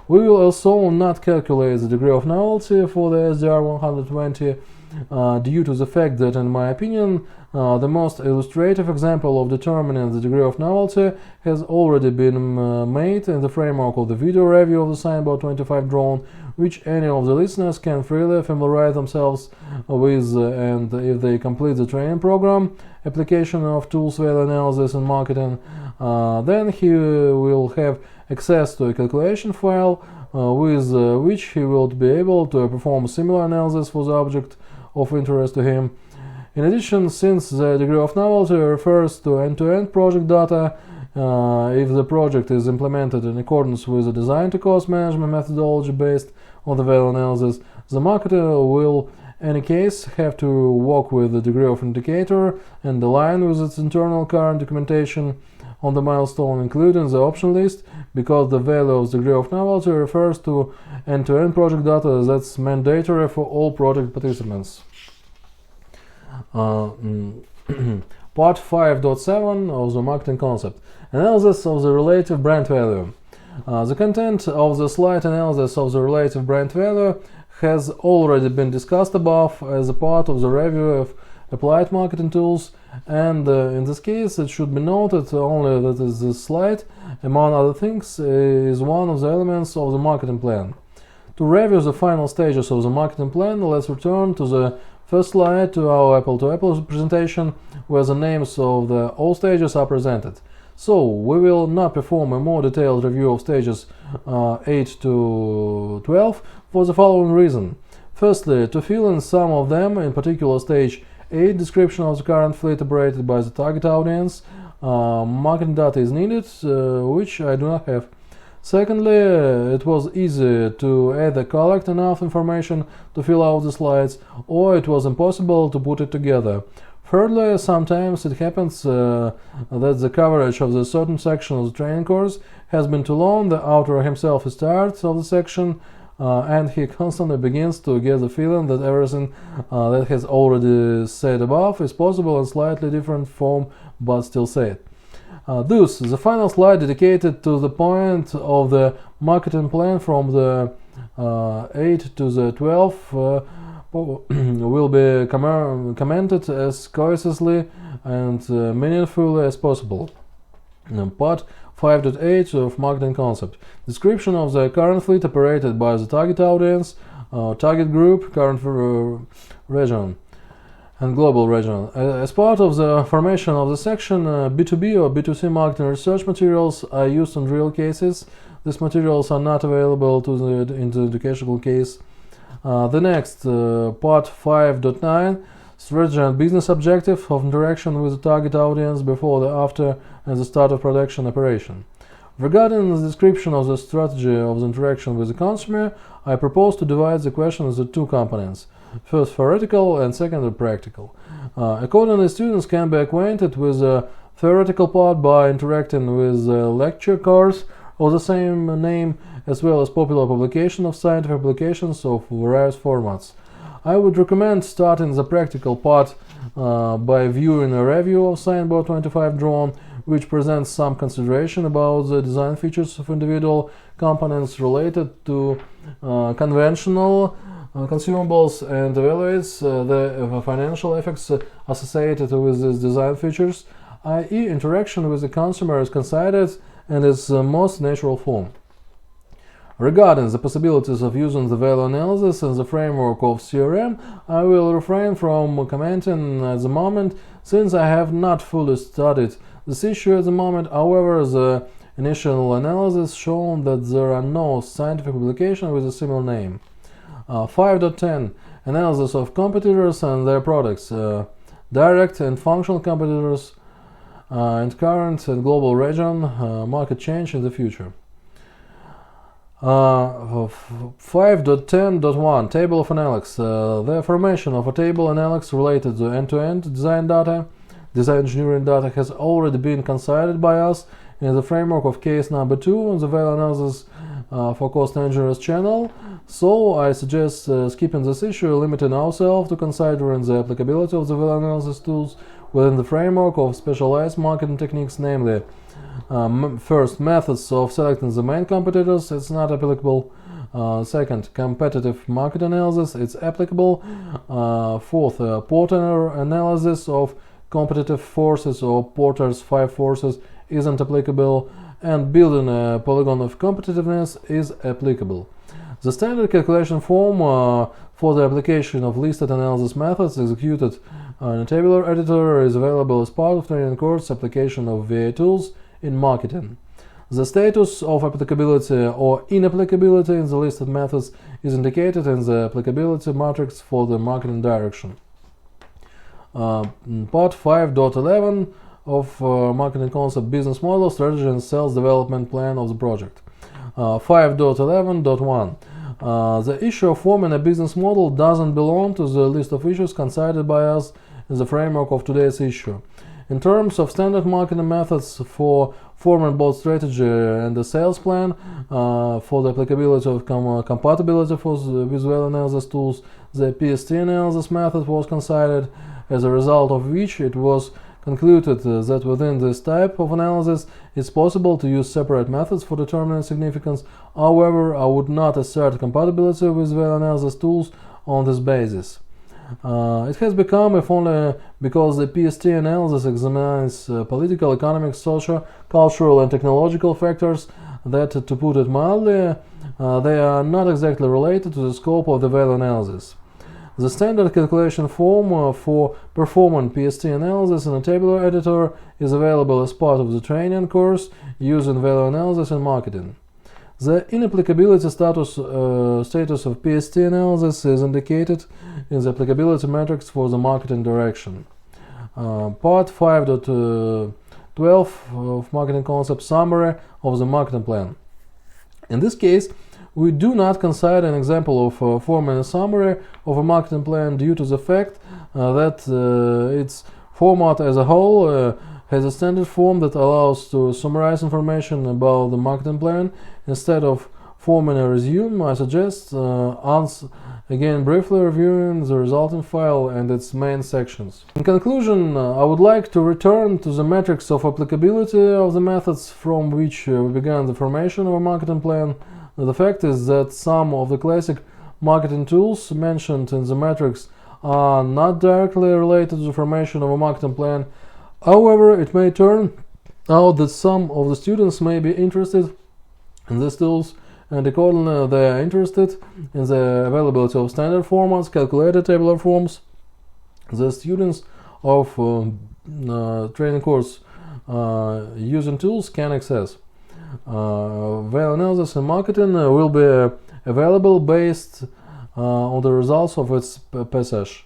We will also not calculate the degree of novelty for the SDR 120 due to the fact that, in my opinion, the most illustrative example of determining the degree of novelty has already been made in the framework of the video review of the Signboard 25 drone, which any of the listeners can freely familiarize themselves with, and if they complete the training program, application of tools value analysis in marketing, then he will have access to a calculation file with which he will be able to perform similar analysis for the object of interest to him. In addition, since the degree of novelty refers to end-to-end project data, if the project is implemented in accordance with the design-to-cost management methodology based on the value analysis, the marketer will in any case have to work with the degree of indicator and align with its internal current documentation on the milestone, including the option list, because the value of the degree of novelty refers to end-to-end project data that's mandatory for all project participants. Part 5.7 of the marketing concept: analysis of the relative brand value. The content of the slide analysis of the relative brand value has already been discussed above as a part of the review of applied marketing tools, and in this case it should be noted only that this slide, among other things, is one of the elements of the marketing plan. To review the final stages of the marketing plan, let's return to the first slide, to our apple-to-apple presentation, where the names of all stages are presented. So, we will not perform a more detailed review of stages 8 to 12 for the following reason. Firstly, to fill in some of them, in particular stage 8, description of the current fleet operated by the target audience, marketing data is needed, which I do not have. Secondly, it was easy to either collect enough information to fill out the slides, or it was impossible to put it together. Thirdly, sometimes it happens that the coverage of the certain section of the training course has been too long, the author himself is tired of the section, and he constantly begins to get the feeling that everything that has already said above is possible in slightly different form, but still said. Thus, the final slide dedicated to the point of the marketing plan from the 8 to the 12 will be commented as cohesively and meaningfully as possible. Part 5.8 of marketing concept: description of the current fleet operated by the target audience, target group, current region, and global region. As part of the formation of the section, B2B or B2C marketing research materials are used in real cases. These materials are not available in the educational case. The next, part 5.9, strategy and business objective of interaction with the target audience before, the after, and the start of production operation. Regarding the description of the strategy of the interaction with the consumer, I propose to divide the question into two components: first theoretical and second practical. Accordingly, students can be acquainted with the theoretical part by interacting with the lecture course of the same name, as well as popular publication of scientific publications of various formats. I would recommend starting the practical part by viewing a review of Signboard 25 drone, which presents some consideration about the design features of individual components related to conventional consumables and evaluates the financial effects associated with these design features, i.e. interaction with the consumer is considered in its most natural form. Regarding the possibilities of using the value analysis in the framework of CRM, I will refrain from commenting at the moment, since I have not fully studied this issue at the moment. However, the initial analysis shown that there are no scientific publications with a similar name. 5.10 Analysis of competitors and their products, direct and functional competitors, and current and global region, market change in the future. 5.10.1 Table of Analysis. The formation of a table analysis related to end-to-end design engineering data has already been considered by us in the framework of case number 2 on the value analysis for cost engineers channel. So I suggest skipping this issue, limiting ourselves to considering the applicability of the value analysis tools within the framework of specialized marketing techniques, namely first, methods of selecting the main competitors. It's not applicable. Second, competitive market analysis, it's applicable. Fourth, Porter analysis of competitive forces or Porter's 5 forces isn't applicable, and building a polygon of competitiveness is applicable. The standard calculation form for the application of listed analysis methods executed in a tabular editor is available as part of training course application of VA tools in marketing. The status of applicability or inapplicability in the listed methods is indicated in the applicability matrix for the marketing direction. Part 5.11 of marketing concept business model, strategy and sales development plan of the project. 5.11.1 the issue of forming a business model doesn't belong to the list of issues considered by us in the framework of today's issue. In terms of standard marketing methods for forming both strategy and the sales plan, for the applicability of compatibility with value analysis tools, the PST analysis method was considered, as a result of which it was concluded that within this type of analysis it's possible to use separate methods for determining significance. However, I would not assert compatibility with value analysis tools on this basis. It has become, if only because the PST analysis examines political, economic, social, cultural and technological factors that, to put it mildly, they are not exactly related to the scope of the value analysis. The standard calculation form for performing PST analysis in a tabular editor is available as part of the training course using value analysis in marketing. The inapplicability status of PST analysis is indicated in the applicability matrix for the marketing direction. Part 5.12 of marketing concept, summary of the marketing plan. In this case, we do not consider an example of forming a summary of a marketing plan due to the fact that its format as a whole has a standard form that allows to summarize information about the marketing plan. Instead of forming a resume, I suggest again briefly reviewing the resulting file and its main sections. In conclusion, I would like to return to the matrix of applicability of the methods from which we began the formation of a marketing plan. The fact is that some of the classic marketing tools mentioned in the matrix are not directly related to the formation of a marketing plan. However, it may turn out that some of the students may be interested in these tools, and accordingly they are interested in the availability of standard formats, calculated tabular forms. The students of training course using tools can access. Value analysis in marketing will be available based on the results of its passage.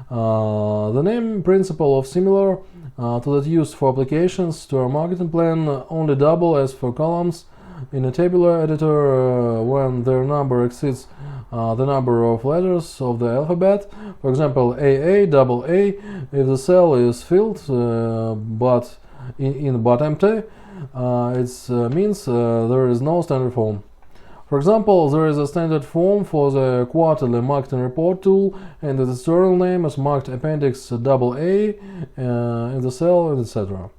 The name principle of similar to that used for applications to a marketing plan only double as for columns in a tabular editor when their number exceeds the number of letters of the alphabet. For example, AA, double A, if the cell is filled but empty, it means there is no standard form. For example, there is a standard form for the quarterly marketing report tool, and its external name is marked appendix AA in the cell, etc.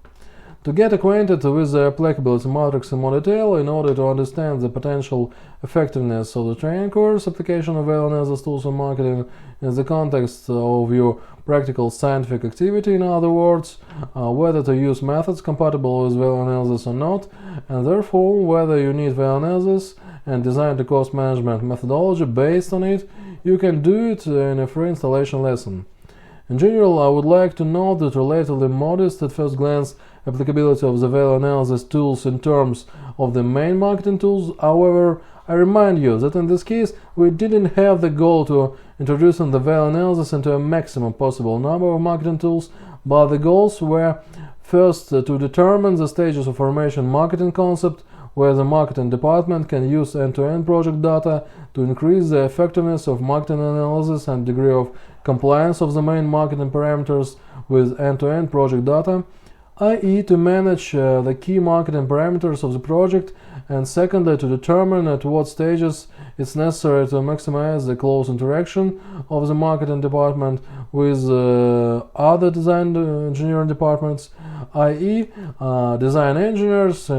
To get acquainted with the applicability matrix in more detail, in order to understand the potential effectiveness of the training course application of value analysis tools in marketing in the context of your practical scientific activity, in other words, whether to use methods compatible with value analysis or not, and therefore whether you need value analysis and design to cost management methodology based on it, you can do it in a free installation lesson. In general, I would like to note that relatively modest at first glance applicability of the value analysis tools in terms of the main marketing tools. However, I remind you that in this case we didn't have the goal to introducing the value analysis into a maximum possible number of marketing tools, but the goals were first to determine the stages of formation marketing concept, where the marketing department can use end-to-end project data to increase the effectiveness of marketing analysis and degree of compliance of the main marketing parameters with end-to-end project data, i.e. to manage the key marketing parameters of the project, and secondly to determine at what stages it's necessary to maximize the close interaction of the marketing department with other design engineering departments, i.e. design engineers,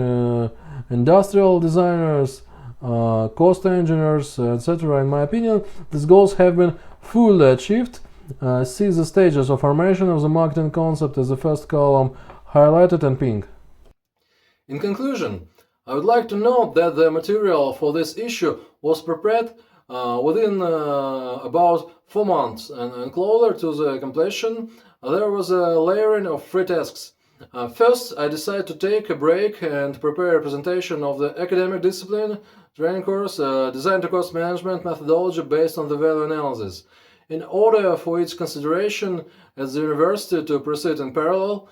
industrial designers, cost engineers, etc. In my opinion, these goals have been fully achieved. See the stages of formation of the marketing concept as the first column, highlighted in pink. In conclusion, I would like to note that the material for this issue was prepared within about 4 months, and closer to the completion, there was a layering of 3 tasks. First, I decided to take a break and prepare a presentation of the academic discipline training course, Design to Cost Management methodology based on the value analysis. In order for its consideration at the university to proceed in parallel,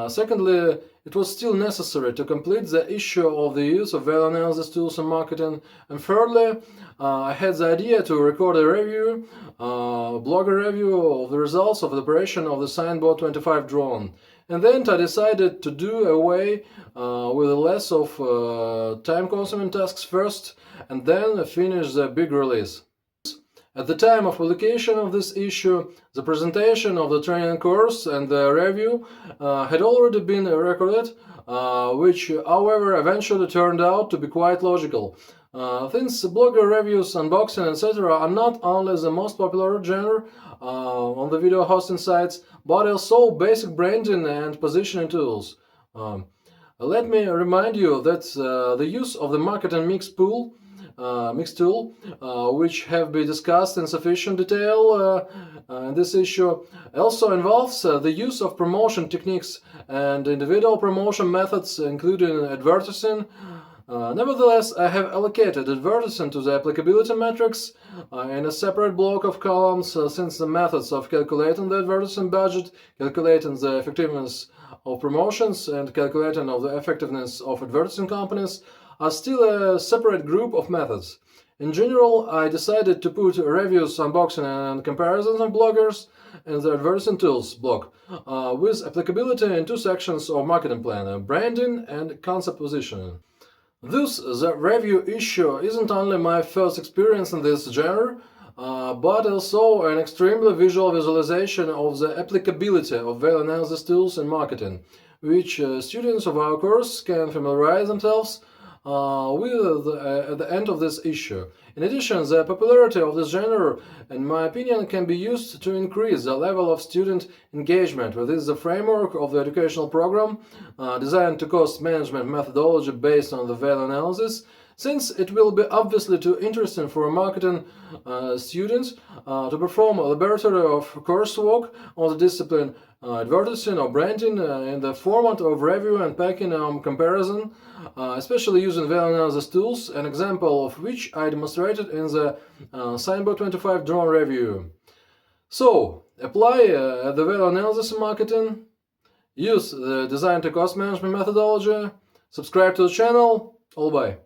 secondly, it was still necessary to complete the issue of the use of value analysis tools in marketing, and thirdly, I had the idea to record a review, blogger review of the results of the operation of the Signboard 25 drone. And then I decided to do away with less of time-consuming tasks first, and then finish the big release. At the time of publication of this issue, the presentation of the training course and the review had already been recorded, which, however, eventually turned out to be quite logical. Since blogger reviews, unboxing, etc. are not only the most popular genre on the video hosting sites, but also basic branding and positioning tools. Let me remind you that the use of the marketing mix tool, which have been discussed in sufficient detail in this issue, also involves the use of promotion techniques and individual promotion methods, including advertising. Nevertheless, I have allocated advertising to the applicability metrics in a separate block of columns, since the methods of calculating the advertising budget, calculating the effectiveness of promotions, and calculating of the effectiveness of advertising companies are still a separate group of methods. In general, I decided to put reviews, unboxing, and comparisons of bloggers in the advertising tools block, with applicability in 2 sections of marketing plan, branding and concept positioning. Thus, the review issue isn't only my first experience in this genre, but also an extremely visual visualization of the applicability of value analysis tools in marketing, which students of our course can familiarize themselves with at the end of this issue. In addition, the popularity of this genre, in my opinion, can be used to increase the level of student engagement within the framework of the educational program Design to Cost Management methodology based on the value analysis, since it will be obviously too interesting for marketing students to perform a laboratory of coursework on the discipline advertising or branding in the format of review and packing comparison, especially using value analysis tools, an example of which I demonstrated in the Signboard 25 drone review. So, apply the value analysis in marketing, use the Design to Cost Management methodology, subscribe to the channel, all bye.